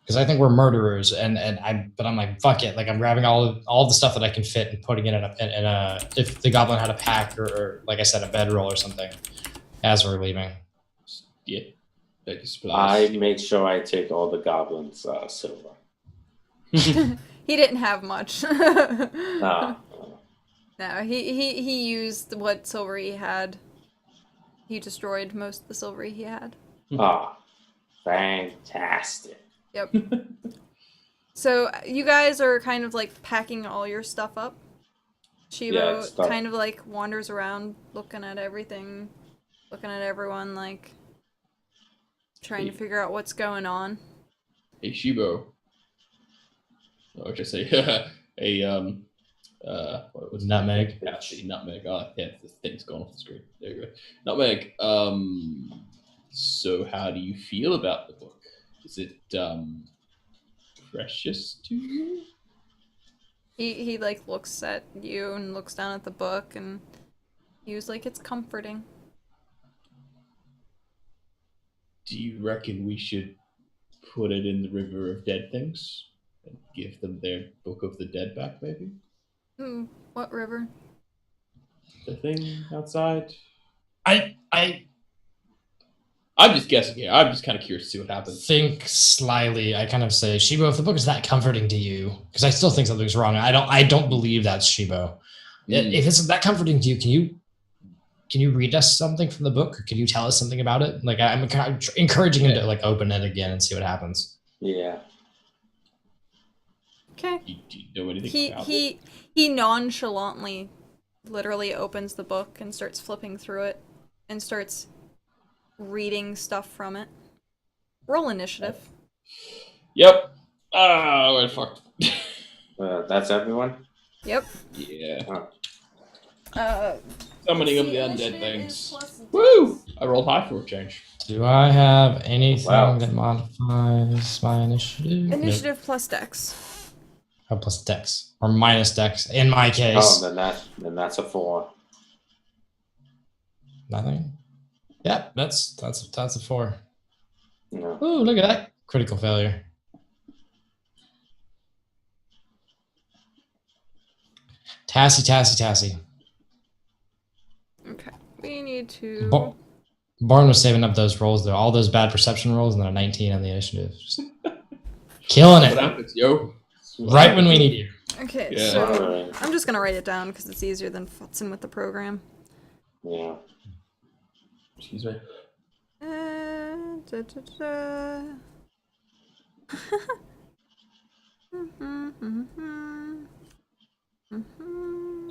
Speaker 1: because I think we're murderers, but I'm like fuck it, like I'm grabbing all the stuff that I can fit and putting it in a if the goblin had a pack or like I said a bedroll or something as we're leaving.
Speaker 5: Yeah. Bag of
Speaker 2: I
Speaker 5: supplies.
Speaker 2: make sure I take all the goblins' silver.
Speaker 4: He didn't have much.
Speaker 2: Ah,
Speaker 4: No, he used what silver he had. He destroyed most of the silver he had.
Speaker 2: ah, fantastic.
Speaker 4: Yep. So you guys are kind of like packing all your stuff up.
Speaker 2: Yeah,
Speaker 4: Shibo
Speaker 2: it's stuff.
Speaker 4: kind of like wanders around looking at everything, looking at everyone, like trying to figure out what's going on.
Speaker 5: Hey, Shibo. Or should I say, what was it?
Speaker 1: Nutmeg.
Speaker 5: Yeah, actually, nutmeg. Oh, yeah, the thing's gone off the screen. There you go. Nutmeg. So how do you feel about the book? Is it precious to you?
Speaker 4: He like looks at you and looks down at the book, and he was like, "It's comforting."
Speaker 5: Do you reckon we should put it in the River of Dead Things and give them their Book of the Dead back, maybe?
Speaker 4: What river?
Speaker 5: The thing outside?
Speaker 1: I
Speaker 5: I'm just guessing here. I'm just kind of curious to see what happens.
Speaker 1: think slyly. I kind of say, Shibo, if the book is that comforting to you, because I still think something's wrong. I don't believe that's Shibo. If it's that comforting to you, can you read us something from the book? Or can you tell us something about it? Like I'm kind of encouraging him to like open it again and see what happens.
Speaker 2: Yeah.
Speaker 4: Okay.
Speaker 5: Do you know anything about it?
Speaker 4: He nonchalantly literally opens the book and starts flipping through it and starts reading stuff from it. Roll initiative.
Speaker 5: Yep. Ah, we're fucked.
Speaker 2: That's everyone?
Speaker 4: Yep.
Speaker 5: Yeah. Summoning of the
Speaker 4: see,
Speaker 5: undead
Speaker 4: initiative
Speaker 5: things.
Speaker 4: is plus
Speaker 5: Woo! I rolled high for a change.
Speaker 1: Do I have anything
Speaker 2: Wow.
Speaker 1: that modifies my initiative?
Speaker 4: Initiative plus dex.
Speaker 1: Nope. Oh, plus dex or minus dex in my
Speaker 2: Oh,
Speaker 1: case.
Speaker 2: then that's a 4.
Speaker 1: Nothing. Yep, that's a 4.
Speaker 2: No.
Speaker 1: Ooh, look at that critical failure. Tassy.
Speaker 4: Okay. We need to.
Speaker 1: Barn was saving up those rolls though, all those bad perception rolls, and then a 19 on the initiative. Just killing
Speaker 5: What
Speaker 1: it
Speaker 5: happens, yo?
Speaker 1: right when we need you.
Speaker 4: Okay,
Speaker 5: Yeah.
Speaker 4: so
Speaker 2: Alright.
Speaker 4: I'm just gonna write it down because it's easier than futzing with the program.
Speaker 2: Yeah.
Speaker 5: Excuse me.
Speaker 4: Da, da, da.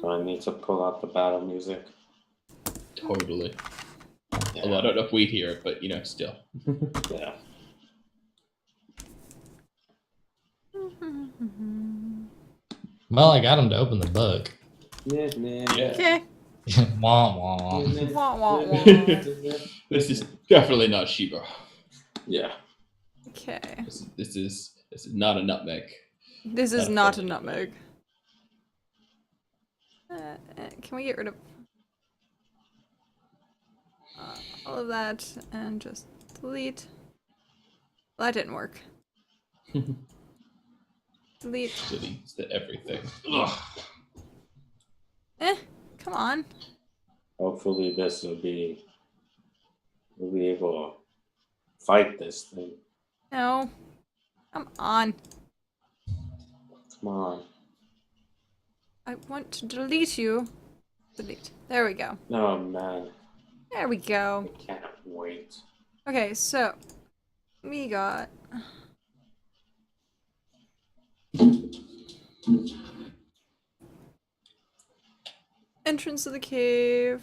Speaker 2: So I need to pull out the battle music.
Speaker 5: Totally. Although I don't know if we'd hear it, but you know, still.
Speaker 2: Yeah.
Speaker 1: Well, I got him to open the book.
Speaker 2: Yeah.
Speaker 4: Okay.
Speaker 1: Wah, wah.
Speaker 4: Wah, wah, wah.
Speaker 5: This is definitely not Shiba.
Speaker 2: Yeah.
Speaker 4: Okay.
Speaker 5: This is not a nutmeg.
Speaker 4: This is not a nutmeg. Can we get rid of all of that and just delete? Well, that didn't work. Delete.
Speaker 5: Deletes the everything.
Speaker 4: Come on.
Speaker 2: Hopefully this will be. We'll be able to fight this thing.
Speaker 4: No. Come on.
Speaker 2: Come on.
Speaker 4: I want to delete you. Delete. There we go.
Speaker 2: Oh man.
Speaker 4: There we go.
Speaker 2: I can't wait.
Speaker 4: Okay, so we got Entrance to the cave.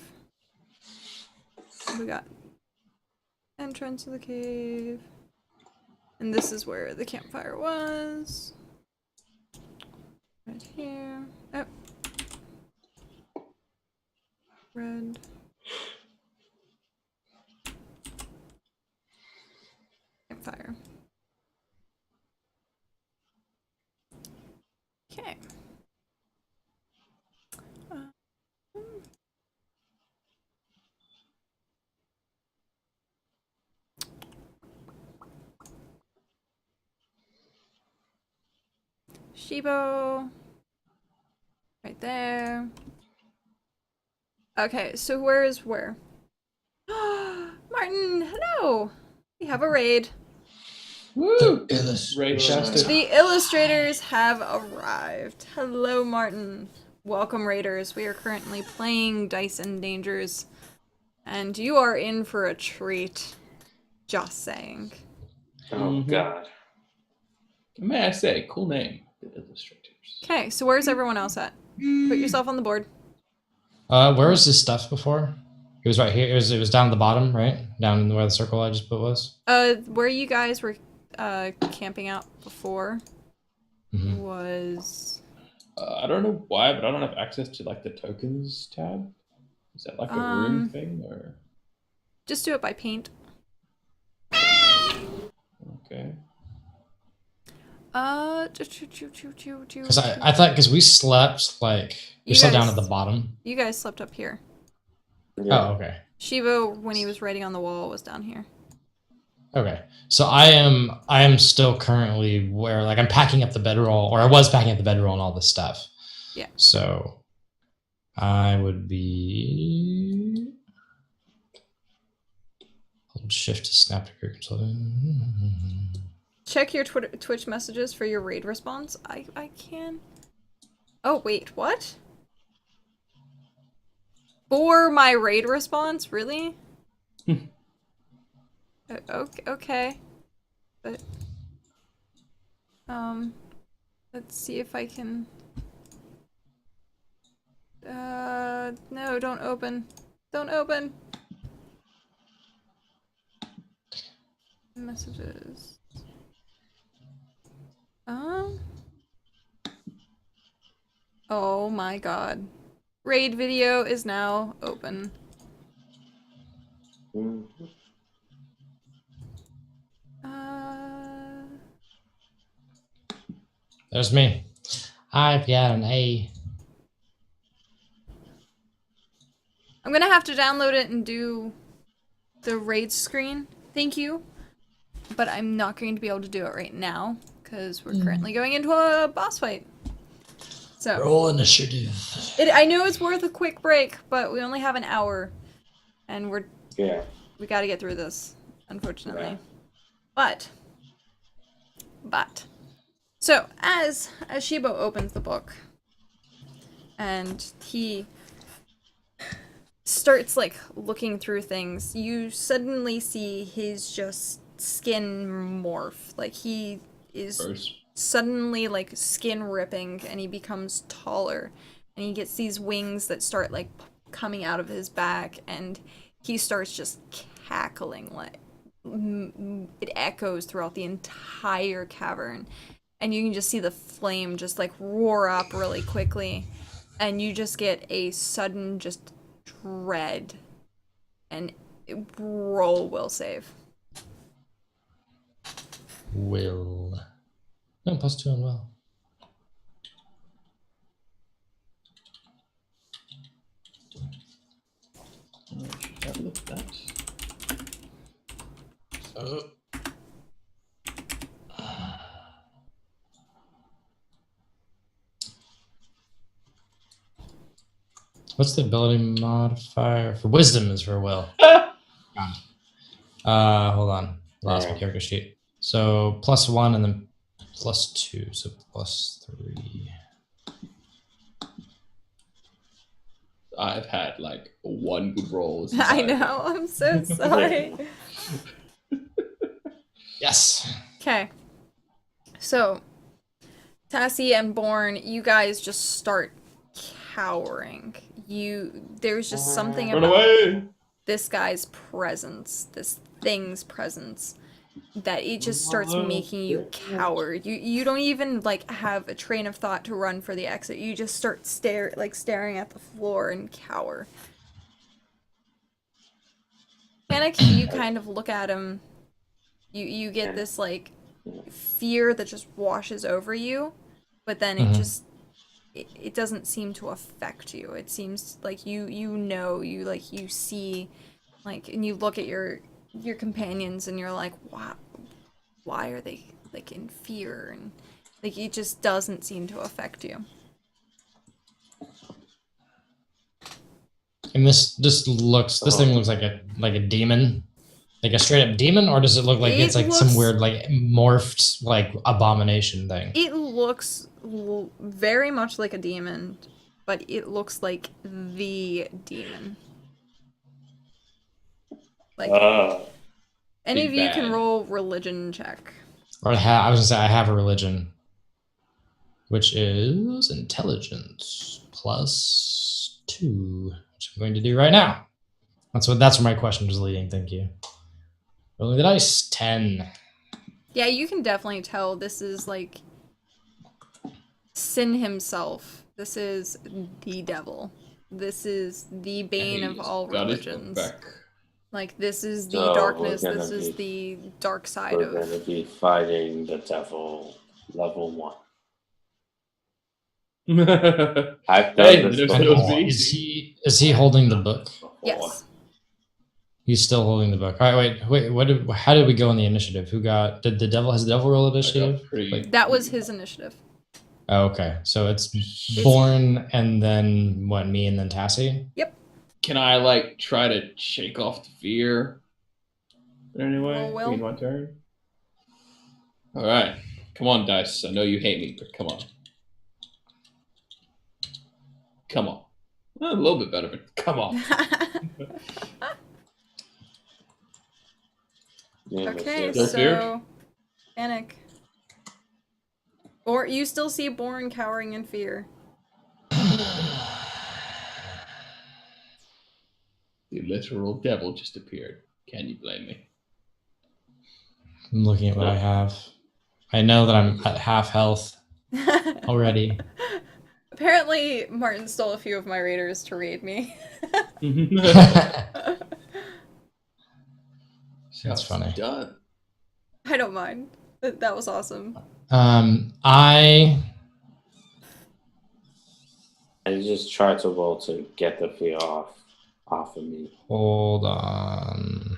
Speaker 4: We got entrance to the cave. And this is where the campfire was. Right here. Oh. Red. Campfire. Okay. Shibo. Right there. Okay, so where is where? Martin, hello! We have a raid.
Speaker 5: Woo!
Speaker 1: Illus-
Speaker 5: Raid tastic.
Speaker 4: The illustrators have arrived. Hello, Martin. Welcome, raiders. We are currently playing Dice and Dangers, and you are in for a treat. Just saying.
Speaker 2: Oh
Speaker 5: Mhm.
Speaker 2: God.
Speaker 5: May I say, cool name, the illustrators.
Speaker 4: Okay, so where's everyone else at? Put yourself on the board.
Speaker 1: Where was this stuff before? It was right here. It was down at the bottom, right? Down where the circle I just put was.
Speaker 4: Where you guys were camping out before
Speaker 1: Mhm.
Speaker 4: was...
Speaker 5: I don't know why, but I don't have access to like the tokens tab. Is that like a room thing or?
Speaker 4: Just do it by paint.
Speaker 5: Okay.
Speaker 1: Because I thought because we slept like we
Speaker 4: You
Speaker 1: slept down
Speaker 4: guys-
Speaker 1: at the bottom.
Speaker 4: You guys slept up here.
Speaker 2: Yeah.
Speaker 1: Oh, okay.
Speaker 4: Shivo, when he was writing on the wall, was down here.
Speaker 1: Okay. So I am still currently where like I'm packing up the bedroll, or I was packing up the bedroll and all this stuff.
Speaker 4: Yeah.
Speaker 1: So I would be hold shift to snap to your control.
Speaker 4: Check your Twitch messages for your raid response. I can. Oh wait, what? For my raid response, really? Okay. But let's see if I can. No, don't open. Don't open. Messages. Oh my god. Raid video is now open.
Speaker 2: Mhm.
Speaker 1: There's me. I've got an A.
Speaker 4: I'm gonna have to download it and do the raid screen. Thank you. But I'm not going to be able to do it right now because we're currently going into a boss fight. So
Speaker 1: Roll initiative.
Speaker 4: I know it's worth a quick break, but we only have an hour, and
Speaker 2: Yeah.
Speaker 4: we got to get through this, unfortunately.
Speaker 2: Yeah.
Speaker 4: But so as Shibo opens the book, and he starts like looking through things, you suddenly see his just skin morph. Like he is
Speaker 5: Gross.
Speaker 4: suddenly like skin ripping, and he becomes taller, and he gets these wings that start like coming out of his back, and he starts just cackling like it echoes throughout the entire cavern, and you can just see the flame just like roar up really quickly, and you just get a sudden just dread, and roll will save.
Speaker 1: Will. No, +2 on will.
Speaker 5: I should have a look at that.
Speaker 1: What's the ability modifier for wisdom? Is for will. Hold on. Lost my character sheet. So +1 and then +2. So +3.
Speaker 5: I've had like one good roll. since
Speaker 4: I know, I'm so sorry.
Speaker 1: Yes.
Speaker 4: Okay. So, Tassie and Born, you guys just start cowering. There's just something
Speaker 5: Run
Speaker 4: about
Speaker 5: away!
Speaker 4: this guy's presence, this thing's presence, that it just starts making you cower. You don't even like have a train of thought to run for the exit. You just start staring at the floor and cower. Panic, you kind of look at him. You get this like fear that just washes over you, but then it just it doesn't seem to affect you. It seems like you see like, and you look at your companions and you're like, why are they like in fear, and like it just doesn't seem to affect you.
Speaker 1: And this thing looks like a demon, like a straight up demon, or does it look like it's like some weird like morphed like abomination thing?
Speaker 4: It looks very much like a demon, but it looks like the demon. Like any of you can roll religion check.
Speaker 1: Or I was gonna say I have a religion, which is intelligence +2, which I'm going to do right now. That's where my question was leading. Thank you. Rolling the dice, 10.
Speaker 4: Yeah, you can definitely tell this is like Sin himself. This is the devil. This is the bane of all religions. Like, this is the darkness. This is the dark side of...
Speaker 2: We're going to be fighting the devil level 1. I've done this before.
Speaker 1: Is he holding the book?
Speaker 4: Yes.
Speaker 1: He's still holding the book. All right, wait. How did we go on the initiative? Has the devil roll initiative?
Speaker 4: That was his initiative.
Speaker 1: Oh, okay. So it's Born and then what? Me and then Tassie.
Speaker 4: Yep.
Speaker 5: Can I like try to shake off the fear? Anyway,
Speaker 4: Will.
Speaker 5: in my turn. All right, come on, dice. I know you hate me, but come on. Come on. Well, a little bit better, but come on.
Speaker 4: Okay, so Panic. Or you still see Born cowering in fear.
Speaker 5: The literal devil just appeared. Can you blame me?
Speaker 1: I'm looking at what I have. I know that I'm at half health already.
Speaker 4: Apparently, Martin stole a few of my raiders to raid me.
Speaker 1: That's funny.
Speaker 5: Done.
Speaker 4: I don't mind. That was awesome.
Speaker 2: I just tried to roll to get the fear off of me.
Speaker 1: Hold on.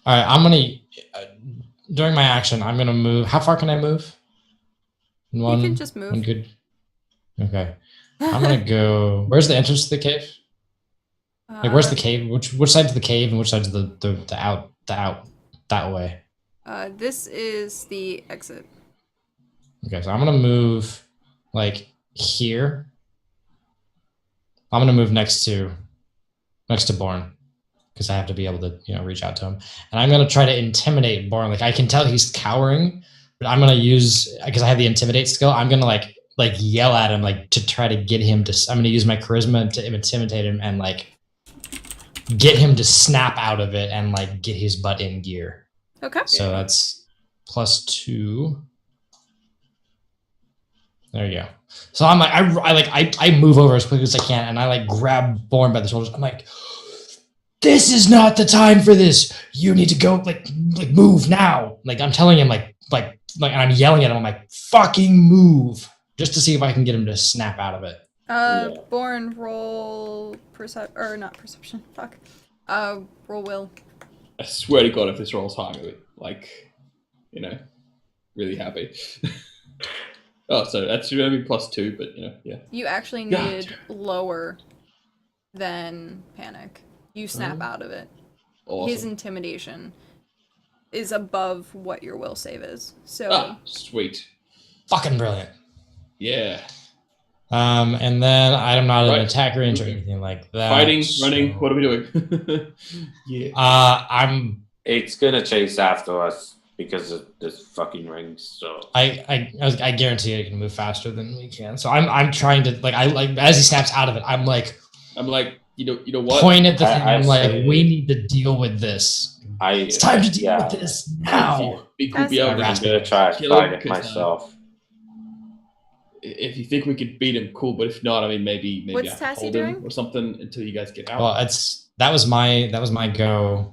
Speaker 1: All right, I'm gonna during my action, I'm gonna move. How far can I move?
Speaker 4: You can just move.
Speaker 1: One good. Okay, I'm gonna go. Where's the entrance to the cave? Like, where's the cave? Which side's the cave and which side's the out that way?
Speaker 4: This is the exit.
Speaker 1: Okay, so I'm gonna move like here. I'm gonna move next to Born because I have to be able to reach out to him, and I'm gonna try to intimidate Born. Like, I can tell he's cowering, but I'm gonna use, because I have the intimidate skill. I'm gonna like yell at him like to try to get him to. I'm gonna use my charisma to intimidate him and like get him to snap out of it and like get his butt in gear.
Speaker 4: Okay.
Speaker 1: So that's +2. There you go. So I'm like, I move over as quickly as I can, and I like grab Born by the shoulders. I'm like, this is not the time for this. You need to go, like move now. Like, I'm telling him, and I'm yelling at him. I'm like, fucking move, just to see if I can get him to snap out of it.
Speaker 4: Born, roll not perception. Fuck. Roll will.
Speaker 5: I swear to God, if this rolls high, I'm gonna be, really happy. Oh, so that's gonna be +2, but yeah.
Speaker 4: You actually needed lower than Panic. You snap out of it.
Speaker 5: Awesome.
Speaker 4: His intimidation is above what your will save is. So
Speaker 5: sweet.
Speaker 1: Fucking brilliant.
Speaker 5: Yeah.
Speaker 1: And then I'm not an attack range or anything like that.
Speaker 5: Fighting, running, what are we doing?
Speaker 1: Yeah. I'm
Speaker 2: It's gonna chase after us because of this fucking ring. So
Speaker 1: I guarantee it can move faster than we can. So I'm trying to like as he snaps out of it, I'm like
Speaker 5: you know what?
Speaker 1: point at the thing.
Speaker 2: I
Speaker 1: I'm like,
Speaker 2: say-
Speaker 1: we need to deal with this. It's time to deal with this now.
Speaker 5: Be cool, be
Speaker 4: Cassie-
Speaker 5: able
Speaker 2: I'm
Speaker 5: to
Speaker 2: gonna try to
Speaker 5: kill
Speaker 2: fight
Speaker 5: him,
Speaker 2: it
Speaker 5: 'cause,
Speaker 2: myself.
Speaker 5: if you think we could beat him, cool. But if not, I mean, maybe
Speaker 4: What's
Speaker 5: I can
Speaker 4: Tassie
Speaker 5: hold him
Speaker 4: doing?
Speaker 5: or something until you guys get out.
Speaker 1: Well, that was my go.